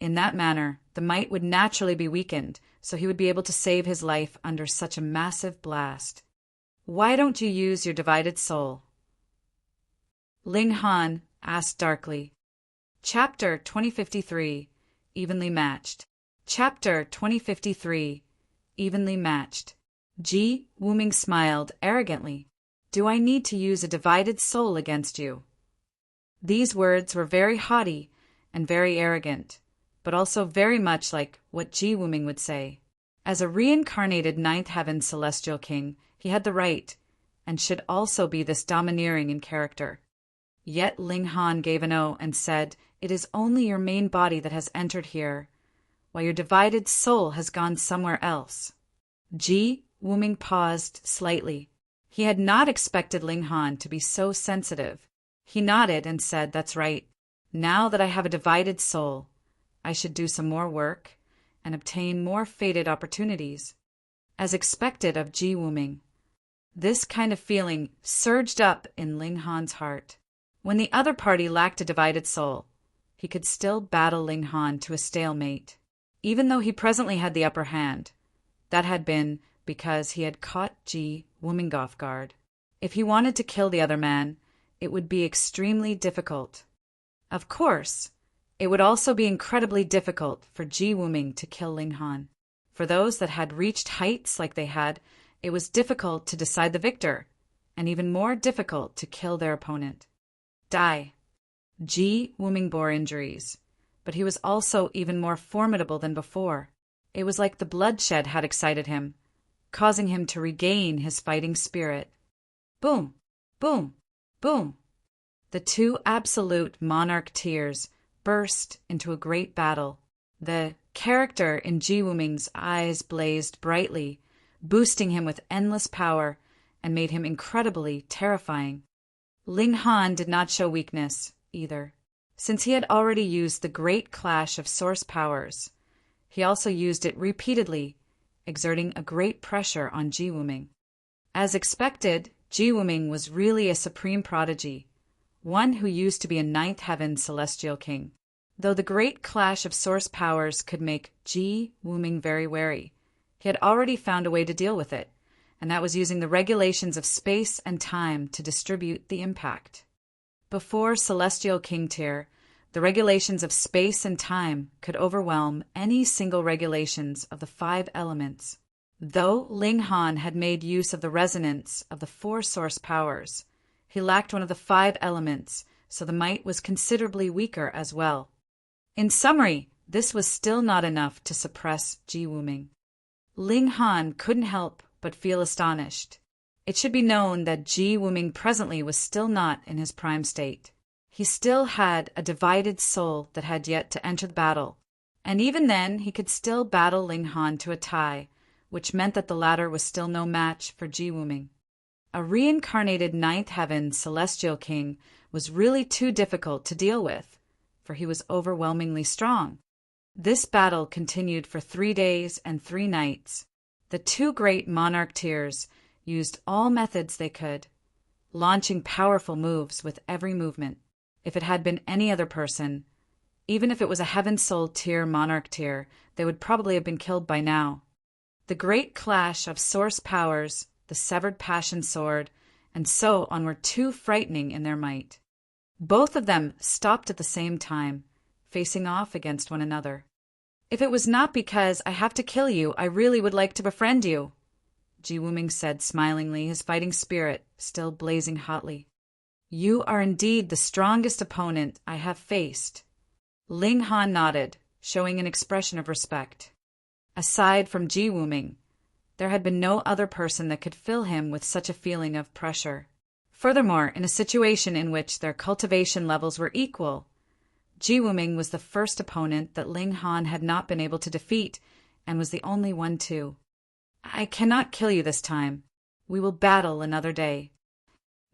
In that manner, the might would naturally be weakened, so he would be able to save his life under such a massive blast. Why don't you use your divided soul? Ling Han asked darkly. Chapter 2053, Evenly Matched. Chapter 2053, Evenly Matched. Ji Wuming smiled arrogantly. Do I need to use a divided soul against you? These words were very haughty and very arrogant, but also very much like what Ji Wuming would say. As a reincarnated ninth heaven celestial king, he had the right, and should also be this domineering in character. Yet Ling Han gave an oath and said, "It is only your main body that has entered here, while your divided soul has gone somewhere else." Ji Wuming paused slightly. He had not expected Ling Han to be so sensitive. He nodded and said, "That's right. Now that I have a divided soul, I should do some more work and obtain more fated opportunities." As expected of Ji Wuming, this kind of feeling surged up in Ling Han's heart. When the other party lacked a divided soul, he could still battle Ling Han to a stalemate, even though he presently had the upper hand. That had been because he had caught Ji Wuming off guard. If he wanted to kill the other man, it would be extremely difficult. Of course, it would also be incredibly difficult for Ji Wuming to kill Ling Han. For those that had reached heights like they had, it was difficult to decide the victor, and even more difficult to kill their opponent. Ji Wuming bore injuries, but he was also even more formidable than before. It was like the bloodshed had excited him, causing him to regain his fighting spirit. Boom! Boom! Boom! The 2 absolute monarch tiers burst into a great battle. The character in Ji Wuming's eyes blazed brightly, boosting him with endless power, and made him incredibly terrifying. Ling Han did not show weakness, either. Since he had already used the great clash of source powers, he also used it repeatedly, exerting a great pressure on Ji Wuming. As expected, Ji Wuming was really a supreme prodigy, one who used to be a ninth heaven celestial king. Though the great clash of source powers could make Ji Wuming very wary, he had already found a way to deal with it, and that was using the regulations of space and time to distribute the impact. Before Celestial King tier, the regulations of space and time could overwhelm any single regulations of the 5 elements. Though Ling Han had made use of the resonance of the 4 source powers, he lacked one of the 5 elements, so the might was considerably weaker as well. In summary, this was still not enough to suppress Ji Wuming. Ling Han couldn't help but feel astonished. It should be known that Ji Wuming presently was still not in his prime state. He still had a divided soul that had yet to enter the battle, and even then he could still battle Ling Han to a tie, which meant that the latter was still no match for Ji Wuming. A reincarnated ninth heaven celestial king was really too difficult to deal with, for he was overwhelmingly strong. This battle continued for 3 days and 3 nights. The 2 great monarch tiers used all methods they could, launching powerful moves with every movement. If it had been any other person, even if it was a heaven soul tier monarch tier, they would probably have been killed by now. The great clash of source powers, the severed passion sword, and so on were too frightening in their might. Both of them stopped at the same time, facing off against one another. "If it was not because I have to kill you, I really would like to befriend you," Ji Wuming said smilingly, his fighting spirit still blazing hotly. "You are indeed the strongest opponent I have faced." Ling Han nodded, showing an expression of respect. Aside from Ji Wuming, there had been no other person that could fill him with such a feeling of pressure. Furthermore, in a situation in which their cultivation levels were equal, Ji Wuming was the first opponent that Ling Han had not been able to defeat, and was the only one too. "I cannot kill you this time. We will battle another day."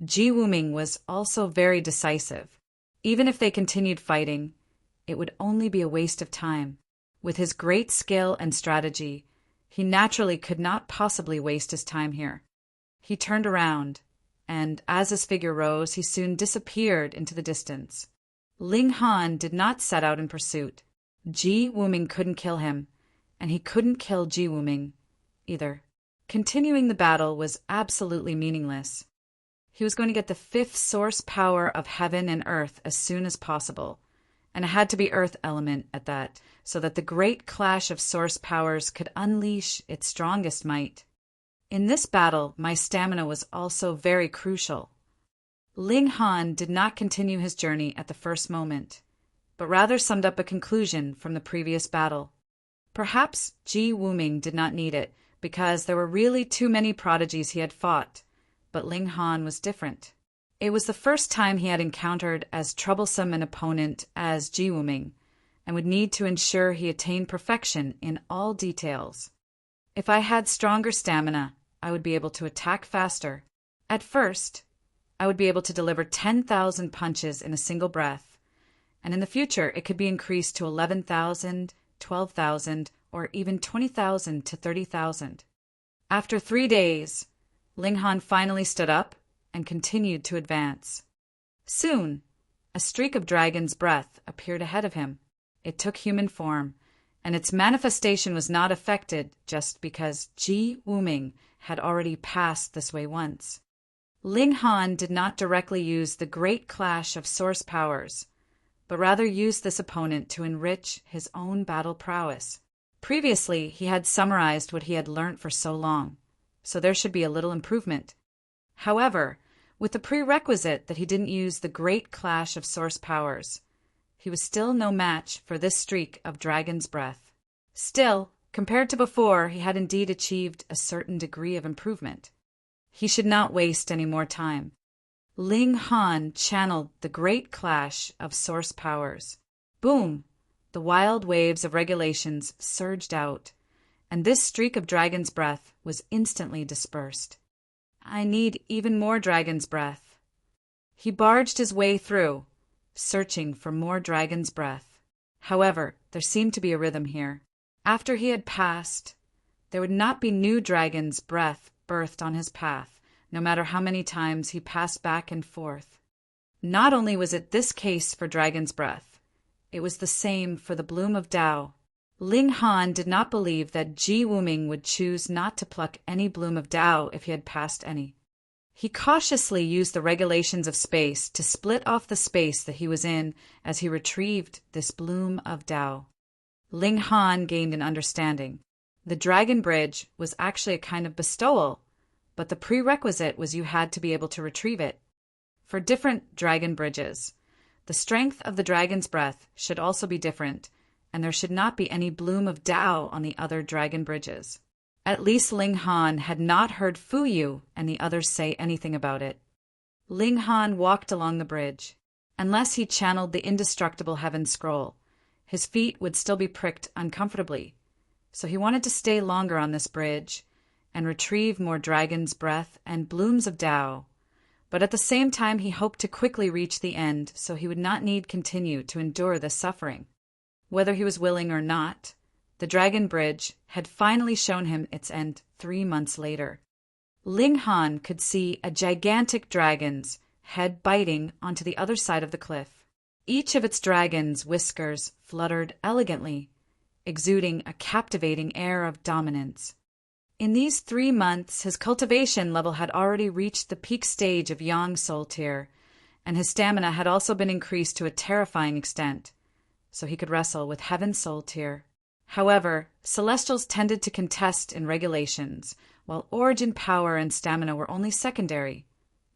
Ji Wuming was also very decisive. Even if they continued fighting, it would only be a waste of time. With his great skill and strategy, He naturally could not possibly waste his time here. He turned around, and as his figure rose, he soon disappeared into the distance. Ling Han did not set out in pursuit. Ji Wuming couldn't kill him, and he couldn't kill Ji Wuming either. Continuing the battle was absolutely meaningless. He was going to get the fifth source power of heaven and earth as soon as possible, and it had to be earth element at that, so that the great clash of source powers could unleash its strongest might. In this battle, my stamina was also very crucial. Ling Han did not continue his journey at the first moment, but rather summed up a conclusion from the previous battle. Perhaps Ji Wuming did not need it, because there were really too many prodigies he had fought, but Ling Han was different. It was the first time he had encountered as troublesome an opponent as Ji Wuming, and would need to ensure he attained perfection in all details. If I had stronger stamina, I would be able to attack faster. At first, I would be able to deliver 10,000 punches in a single breath, and in the future it could be increased to 11,000, 12,000, or even 20,000 to 30,000. After 3 days, Ling Han finally stood up and continued to advance. Soon, a streak of dragon's breath appeared ahead of him. It took human form, and its manifestation was not affected just because Ji Wuming had already passed this way once. Ling Han did not directly use the great clash of source powers, but rather used this opponent to enrich his own battle prowess. Previously, he had summarized what he had learnt for so long, so there should be a little improvement. However, with the prerequisite that he didn't use the great clash of source powers, he was still no match for this streak of dragon's breath. Still, compared to before, he had indeed achieved a certain degree of improvement. He should not waste any more time. Ling Han channeled the great clash of source powers. Boom! The wild waves of regulations surged out, and this streak of dragon's breath was instantly dispersed. I need even more dragon's breath. He barged his way through, searching for more dragon's breath. However, there seemed to be a rhythm here. After he had passed, there would not be new dragon's breath birthed on his path, no matter how many times he passed back and forth. Not only was it this case for dragon's breath, it was the same for the bloom of Tao. Ling Han did not believe that Ji Wuming would choose not to pluck any bloom of Tao if he had passed any. He cautiously used the regulations of space to split off the space that he was in as he retrieved this bloom of Tao. Ling Han gained an understanding. The Dragon Bridge was actually a kind of bestowal, but the prerequisite was you had to be able to retrieve it. For different dragon bridges, the strength of the dragon's breath should also be different, and there should not be any bloom of Tao on the other dragon bridges. At least Ling Han had not heard Fu Yu and the others say anything about it. Ling Han walked along the bridge. Unless he channeled the indestructible heaven scroll, his feet would still be pricked uncomfortably, so he wanted to stay longer on this bridge and retrieve more dragon's breath and blooms of Tao, but at the same time he hoped to quickly reach the end so he would not need continue to endure this suffering. Whether he was willing or not, the Dragon Bridge had finally shown him its end 3 months later. Ling Han could see a gigantic dragon's head biting onto the other side of the cliff. Each of its dragon's whiskers fluttered elegantly, exuding a captivating air of dominance. In these 3 months, his cultivation level had already reached the peak stage of Yang Soul Tier, and his stamina had also been increased to a terrifying extent, so he could wrestle with Heaven Soul Tier. However, Celestials tended to contest in regulations, while origin power and stamina were only secondary,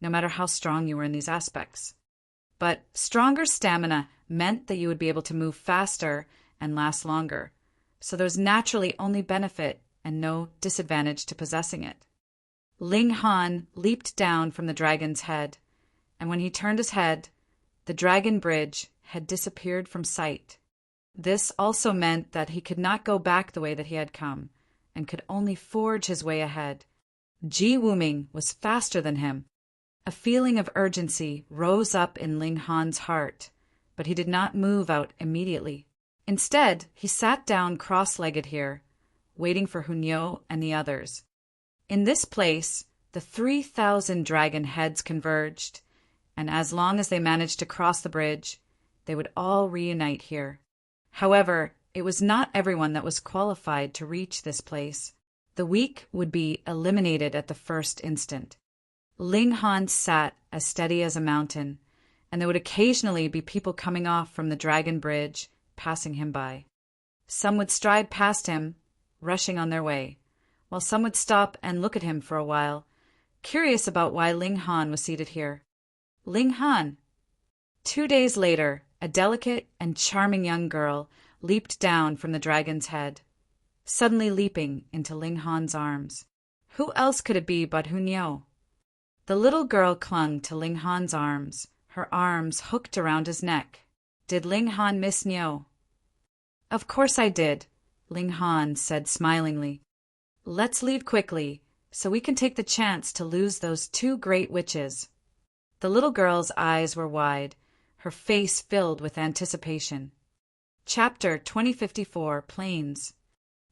no matter how strong you were in these aspects. But stronger stamina meant that you would be able to move faster and last longer, so there was naturally only benefit and no disadvantage to possessing it. Ling Han leaped down from the dragon's head, and when he turned his head, the Dragon Bridge had disappeared from sight. This also meant that he could not go back the way that he had come, and could only forge his way ahead. Ji Wuming was faster than him. A feeling of urgency rose up in Ling Han's heart, but he did not move out immediately. Instead, he sat down cross-legged here, waiting for Hunyo and the others. In this place, the 3,000 dragon heads converged, and as long as they managed to cross the bridge, they would all reunite here. However, it was not everyone that was qualified to reach this place. The weak would be eliminated at the first instant. Ling Han sat as steady as a mountain, and there would occasionally be people coming off from the dragon bridge, passing him by. Some would stride past him, rushing on their way, while some would stop and look at him for a while, curious about why Ling Han was seated here. Ling Han! 2 days later, a delicate and charming young girl leaped down from the dragon's head, suddenly leaping into Ling Han's arms. Who else could it be but Hunyo? The little girl clung to Ling Han's arms, her arms hooked around his neck. Did Ling Han miss Nyo? Of course I did, Ling Han said smilingly. Let's leave quickly, so we can take the chance to lose those 2 great witches. The little girl's eyes were wide, her face filled with anticipation. Chapter 2054 Plains.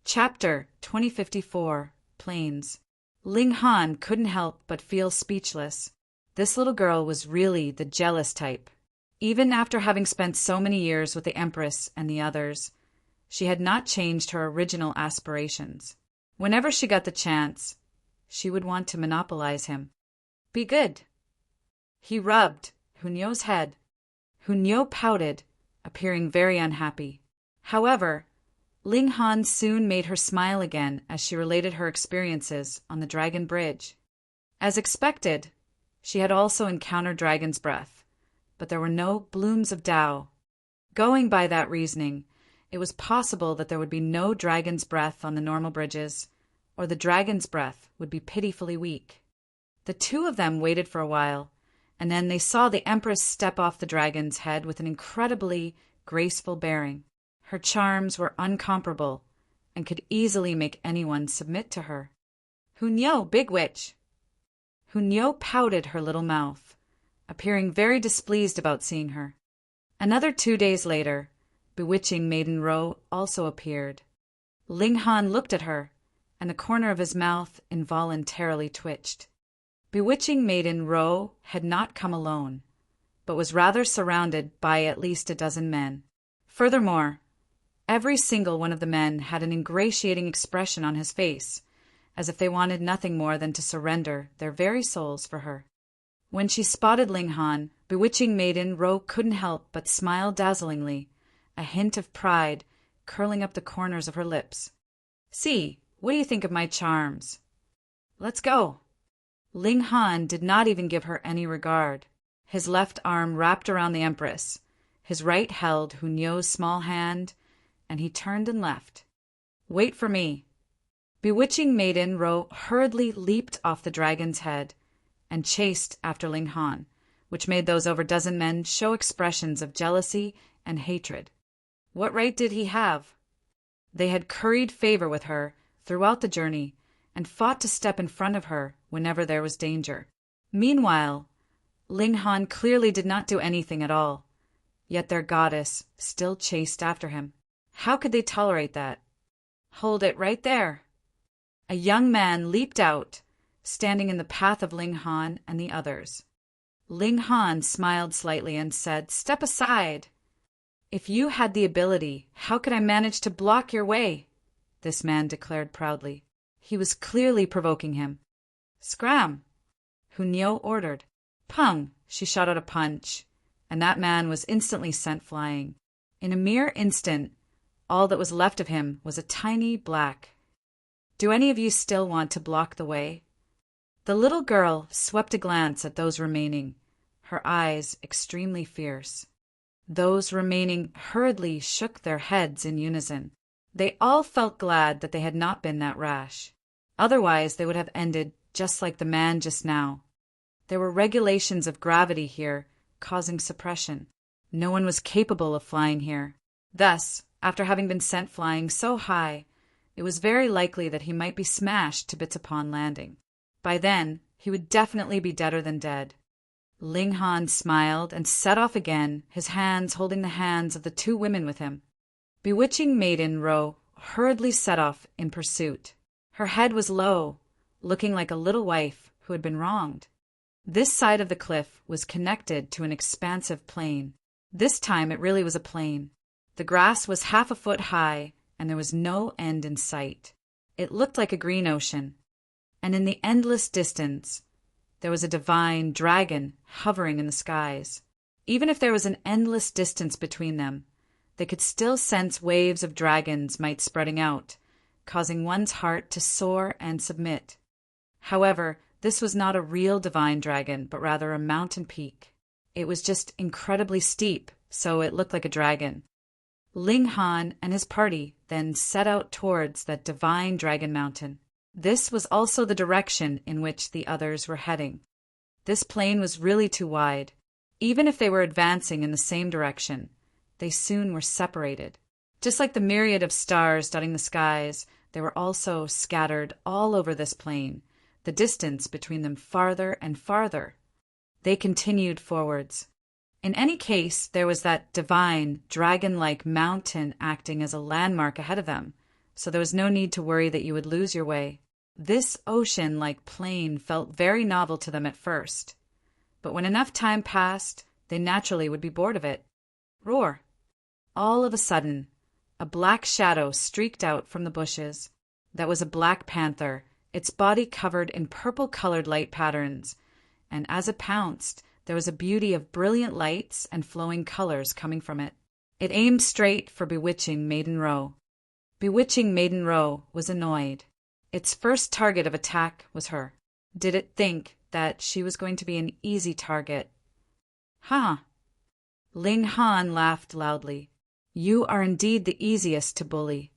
Chapter 2054 Plains. Ling Han couldn't help but feel speechless. This little girl was really the jealous type. Even after having spent so many years with the Empress and the others, she had not changed her original aspirations. Whenever she got the chance, she would want to monopolize him. Be good. He rubbed Hunyo's head. Hunyo pouted, appearing very unhappy. However, Ling Han soon made her smile again as she related her experiences on the Dragon Bridge. As expected, she had also encountered Dragon's Breath, but there were no blooms of Tao. Going by that reasoning, it was possible that there would be no Dragon's Breath on the normal bridges, or the Dragon's Breath would be pitifully weak. The 2 of them waited for a while, and then they saw the Empress step off the dragon's head with an incredibly graceful bearing. Her charms were incomparable, and could easily make anyone submit to her. Hunyo, big witch! Hunyo pouted her little mouth, appearing very displeased about seeing her. Another 2 days later, bewitching Maiden Ro also appeared. Ling Han looked at her, and the corner of his mouth involuntarily twitched. Bewitching Maiden Ro had not come alone, but was rather surrounded by at least a dozen men. Furthermore, every single one of the men had an ingratiating expression on his face, as if they wanted nothing more than to surrender their very souls for her. When she spotted Ling Han, bewitching Maiden Ro couldn't help but smile dazzlingly, a hint of pride curling up the corners of her lips. See, what do you think of my charms? Let's go. Ling Han did not even give her any regard. His left arm wrapped around the Empress, his right held Hunyo's small hand, and he turned and left. Wait for me. Bewitching Maiden Ro hurriedly leaped off the dragon's head and chased after Ling Han, which made those over dozen men show expressions of jealousy and hatred. What right did he have? They had curried favor with her throughout the journey and fought to step in front of her whenever there was danger. Meanwhile, Ling Han clearly did not do anything at all, yet their goddess still chased after him. How could they tolerate that? Hold it right there. A young man leaped out, standing in the path of Ling Han and the others. Ling Han smiled slightly and said, "Step aside." "If you had the ability, how could I manage to block your way?" this man declared proudly. He was clearly provoking him. "Scram!" Hunyo ordered. Pung! She shot out a punch, and that man was instantly sent flying. In a mere instant, all that was left of him was a tiny black. "Do any of you still want to block the way?" The little girl swept a glance at those remaining, her eyes extremely fierce. Those remaining hurriedly shook their heads in unison. They all felt glad that they had not been that rash. Otherwise, they would have ended just like the man just now. There were regulations of gravity here, causing suppression. No one was capable of flying here. Thus, after having been sent flying so high, it was very likely that he might be smashed to bits upon landing. By then, he would definitely be deader than dead. Ling Han smiled and set off again, his hands holding the hands of the two women with him. Bewitching Maiden Ro hurriedly set off in pursuit. Her head was low, looking like a little wife who had been wronged. This side of the cliff was connected to an expansive plain. This time it really was a plain. The grass was half a foot high, and there was no end in sight. It looked like a green ocean. And in the endless distance, there was a divine dragon hovering in the skies. Even if there was an endless distance between them, they could still sense waves of dragons might spreading out, causing one's heart to soar and submit. However, this was not a real divine dragon, but rather a mountain peak. It was just incredibly steep, so it looked like a dragon. Ling Han and his party then set out towards that divine dragon mountain. This was also the direction in which the others were heading. This plain was really too wide. Even if they were advancing in the same direction, they soon were separated. Just like the myriad of stars dotting the skies, they were also scattered all over this plain, the distance between them farther and farther. They continued forwards. In any case, there was that divine, dragon-like mountain acting as a landmark ahead of them, so there was no need to worry that you would lose your way. This ocean-like plain felt very novel to them at first, but when enough time passed, they naturally would be bored of it. Roar! All of a sudden, a black shadow streaked out from the bushes. That was a black panther, its body covered in purple-colored light patterns, and as it pounced, there was a beauty of brilliant lights and flowing colors coming from it. It aimed straight for Bewitching Maiden Row. Bewitching Maiden Row was annoyed. Its first target of attack was her. Did it think that she was going to be an easy target? Huh. Ling Han laughed loudly. You are indeed the easiest to bully.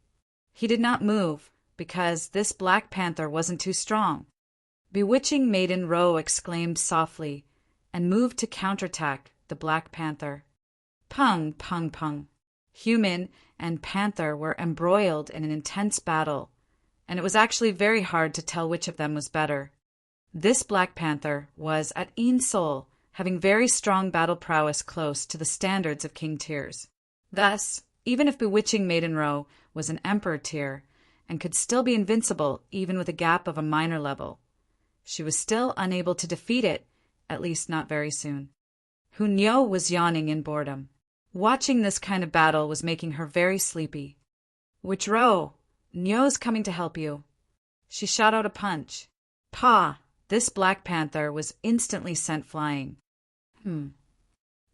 He did not move, because this Black Panther wasn't too strong. Bewitching Maiden Row exclaimed softly, and moved to counterattack the Black Panther. Pung, pung, pung. Human and Panther were embroiled in an intense battle, and it was actually very hard to tell which of them was better. This Black Panther was at Een Sol, having very strong battle prowess close to the standards of King tiers. Thus, even if Bewitching Maiden Row was an Emperor tier, and could still be invincible even with a gap of a minor level, she was still unable to defeat it, at least not very soon. Hunyo was yawning in boredom. Watching this kind of battle was making her very sleepy. Which row? Nyo's coming to help you. She shot out a punch. Pah! This Black Panther was instantly sent flying.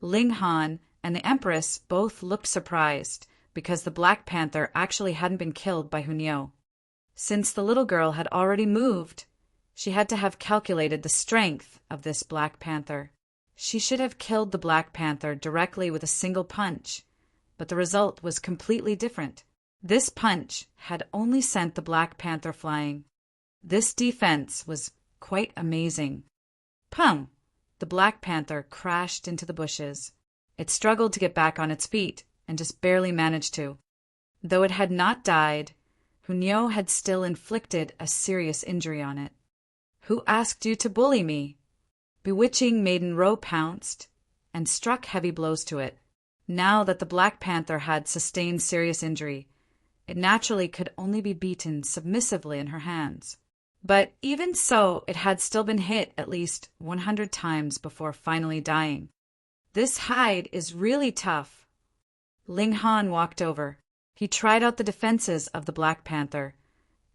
Ling Han and the Empress both looked surprised because the Black Panther actually hadn't been killed by Hunyo. Since the little girl had already moved, she had to have calculated the strength of this Black Panther. She should have killed the Black Panther directly with a single punch, but the result was completely different. This punch had only sent the Black Panther flying. This defense was quite amazing. Pung! The Black Panther crashed into the bushes. It struggled to get back on its feet and just barely managed to. Though it had not died, Hunyo had still inflicted a serious injury on it. Who asked you to bully me? Bewitching Maiden Row pounced and struck heavy blows to it. Now that the Black Panther had sustained serious injury, it naturally could only be beaten submissively in her hands. But even so, it had still been hit at least 100 times before finally dying. This hide is really tough. Ling Han walked over. He tried out the defenses of the Black Panther,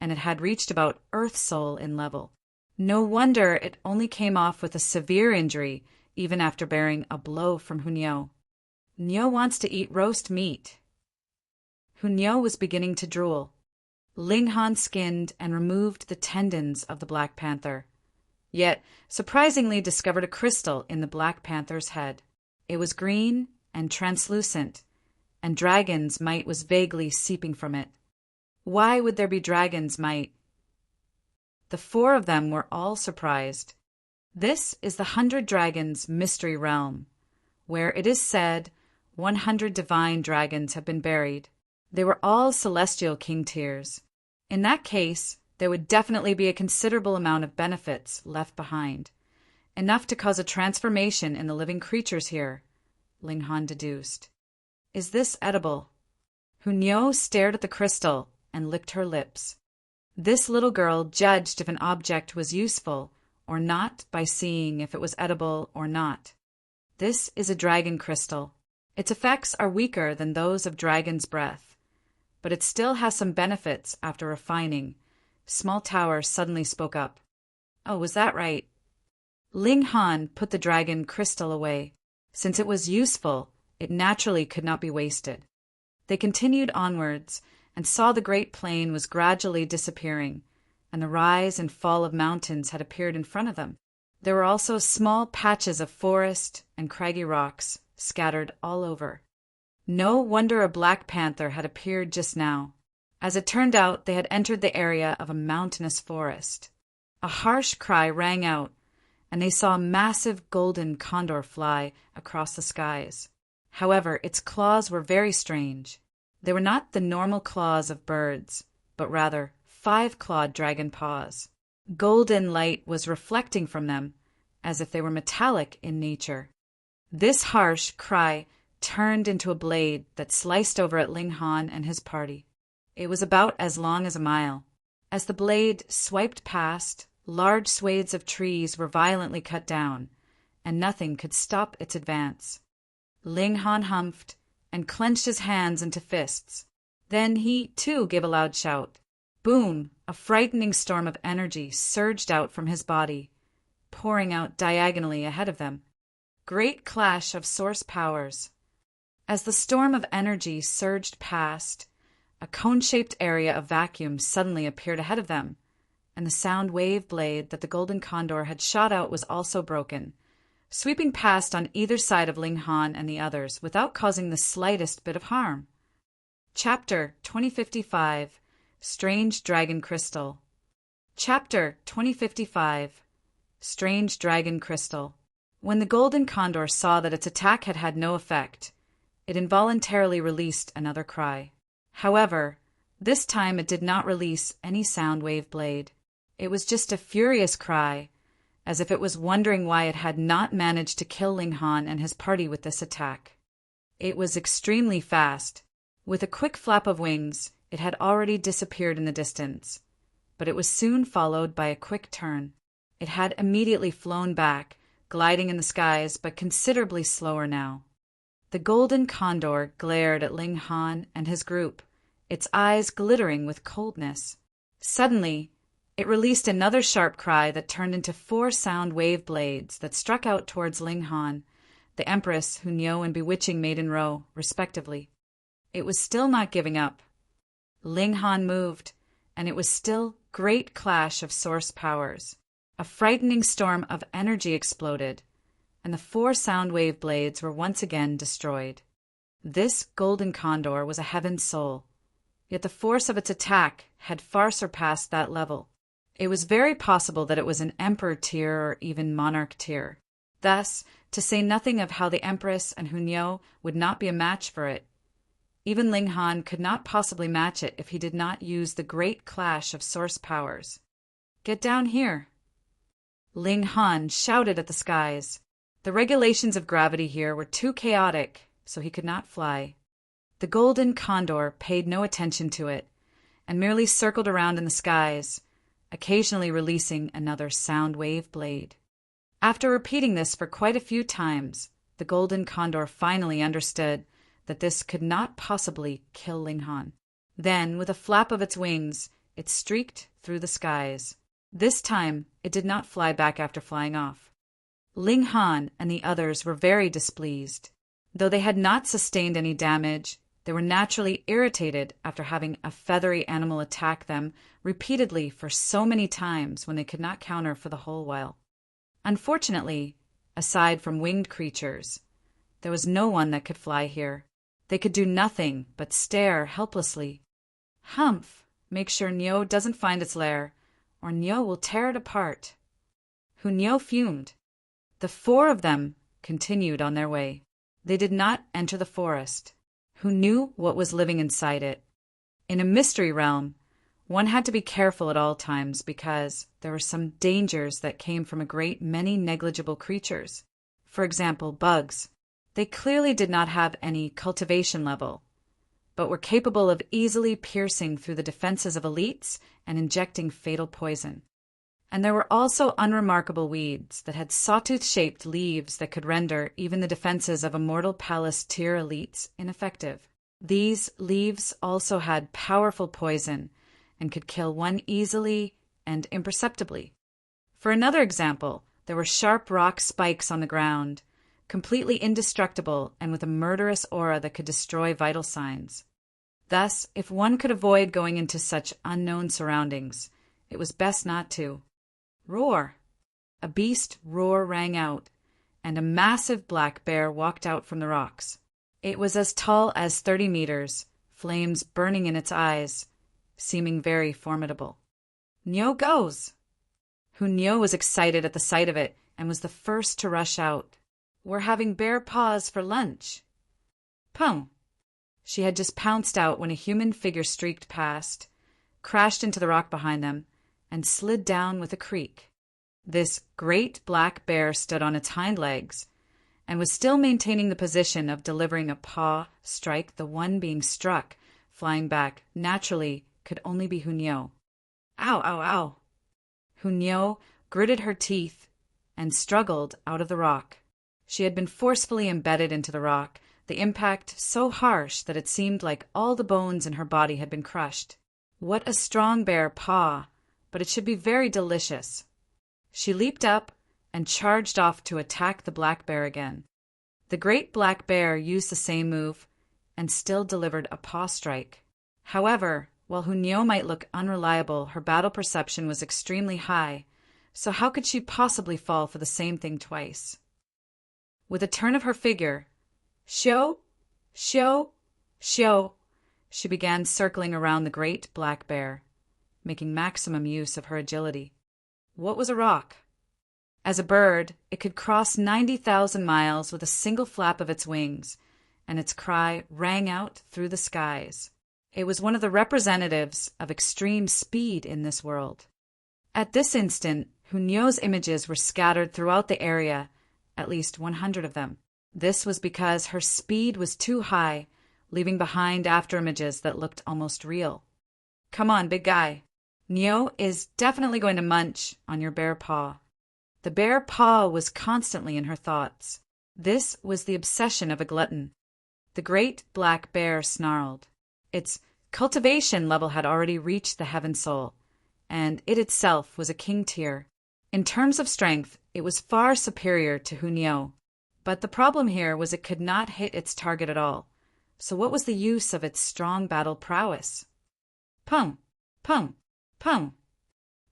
and it had reached about Earth Soul in level. No wonder it only came off with a severe injury, even after bearing a blow from Hunyo. Hunyo wants to eat roast meat. Hunyo was beginning to drool. Ling Han skinned and removed the tendons of the Black Panther, yet surprisingly discovered a crystal in the Black Panther's head. It was green and translucent, and dragon's might was vaguely seeping from it. Why would there be dragon's might? The four of them were all surprised. This is the 100 Dragons Mystery Realm, where it is said 100 divine dragons have been buried. They were all celestial king tiers. In that case, there would definitely be a considerable amount of benefits left behind, enough to cause a transformation in the living creatures here, Ling Han deduced. Is this edible? Hunyo stared at the crystal and licked her lips. This little girl judged if an object was useful or not by seeing if it was edible or not. This is a dragon crystal. Its effects are weaker than those of dragon's breath, but it still has some benefits after refining. Small Tower suddenly spoke up. Oh, was that right? Ling Han put the dragon crystal away. Since it was useful, it naturally could not be wasted. They continued onwards and saw the great plain was gradually disappearing, and the rise and fall of mountains had appeared in front of them. There were also small patches of forest and craggy rocks scattered all over. No wonder a black panther had appeared just now. As it turned out, they had entered the area of a mountainous forest. A harsh cry rang out, and they saw a massive golden condor fly across the skies. However, its claws were very strange. They were not the normal claws of birds, but rather 5-clawed dragon paws. Golden light was reflecting from them, as if they were metallic in nature. This harsh cry turned into a blade that sliced over at Ling Han and his party. It was about as long as a mile. As the blade swiped past, large swathes of trees were violently cut down, and nothing could stop its advance. Ling Han humphed and clenched his hands into fists. Then he, too, gave a loud shout. Boom! A frightening storm of energy surged out from his body, pouring out diagonally ahead of them. Great clash of source powers. As the storm of energy surged past, a cone-shaped area of vacuum suddenly appeared ahead of them, and the sound wave blade that the golden condor had shot out was also broken, sweeping past on either side of Ling Han and the others without causing the slightest bit of harm. Chapter 2055 Strange Dragon Crystal. Chapter 2055 Strange Dragon Crystal. When the golden condor saw that its attack had had no effect, it involuntarily released another cry. However, this time it did not release any sound wave blade. It was just a furious cry, as if it was wondering why it had not managed to kill Ling Han and his party with this attack. It was extremely fast. With a quick flap of wings, it had already disappeared in the distance, but it was soon followed by a quick turn. It had immediately flown back, gliding in the skies, but considerably slower now. The golden condor glared at Ling Han and his group, its eyes glittering with coldness. Suddenly, it released another sharp cry that turned into 4 sound wave blades that struck out towards Ling Han, the Empress, Hunyo, and Bewitching Maiden Ro, respectively. It was still not giving up. Ling Han moved, and it was still great clash of source powers. A frightening storm of energy exploded, and the 4 sound wave blades were once again destroyed. This golden condor was a heaven soul, yet the force of its attack had far surpassed that level. It was very possible that it was an emperor tier or even monarch tier. Thus, to say nothing of how the Empress and Hunyo would not be a match for it, even Ling Han could not possibly match it if he did not use the great clash of source powers. Get down here! Ling Han shouted at the skies. The regulations of gravity here were too chaotic, so he could not fly. The golden condor paid no attention to it, and merely circled around in the skies, occasionally releasing another sound wave blade. After repeating this for quite a few times, the golden condor finally understood that this could not possibly kill Ling Han. Then, with a flap of its wings, it streaked through the skies. This time, it did not fly back after flying off. Ling Han and the others were very displeased. Though they had not sustained any damage, they were naturally irritated after having a feathery animal attack them repeatedly for so many times when they could not counter for the whole while. Unfortunately, aside from winged creatures, there was no one that could fly here. They could do nothing but stare helplessly. Humph! Make sure Nyo doesn't find its lair, or Nyo will tear it apart. Hunyo fumed. The 4 of them continued on their way. They did not enter the forest. Who knew what was living inside it? In a mystery realm, one had to be careful at all times because there were some dangers that came from a great many negligible creatures. For example, bugs. They clearly did not have any cultivation level, but were capable of easily piercing through the defenses of elites and injecting fatal poison. And there were also unremarkable weeds that had sawtooth-shaped leaves that could render even the defenses of immortal palace tier elites ineffective. These leaves also had powerful poison and could kill one easily and imperceptibly. For another example, there were sharp rock spikes on the ground, completely indestructible and with a murderous aura that could destroy vital signs. Thus, if one could avoid going into such unknown surroundings, it was best not to. Roar! A beast roar rang out, and a massive black bear walked out from the rocks. It was as tall as 30 meters, flames burning in its eyes, seeming very formidable. Nyo goes! Hunyo was excited at the sight of it and was the first to rush out. We're having bear paws for lunch. Pung! She had just pounced out when a human figure streaked past, crashed into the rock behind them, and slid down with a creak. This great black bear stood on its hind legs and was still maintaining the position of delivering a paw strike. The one being struck, flying back, naturally could only be Hunyo. Ow, ow, ow! Hunyo gritted her teeth and struggled out of the rock. She had been forcefully embedded into the rock, the impact so harsh that it seemed like all the bones in her body had been crushed. What a strong bear paw, but it should be very delicious. She leaped up and charged off to attack the black bear again. The great black bear used the same move and still delivered a paw strike. However, while Hunyo might look unreliable, her battle perception was extremely high, so how could she possibly fall for the same thing twice? With a turn of her figure, shoo, shoo, shoo, she began circling around the great black bear, making maximum use of her agility. What was a rock? As a bird, it could cross 90,000 miles with a single flap of its wings, and its cry rang out through the skies. It was one of the representatives of extreme speed in this world. At this instant, Hunyo's images were scattered throughout the area, at least 100 of them. This was because her speed was too high, leaving behind afterimages that looked almost real. Come on, big guy. Nyo is definitely going to munch on your bear paw. The bear paw was constantly in her thoughts. This was the obsession of a glutton. The great black bear snarled. Its cultivation level had already reached the heaven soul, and it itself was a king tier. In terms of strength, it was far superior to Hunyo. But the problem here was it could not hit its target at all. So what was the use of its strong battle prowess? Pung, pung, pung.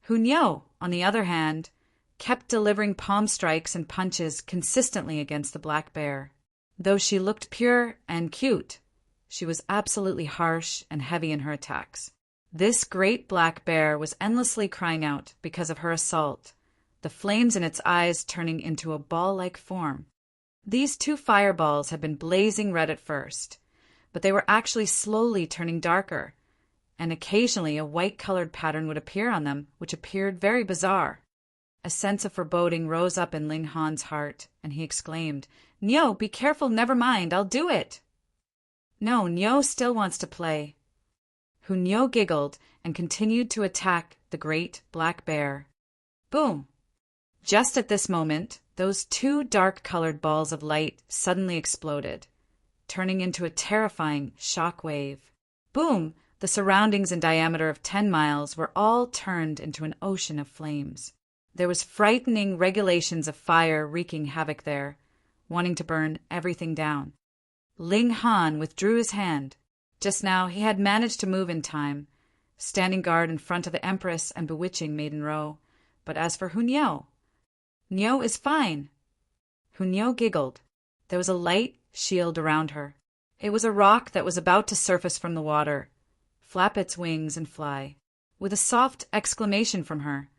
Hunyo, on the other hand, kept delivering palm strikes and punches consistently against the black bear. Though she looked pure and cute, she was absolutely harsh and heavy in her attacks. This great black bear was endlessly crying out because of her assault, the flames in its eyes turning into a ball-like form. These two fireballs had been blazing red at first, but they were actually slowly turning darker, and occasionally a white-colored pattern would appear on them, which appeared very bizarre. A sense of foreboding rose up in Ling Han's heart, and he exclaimed, "Nyo, be careful, never mind, I'll do it!" No, Nyo still wants to play. Hunyo giggled and continued to attack the great black bear. Boom! Just at this moment, those two dark-colored balls of light suddenly exploded, turning into a terrifying shock wave. Boom! The surroundings in diameter of 10 miles were all turned into an ocean of flames. There was frightening regulations of fire wreaking havoc there, wanting to burn everything down. Ling Han withdrew his hand. Just now he had managed to move in time, standing guard in front of the Empress and bewitching Maiden Row. But as for Hunyo, Nyo is fine. Hunyo giggled. There was a light shield around her. It was a rock that was about to surface from the water, flap its wings and fly. With a soft exclamation from her,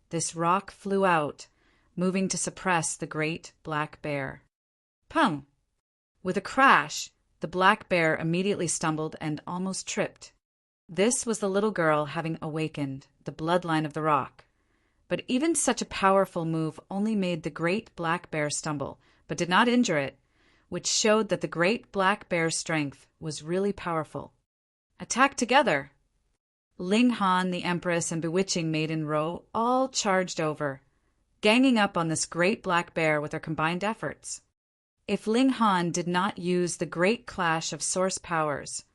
this rock flew out, moving to suppress the great black bear. Pung! With a crash, the black bear immediately stumbled and almost tripped. This was the little girl having awakened the bloodline of the rock. But even such a powerful move only made the great black bear stumble, but did not injure it, which showed that the great black bear's strength was really powerful. Attack together! Ling Han, the Empress, and bewitching Maiden Ro all charged over, ganging up on this great black bear with their combined efforts. If Ling Han did not use the great clash of source powers,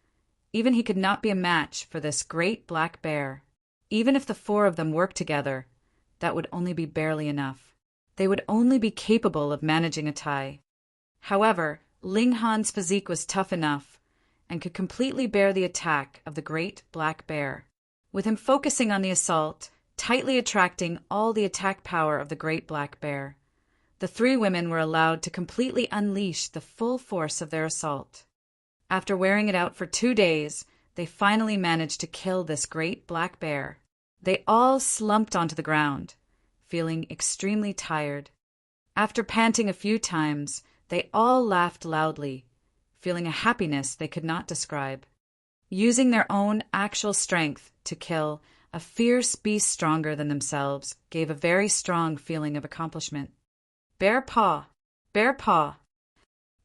even he could not be a match for this great black bear. Even if the four of them worked together, that would only be barely enough. They would only be capable of managing a tie. However, Ling Han's physique was tough enough and could completely bear the attack of the great black bear. With him focusing on the assault, tightly attracting all the attack power of the great black bear, the three women were allowed to completely unleash the full force of their assault. After wearing it out for 2 days, they finally managed to kill this great black bear. They all slumped onto the ground, feeling extremely tired. After panting a few times, they all laughed loudly, feeling a happiness they could not describe. Using their own actual strength to kill a fierce beast stronger than themselves gave a very strong feeling of accomplishment. Bear paw! Bear paw!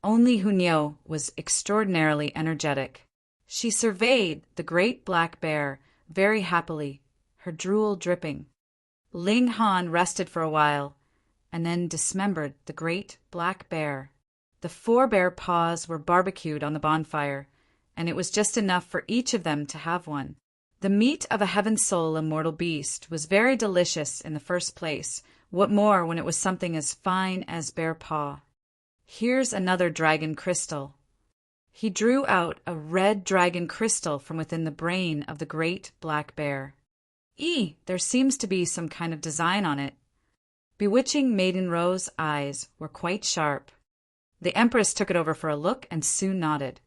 Only Hunyeo was extraordinarily energetic. She surveyed the great black bear very happily, her drool dripping. Ling Han rested for a while, and then dismembered the great black bear. The 4 bear paws were barbecued on the bonfire, and it was just enough for each of them to have one. The meat of a heaven-soul immortal beast was very delicious in the first place. What more when it was something as fine as bear paw? Here's another dragon crystal. He drew out a red dragon crystal from within the brain of the great black bear. There seems to be some kind of design on it. Bewitching Maiden Ro's eyes were quite sharp. The Empress took it over for a look and soon nodded.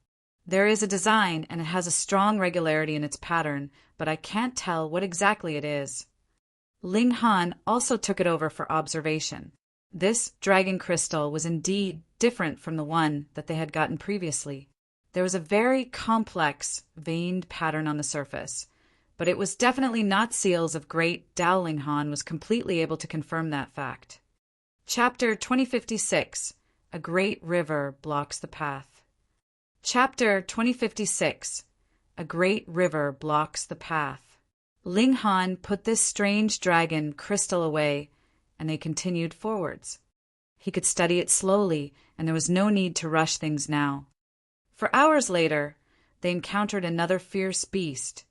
There is a design, and it has a strong regularity in its pattern, but I can't tell what exactly it is. Ling Han also took it over for observation. This dragon crystal was indeed different from the one that they had gotten previously. There was a very complex, veined pattern on the surface, but it was definitely not seals of great Dao. Ling Han was completely able to confirm that fact. Chapter 2056. A Great River Blocks the Path. Chapter 2056. A Great River Blocks the Path. Ling Han put this strange dragon crystal away, and they continued forwards. He could study it slowly, and there was no need to rush things now. For hours later, they encountered another fierce beast,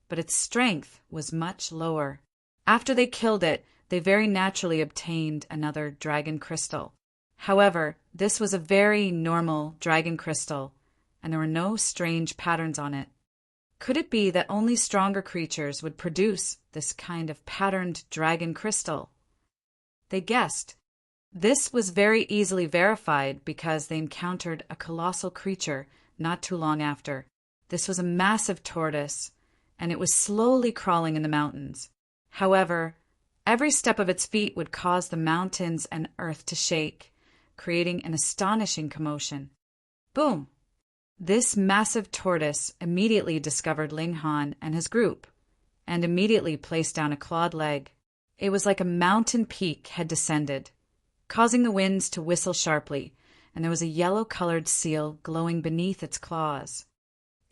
but its strength was much lower. After they killed it, they very naturally obtained another dragon crystal. However, this was a very normal dragon crystal, and there were no strange patterns on it. Could it be that only stronger creatures would produce this kind of patterned dragon crystal? They guessed. This was very easily verified because they encountered a colossal creature not too long after. This was a massive tortoise, and it was slowly crawling in the mountains. However, every step of its feet would cause the mountains and earth to shake, creating an astonishing commotion. Boom! This massive tortoise immediately discovered Ling Han and his group, and immediately placed down a clawed leg. It was like a mountain peak had descended, causing the winds to whistle sharply, and there was a yellow-colored seal glowing beneath its claws.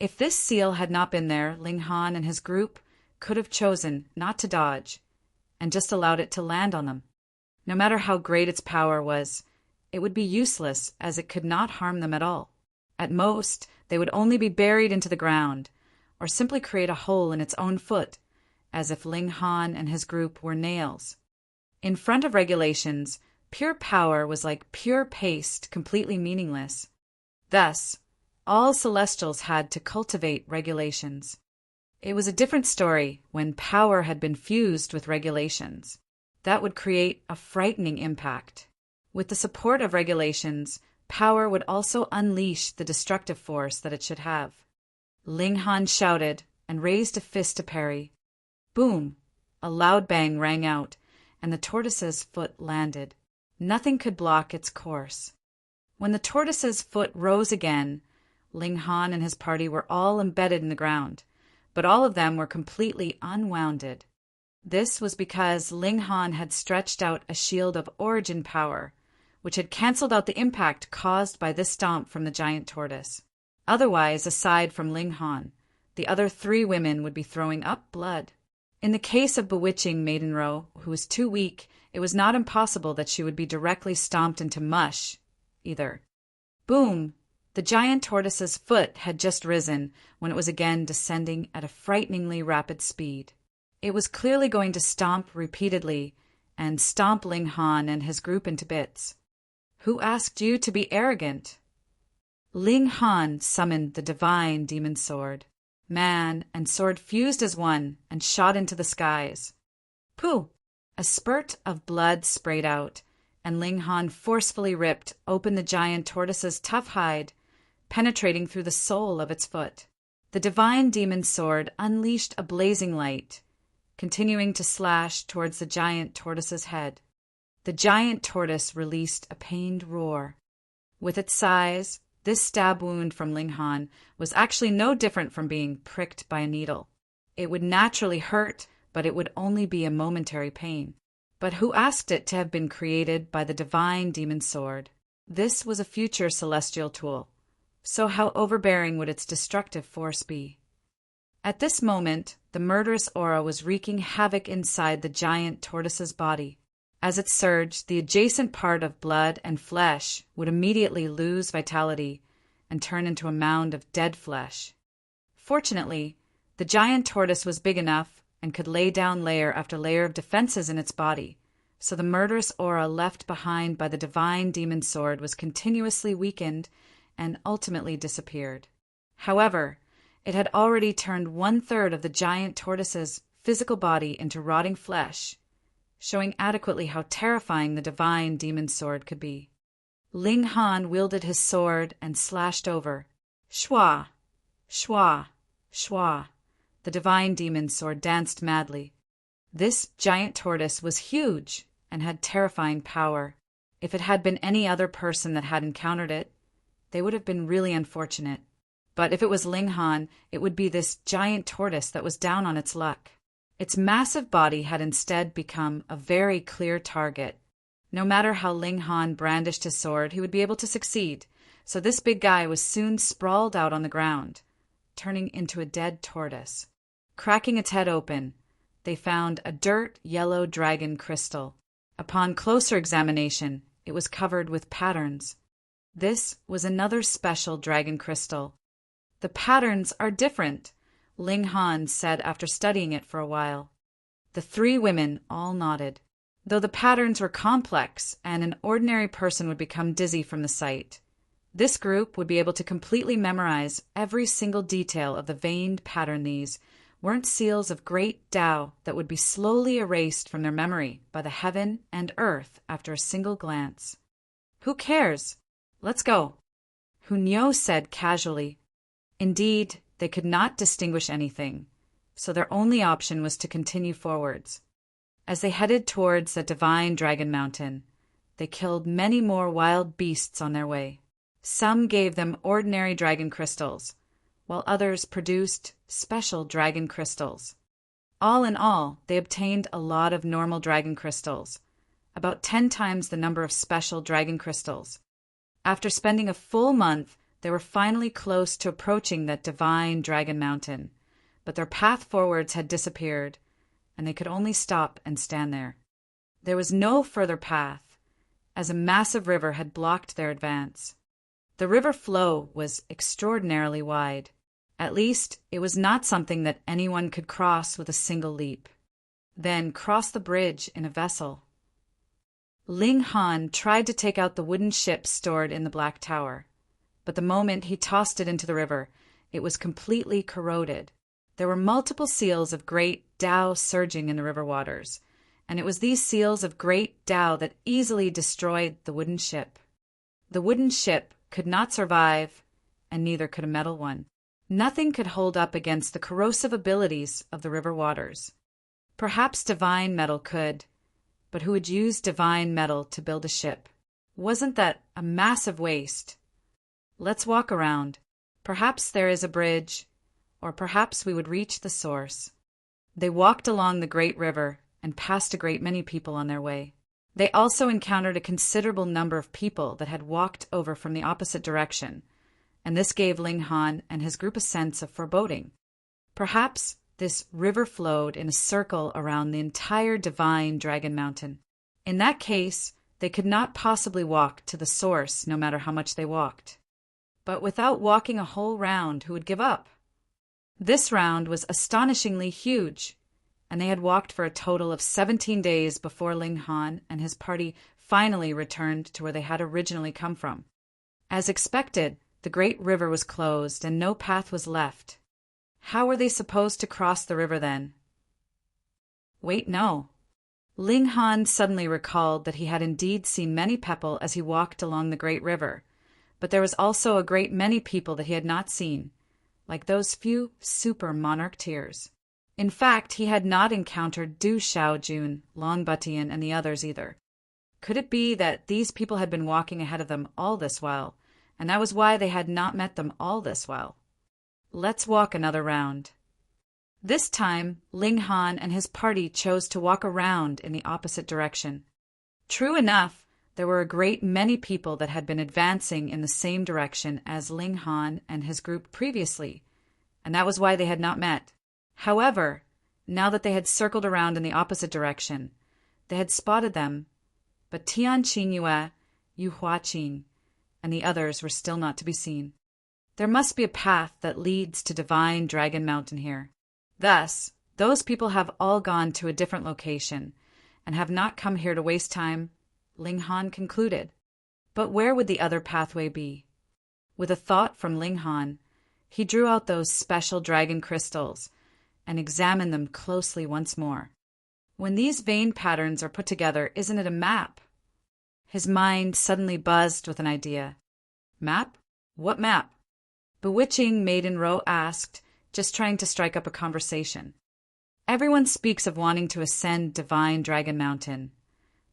If this seal had not been there, Ling Han and his group could have chosen not to dodge, and just allowed it to land on them. No matter how great its power was, it would be useless as it could not harm them at all. At most, they would only be buried into the ground, or simply create a hole in its own foot, as if Ling Han and his group were nails. In front of regulations, pure power was like pure paste, completely meaningless. Thus, all Celestials had to cultivate regulations. It was a different story when power had been fused with regulations. That would create a frightening impact. With the support of regulations, power would also unleash the destructive force that it should have. Ling Han shouted and raised a fist to parry. Boom! A loud bang rang out, and the tortoise's foot landed. Nothing could block its course. When the tortoise's foot rose again, Ling Han and his party were all embedded in the ground, but all of them were completely unwounded. This was because Ling Han had stretched out a shield of origin power, which had cancelled out the impact caused by this stomp from the giant tortoise. Otherwise, aside from Ling Han, the other 3 women would be throwing up blood. In the case of bewitching Maidenrow, who was too weak, it was not impossible that she would be directly stomped into mush, either. Boom! The giant tortoise's foot had just risen when it was again descending at a frighteningly rapid speed. It was clearly going to stomp repeatedly and stomp Ling Han and his group into bits. Who asked you to be arrogant? Ling Han summoned the divine demon sword. Man and sword fused as one and shot into the skies. Pooh! A spurt of blood sprayed out, and Ling Han forcefully ripped open the giant tortoise's tough hide, penetrating through the sole of its foot. The divine demon sword unleashed a blazing light, continuing to slash towards the giant tortoise's head. The giant tortoise released a pained roar. With its size, this stab wound from Ling Han was actually no different from being pricked by a needle. It would naturally hurt, but it would only be a momentary pain. But who asked it to have been created by the divine demon sword? This was a future celestial tool. So how overbearing would its destructive force be? At this moment, the murderous aura was wreaking havoc inside the giant tortoise's body. As it surged, the adjacent part of blood and flesh would immediately lose vitality and turn into a mound of dead flesh. Fortunately, the giant tortoise was big enough and could lay down layer after layer of defenses in its body, so the murderous aura left behind by the divine demon sword was continuously weakened and ultimately disappeared. However, it had already turned 1/3 of the giant tortoise's physical body into rotting flesh, showing adequately how terrifying the divine demon sword could be. Ling Han wielded his sword and slashed over. Shwa! Shwa! Shwa! The divine demon sword danced madly. This giant tortoise was huge and had terrifying power. If it had been any other person that had encountered it, they would have been really unfortunate. But if it was Ling Han, it would be this giant tortoise that was down on its luck. Its massive body had instead become a very clear target. No matter how Ling Han brandished his sword, he would be able to succeed, so this big guy was soon sprawled out on the ground, turning into a dead tortoise. Cracking its head open, they found a dirt yellow dragon crystal. Upon closer examination, it was covered with patterns. This was another special dragon crystal. The patterns are different, Ling Han said after studying it for a while. The 3 women all nodded. Though the patterns were complex and an ordinary person would become dizzy from the sight, this group would be able to completely memorize every single detail of the veined pattern. These weren't seals of great Tao that would be slowly erased from their memory by the heaven and earth after a single glance. Who cares? Let's go, Hunyo said casually. Indeed, they could not distinguish anything, so their only option was to continue forwards. As they headed towards the divine dragon mountain, they killed many more wild beasts on their way. Some gave them ordinary dragon crystals, while others produced special dragon crystals. All in all, they obtained a lot of normal dragon crystals, about 10 times the number of special dragon crystals. After spending a full month, they were finally close to approaching that divine dragon mountain, but their path forwards had disappeared, and they could only stop and stand there. There was no further path, as a massive river had blocked their advance. The river flow was extraordinarily wide. At least, it was not something that anyone could cross with a single leap. Then cross the bridge in a vessel. Ling Han tried to take out the wooden ship stored in the Black Tower, but the moment he tossed it into the river, it was completely corroded. There were multiple seals of great Tao surging in the river waters, and it was these seals of great Tao that easily destroyed the wooden ship. The wooden ship could not survive, and neither could a metal one. Nothing could hold up against the corrosive abilities of the river waters. Perhaps divine metal could, but who would use divine metal to build a ship? Wasn't that a massive waste? Let's walk around. Perhaps there is a bridge, or perhaps we would reach the source. They walked along the great river and passed a great many people on their way. They also encountered a considerable number of people that had walked over from the opposite direction, and this gave Ling Han and his group a sense of foreboding. Perhaps this river flowed in a circle around the entire divine Dragon Mountain. In that case, they could not possibly walk to the source no matter how much they walked. But without walking a whole round, who would give up? This round was astonishingly huge, and they had walked for a total of 17 days before Ling Han and his party finally returned to where they had originally come from. As expected, the great river was closed and no path was left. How were they supposed to cross the river then? Wait, no. Ling Han suddenly recalled that he had indeed seen many people as he walked along the great river, but there was also a great many people that he had not seen, like those few super monarch-tears. In fact, he had not encountered Du Xiaojun, Long Butian, and the others either. Could it be that these people had been walking ahead of them all this while, and that was why they had not met them all this while? Let's walk another round. This time, Ling Han and his party chose to walk around in the opposite direction. True enough, there were a great many people that had been advancing in the same direction as Ling Han and his group previously, and that was why they had not met. However, now that they had circled around in the opposite direction, they had spotted them, but Tian Qinyue, Yu Huaqing, and the others were still not to be seen. There must be a path that leads to Divine Dragon Mountain here. Thus, those people have all gone to a different location and have not come here to waste time, Ling Han concluded. But where would the other pathway be? With a thought from Ling Han, he drew out those special dragon crystals and examined them closely once more. When these vein patterns are put together, isn't it a map? His mind suddenly buzzed with an idea. Map? What map? Bewitching Maiden Ro asked, just trying to strike up a conversation. Everyone speaks of wanting to ascend Divine Dragon Mountain,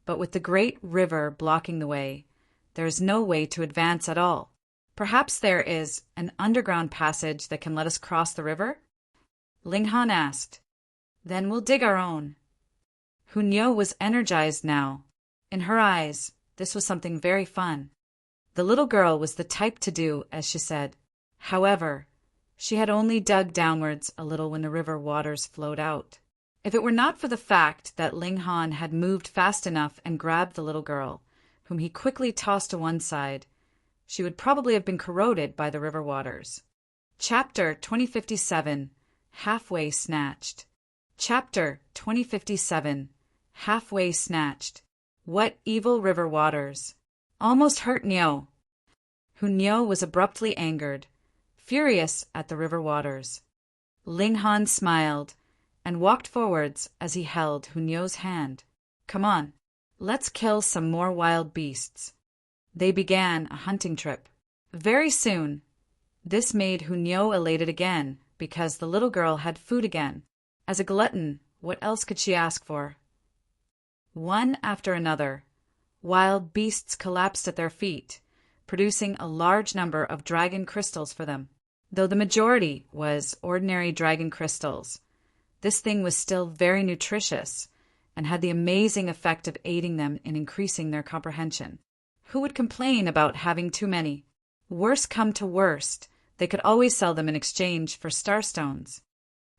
but with the great river blocking the way, there is no way to advance at all. Perhaps there is an underground passage that can let us cross the river? Ling Han asked. Then we'll dig our own. Hunyo was energized now. In her eyes, this was something very fun. The little girl was the type to do as she said. However, she had only dug downwards a little when the river waters flowed out. If it were not for the fact that Ling Han had moved fast enough and grabbed the little girl, whom he quickly tossed to one side, she would probably have been corroded by the river waters. Chapter 2057, Halfway Snatched. Chapter 2057, Halfway Snatched. What evil river waters! Almost hurt Nyo. Hunyo was abruptly angered, furious at the river waters. Ling Han smiled and walked forwards as he held Hunyo's hand. Come on, let's kill some more wild beasts. They began a hunting trip. Very soon, this made Hunyo elated again because the little girl had food again. As a glutton, what else could she ask for? One after another, wild beasts collapsed at their feet, producing a large number of dragon crystals for them. Though the majority was ordinary dragon crystals, this thing was still very nutritious and had the amazing effect of aiding them in increasing their comprehension. Who would complain about having too many? Worst come to worst, they could always sell them in exchange for starstones.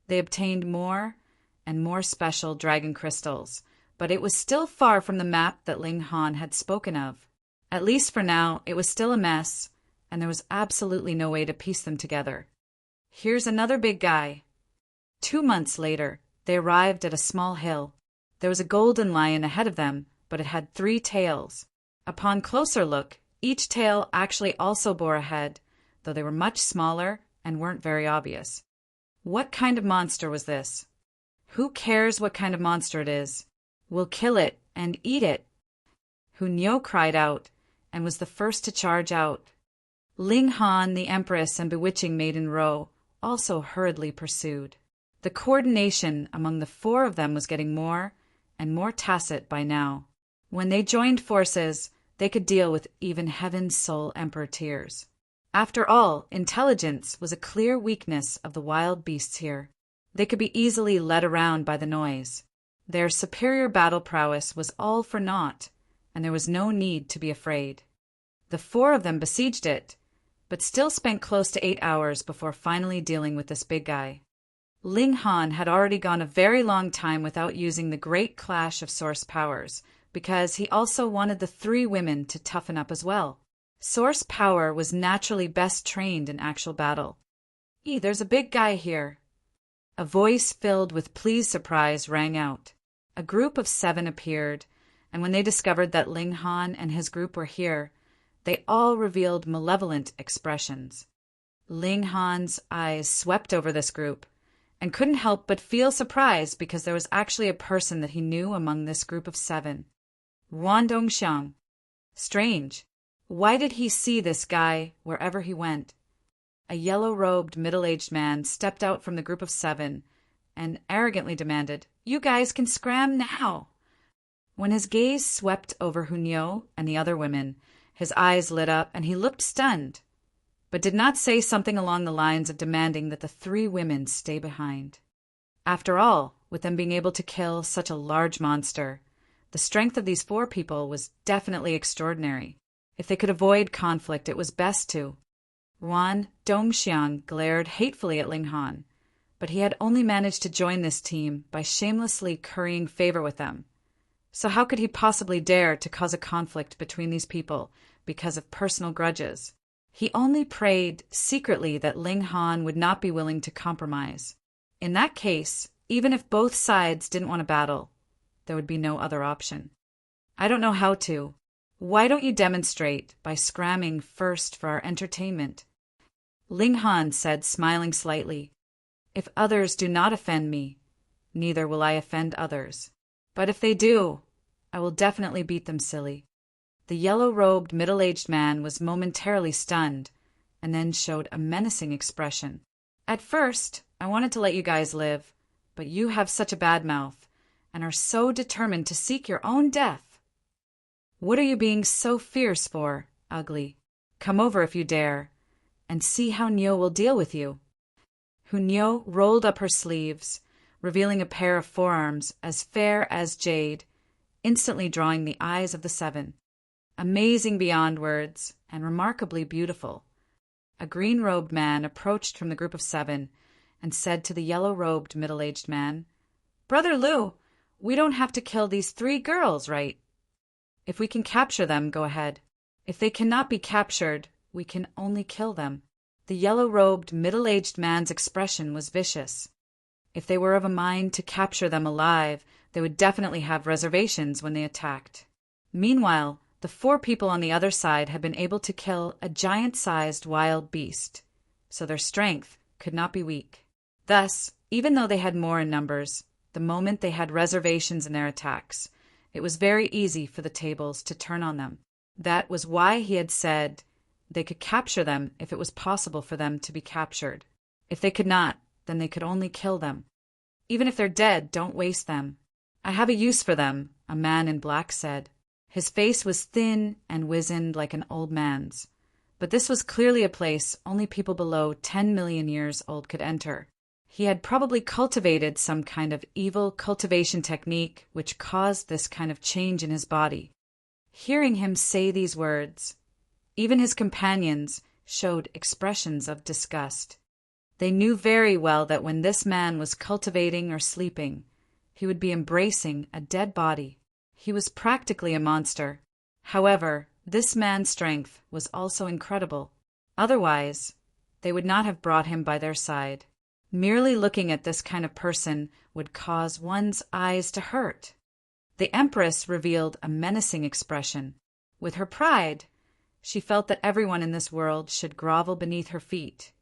They obtained more and more special dragon crystals, but it was still far from the map that Ling Han had spoken of. At least for now, it was still a mess, and there was absolutely no way to piece them together. Here's another big guy. 2 months later, they arrived at a small hill. There was a golden lion ahead of them, but it had 3 tails. Upon closer look, each tail actually also bore a head, though they were much smaller and weren't very obvious. What kind of monster was this? Who cares what kind of monster it is? We'll kill it and eat it. Hunyo cried out and was the first to charge out. Ling Han, the Empress, and bewitching Maiden Ro also hurriedly pursued. The coordination among the 4 of them was getting more and more tacit by now. When they joined forces, they could deal with even Heaven's Soul Emperor Tears. After all, intelligence was a clear weakness of the wild beasts here. They could be easily led around by the noise. Their superior battle prowess was all for naught, and there was no need to be afraid. The 4 of them besieged it, but still spent close to 8 hours before finally dealing with this big guy. Ling Han had already gone a very long time without using the great clash of source powers, because he also wanted the three women to toughen up as well. Source power was naturally best trained in actual battle. There's a big guy here." A voice filled with pleased surprise rang out. A group of 7 appeared, and when they discovered that Ling Han and his group were here, they all revealed malevolent expressions. Ling Han's eyes swept over this group, and couldn't help but feel surprised because there was actually a person that he knew among this group of 7. Wan Dongxiang. Strange. Why did he see this guy wherever he went? A yellow-robed, middle-aged man stepped out from the group of 7 and arrogantly demanded, "You guys can scram now!" When his gaze swept over Hunyeo and the other women, his eyes lit up and he looked stunned, but did not say something along the lines of demanding that the 3 women stay behind. After all, with them being able to kill such a large monster, the strength of these 4 people was definitely extraordinary. If they could avoid conflict, it was best to. Wan Dongxiang glared hatefully at Ling Han, but he had only managed to join this team by shamelessly currying favor with them. So how could he possibly dare to cause a conflict between these people because of personal grudges? He only prayed secretly that Ling Han would not be willing to compromise. In that case, even if both sides didn't want to battle, there would be no other option. "I don't know how to. Why don't you demonstrate by scramming first for our entertainment?" Ling Han said, smiling slightly. "If others do not offend me, neither will I offend others. But if they do, I will definitely beat them silly." The yellow-robed, middle-aged man was momentarily stunned, and then showed a menacing expression. "At first, I wanted to let you guys live, but you have such a bad mouth, and are so determined to seek your own death. What are you being so fierce for, ugly? Come over if you dare, and see how Nyo will deal with you." Hunyeo rolled up her sleeves, revealing a pair of forearms as fair as jade, instantly drawing the eyes of the 7. Amazing beyond words, and remarkably beautiful. A green-robed man approached from the group of 7 and said to the yellow-robed middle-aged man, "Brother Lu, we don't have to kill these 3 girls, right? If we can capture them, go ahead. If they cannot be captured, we can only kill them." The yellow-robed, middle-aged man's expression was vicious. If they were of a mind to capture them alive, they would definitely have reservations when they attacked. Meanwhile, the 4 people on the other side had been able to kill a giant-sized wild beast, so their strength could not be weak. Thus, even though they had more in numbers, the moment they had reservations in their attacks, it was very easy for the tables to turn on them. That was why he had said they could capture them if it was possible for them to be captured. If they could not, then they could only kill them. "Even if they're dead, don't waste them. I have a use for them," a man in black said. His face was thin and wizened like an old man's, but this was clearly a place only people below 10 million years old could enter. He had probably cultivated some kind of evil cultivation technique which caused this kind of change in his body. Hearing him say these words, even his companions showed expressions of disgust. They knew very well that when this man was cultivating or sleeping, he would be embracing a dead body. He was practically a monster. However, this man's strength was also incredible. Otherwise, they would not have brought him by their side. Merely looking at this kind of person would cause one's eyes to hurt. The Empress revealed a menacing expression. With her pride, she felt that everyone in this world should grovel beneath her feet.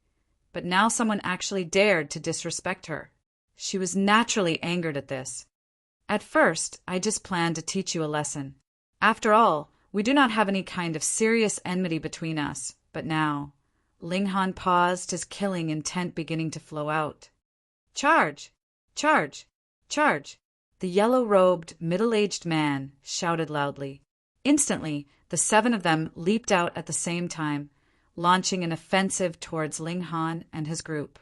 But now someone actually dared to disrespect her. She was naturally angered at this. "At first, I just planned to teach you a lesson. After all, we do not have any kind of serious enmity between us, but now—" Ling Han paused, his killing intent beginning to flow out. "Charge! Charge! Charge!" The yellow-robed, middle-aged man shouted loudly. Instantly, the 7 of them leaped out at the same time, launching an offensive towards Ling Han and his group.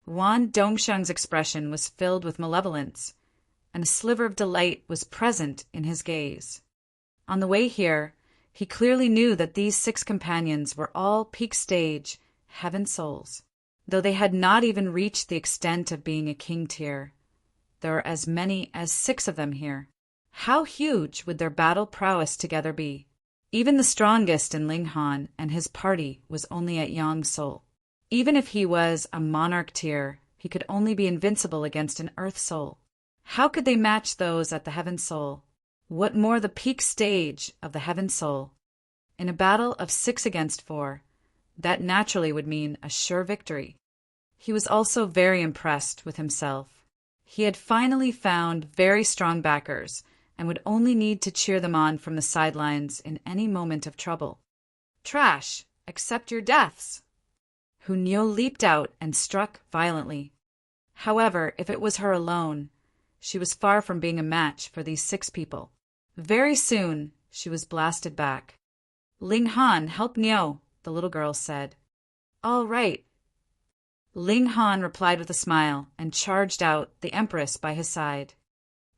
Wan Dongxiang's expression was filled with malevolence, and a sliver of delight was present in his gaze. On the way here, he clearly knew that these 6 companions were all peak stage, heaven souls. though they had not even reached the extent of being a king tier. There are as many as 6 of them here. How huge would their battle prowess together be? Even the strongest in Ling Han and his party was only at Yang Soul. Even if he was a monarch tier, he could only be invincible against an Earth Soul. How could they match those at the Heaven Soul? What more the peak stage of the Heaven Soul? In a battle of 6 against 4, that naturally would mean a sure victory. He was also very impressed with himself. He had finally found very strong backers and would only need to cheer them on from the sidelines in any moment of trouble. Trash, accept your deaths! Hunyo leaped out and struck violently. However, if it was her alone, she was far from being a match for these 6 people. Very soon, she was blasted back. Ling Han, help Nyo, the little girl said. All right. Ling Han replied with a smile and charged out, the Empress by his side.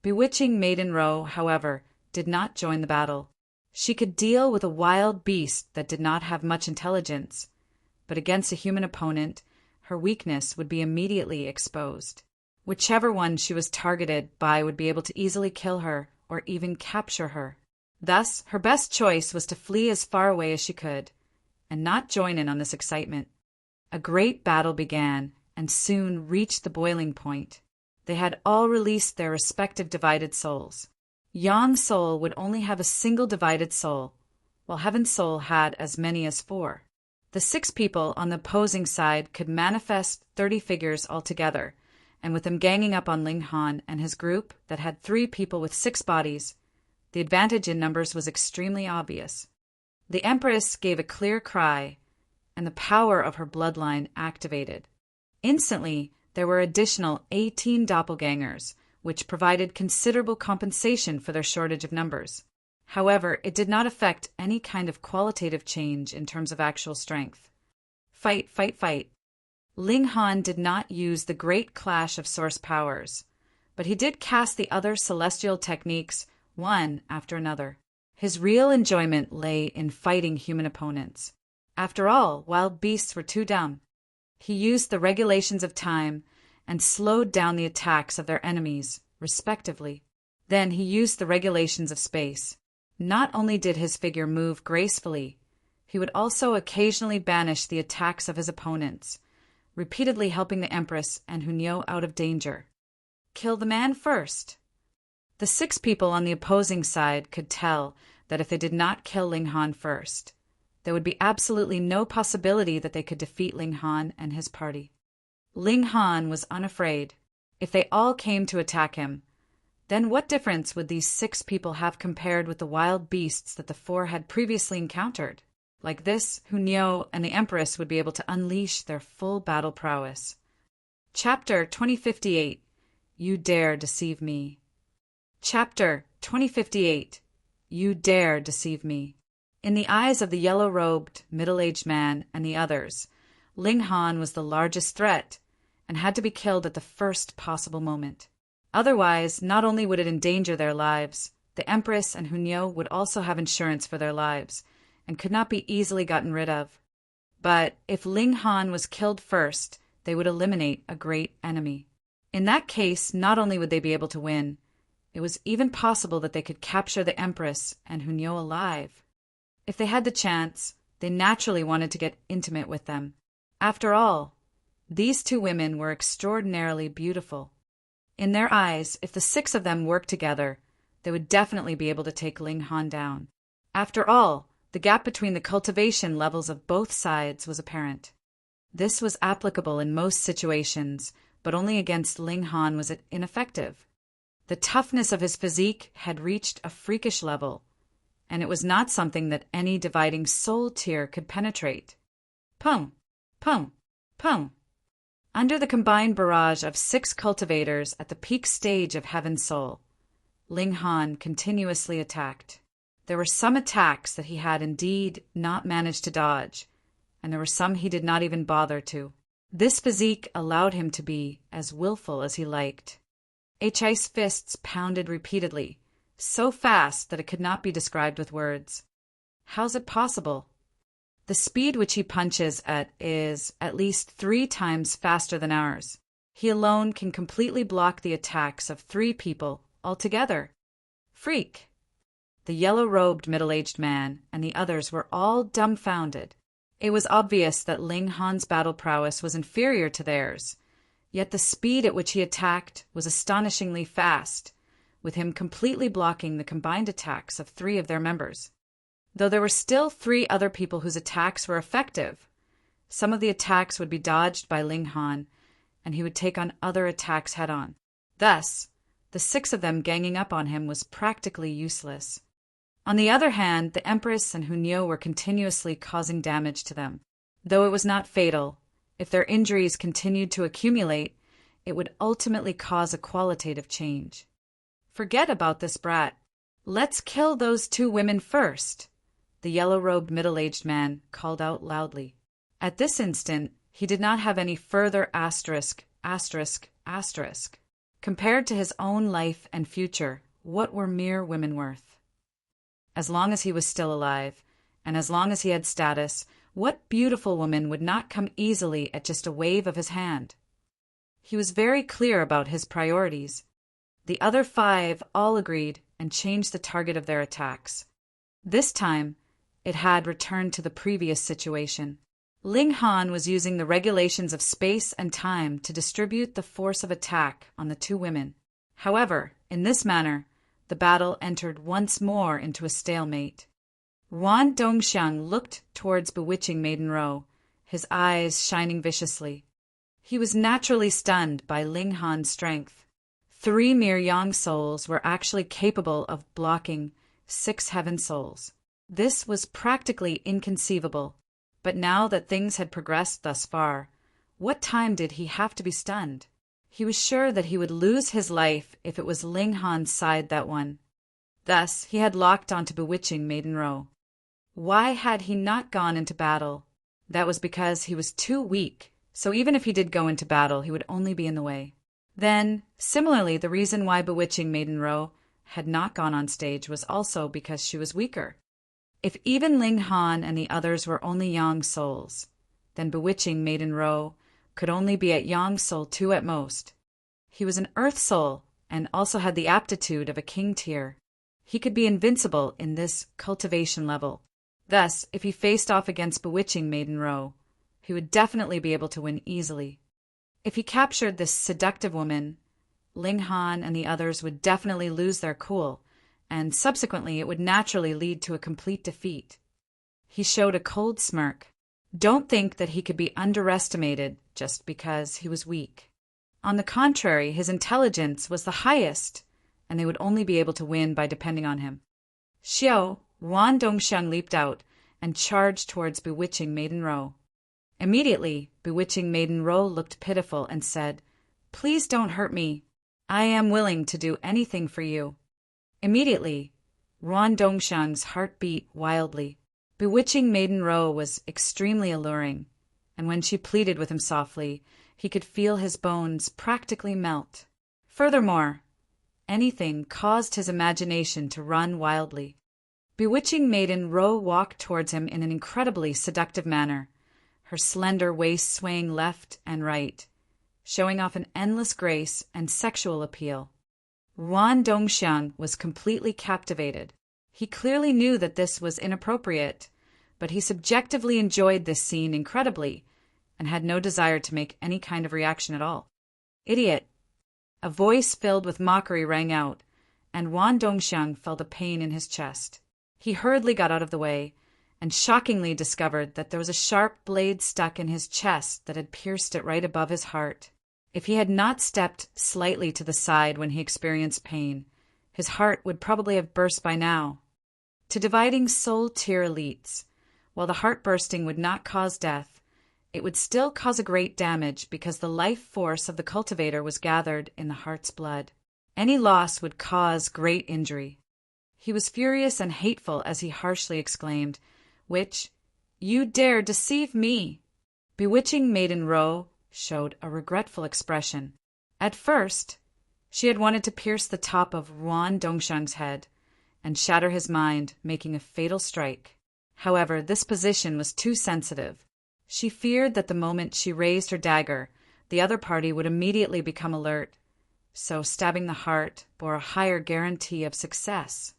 Bewitching Maiden Ro, however, did not join the battle. She could deal with a wild beast that did not have much intelligence, but against a human opponent, her weakness would be immediately exposed. Whichever one she was targeted by would be able to easily kill her or even capture her. Thus, her best choice was to flee as far away as she could, and not join in on this excitement. A great battle began, and soon reached the boiling point. They had all released their respective divided souls. Yang Soul would only have a single divided soul, while Heaven Soul had as many as 4. The 6 people on the opposing side could manifest 30 figures altogether, and with them ganging up on Ling Han and his group that had 3 people with 6 bodies, the advantage in numbers was extremely obvious. The Empress gave a clear cry, and the power of her bloodline activated. Instantly, there were additional 18 doppelgangers, which provided considerable compensation for their shortage of numbers. However, it did not affect any kind of qualitative change in terms of actual strength. Fight, fight, fight. Ling Han did not use the great clash of source powers, but he did cast the other celestial techniques one after another. His real enjoyment lay in fighting human opponents. After all, wild beasts were too dumb. He used the regulations of time and slowed down the attacks of their enemies, respectively. Then he used the regulations of space. Not only did his figure move gracefully, he would also occasionally banish the attacks of his opponents, repeatedly helping the Empress and Hunyo out of danger. Kill the man first. The 6 people on the opposing side could tell that if they did not kill Ling Han first, there would be absolutely no possibility that they could defeat Ling Han and his party. Ling Han was unafraid. If they all came to attack him, then what difference would these 6 people have compared with the wild beasts that the 4 had previously encountered? Like this, Hunyo and the Empress would be able to unleash their full battle prowess. Chapter 2058. You Dare Deceive Me. Chapter 2058. You Dare Deceive Me. In the eyes of the yellow-robed, middle-aged man and the others, Ling Han was the largest threat and had to be killed at the first possible moment. Otherwise, not only would it endanger their lives, the Empress and Hunyo would also have insurance for their lives and could not be easily gotten rid of. But if Ling Han was killed first, they would eliminate a great enemy. In that case, not only would they be able to win, it was even possible that they could capture the Empress and Hunyo alive. If they had the chance, they naturally wanted to get intimate with them. After all, these 2 women were extraordinarily beautiful. In their eyes, if the 6 of them worked together, they would definitely be able to take Ling Han down. After all, the gap between the cultivation levels of both sides was apparent. This was applicable in most situations, but only against Ling Han was it ineffective. The toughness of his physique had reached a freakish level, and it was not something that any dividing soul tier could penetrate. Pum, pum, pum. Under the combined barrage of 6 cultivators at the peak stage of Heaven Soul, Ling Han continuously attacked. There were some attacks that he had indeed not managed to dodge, and there were some he did not even bother to. This physique allowed him to be as willful as he liked. His fists pounded repeatedly, so fast that it could not be described with words. How's it possible? The speed which he punches at is at least 3 times faster than ours. He alone can completely block the attacks of 3 people altogether. Freak! The yellow-robed middle-aged man and the others were all dumbfounded. It was obvious that Ling Han's battle prowess was inferior to theirs, yet the speed at which he attacked was astonishingly fast, with him completely blocking the combined attacks of 3 of their members. Though there were still 3 other people whose attacks were effective, some of the attacks would be dodged by Ling Han, and he would take on other attacks head-on. Thus, the 6 of them ganging up on him was practically useless. On the other hand, the Empress and Hunyo were continuously causing damage to them. Though it was not fatal, if their injuries continued to accumulate, it would ultimately cause a qualitative change. Forget about this brat. Let's kill those 2 women first, the yellow-robed middle-aged man called out loudly. At this instant, he did not have any further asterisk. Compared to his own life and future, what were mere women worth? As long as he was still alive, and as long as he had status, what beautiful woman would not come easily at just a wave of his hand? He was very clear about his priorities. The other 5 all agreed and changed the target of their attacks. This time, it had returned to the previous situation. Ling Han was using the regulations of space and time to distribute the force of attack on the 2 women. However, in this manner, the battle entered once more into a stalemate. Wan Dongxiang looked towards bewitching Maiden Ro, his eyes shining viciously. He was naturally stunned by Ling Han's strength. 3 mere Yang souls were actually capable of blocking 6 heaven souls. This was practically inconceivable, but now that things had progressed thus far, what time did he have to be stunned? He was sure that he would lose his life if it was Ling Han's side that won. Thus, he had locked onto bewitching Maiden Ro. Why had he not gone into battle? That was because he was too weak, so even if he did go into battle, he would only be in the way. Then, similarly, the reason why bewitching Maiden Ro had not gone on stage was also because she was weaker. If even Ling Han and the others were only Yang souls, then bewitching Maiden Ro could only be at Yang Soul 2 at most. He was an Earth Soul and also had the aptitude of a King tier. He could be invincible in this cultivation level. Thus, if he faced off against bewitching Maiden Ro, he would definitely be able to win easily. If he captured this seductive woman, Ling Han and the others would definitely lose their cool, and subsequently it would naturally lead to a complete defeat. He showed a cold smirk. Don't think that he could be underestimated just because he was weak. On the contrary, his intelligence was the highest, and they would only be able to win by depending on him. Xiao, Wan Dongxiang leaped out and charged towards bewitching Maiden Ro. Immediately, bewitching Maiden Ro looked pitiful and said, "Please don't hurt me. I am willing to do anything for you." Immediately, Wan Dongxiang's heart beat wildly. Bewitching Maiden Ro was extremely alluring, and when she pleaded with him softly, he could feel his bones practically melt. Furthermore, anything caused his imagination to run wildly. Bewitching Maiden Ro walked towards him in an incredibly seductive manner, her slender waist swaying left and right, showing off an endless grace and sexual appeal. Wan Dongxiang was completely captivated. He clearly knew that this was inappropriate, but he subjectively enjoyed this scene incredibly and had no desire to make any kind of reaction at all. "Idiot!" A voice filled with mockery rang out, and Wan Dongxiang felt a pain in his chest. He hurriedly got out of the way and shockingly discovered that there was a sharp blade stuck in his chest that had pierced it right above his heart. If he had not stepped slightly to the side when he experienced pain, his heart would probably have burst by now. To dividing soul tier elites, while the heart bursting would not cause death, it would still cause a great damage because the life force of the cultivator was gathered in the heart's blood. Any loss would cause great injury. He was furious and hateful as he harshly exclaimed, "You dare deceive me!" Bewitching Maiden Ro showed a regretful expression. At first, she had wanted to pierce the top of Wan Dongxiang's head and shatter his mind, making a fatal strike. However, this position was too sensitive. She feared that the moment she raised her dagger, the other party would immediately become alert, so stabbing the heart bore a higher guarantee of success.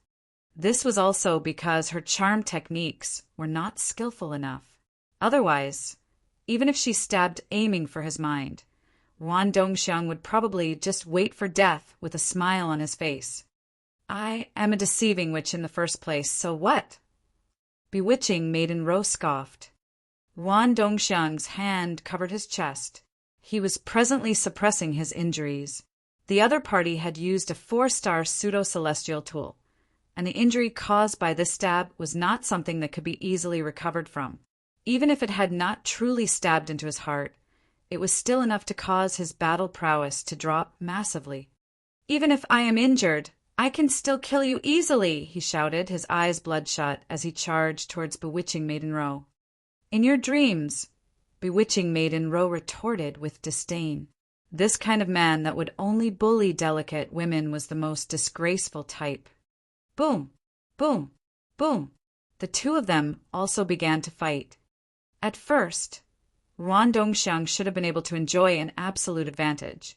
This was also because her charm techniques were not skillful enough. Otherwise, even if she stabbed aiming for his mind, Wan Dongxiang would probably just wait for death with a smile on his face. I am a deceiving witch in the first place, so what? Bewitching Maiden Ro scoffed. Wan Dongxiang's hand covered his chest. He was presently suppressing his injuries. The other party had used a 4-star pseudo-celestial tool, and the injury caused by this stab was not something that could be easily recovered from. Even if it had not truly stabbed into his heart, it was still enough to cause his battle prowess to drop massively. Even if I am injured, I can still kill you easily, he shouted, his eyes bloodshot as he charged towards Bewitching Maiden Ro. In your dreams, Bewitching Maiden Ro retorted with disdain. This kind of man that would only bully delicate women was the most disgraceful type. Boom, boom, boom. The two of them also began to fight. At first, Wan Dongxiang should have been able to enjoy an absolute advantage,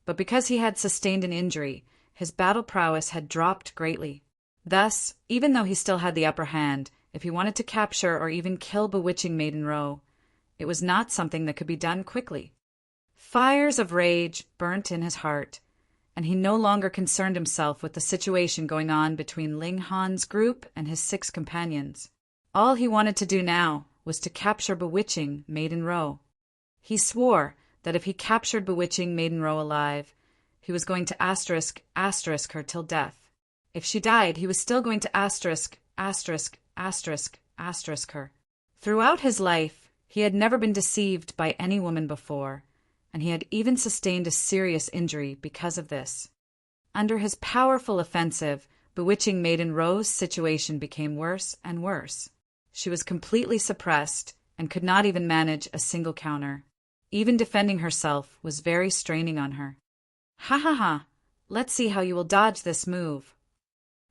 but because he had sustained an injury, his battle prowess had dropped greatly. Thus, even though he still had the upper hand, if he wanted to capture or even kill Bewitching Maiden Ro, it was not something that could be done quickly. Fires of rage burnt in his heart, and he no longer concerned himself with the situation going on between Ling Han's group and his 6 companions. All he wanted to do now was to capture Bewitching Maiden Ro. He swore that if he captured Bewitching Maiden Ro alive, he was going to asterisk her till death. If she died, he was still going to asterisk her. Throughout his life, he had never been deceived by any woman before, and he had even sustained a serious injury because of this. Under his powerful offensive, Bewitching Maiden Ro's situation became worse and worse. She was completely suppressed and could not even manage a single counter. Even defending herself was very straining on her. Ha ha ha! Let's see how you will dodge this move.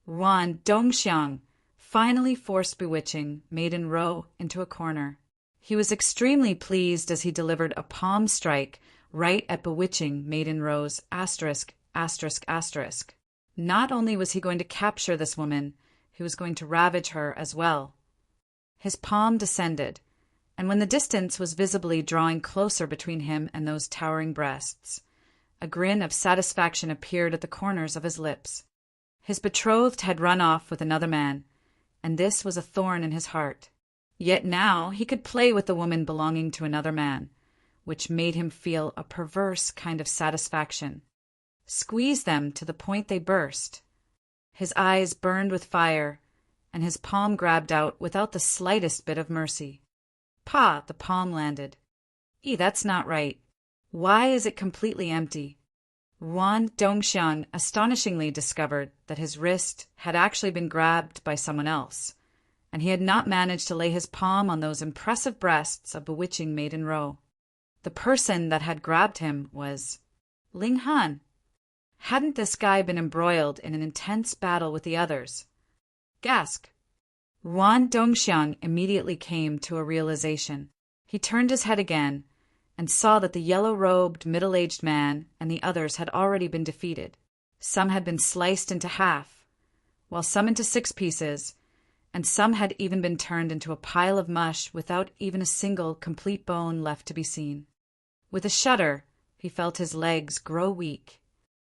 Wan Dongxiang finally forced Bewitching Maiden Ro into a corner. He was extremely pleased as he delivered a palm strike right at Bewitching Maiden Ro's asterisk. Not only was he going to capture this woman, he was going to ravage her as well. His palm descended, and when the distance was visibly drawing closer between him and those towering breasts, a grin of satisfaction appeared at the corners of his lips. His betrothed had run off with another man, and this was a thorn in his heart. Yet now he could play with the woman belonging to another man, which made him feel a perverse kind of satisfaction. Squeeze them to the point they burst. His eyes burned with fire, and his palm grabbed out without the slightest bit of mercy. Pa! The palm landed. That's not right. Why is it completely empty? Wan Dongxiang astonishingly discovered that his wrist had actually been grabbed by someone else, and he had not managed to lay his palm on those impressive breasts of Bewitching Maiden Ro. The person that had grabbed him was Ling Han. Hadn't this guy been embroiled in an intense battle with the others? Gasp! Wan Dongxiang immediately came to a realization. He turned his head again and saw that the yellow-robed, middle-aged man and the others had already been defeated. Some had been sliced into half, while some into 6 pieces, and some had even been turned into a pile of mush without even a single complete bone left to be seen. With a shudder, he felt his legs grow weak.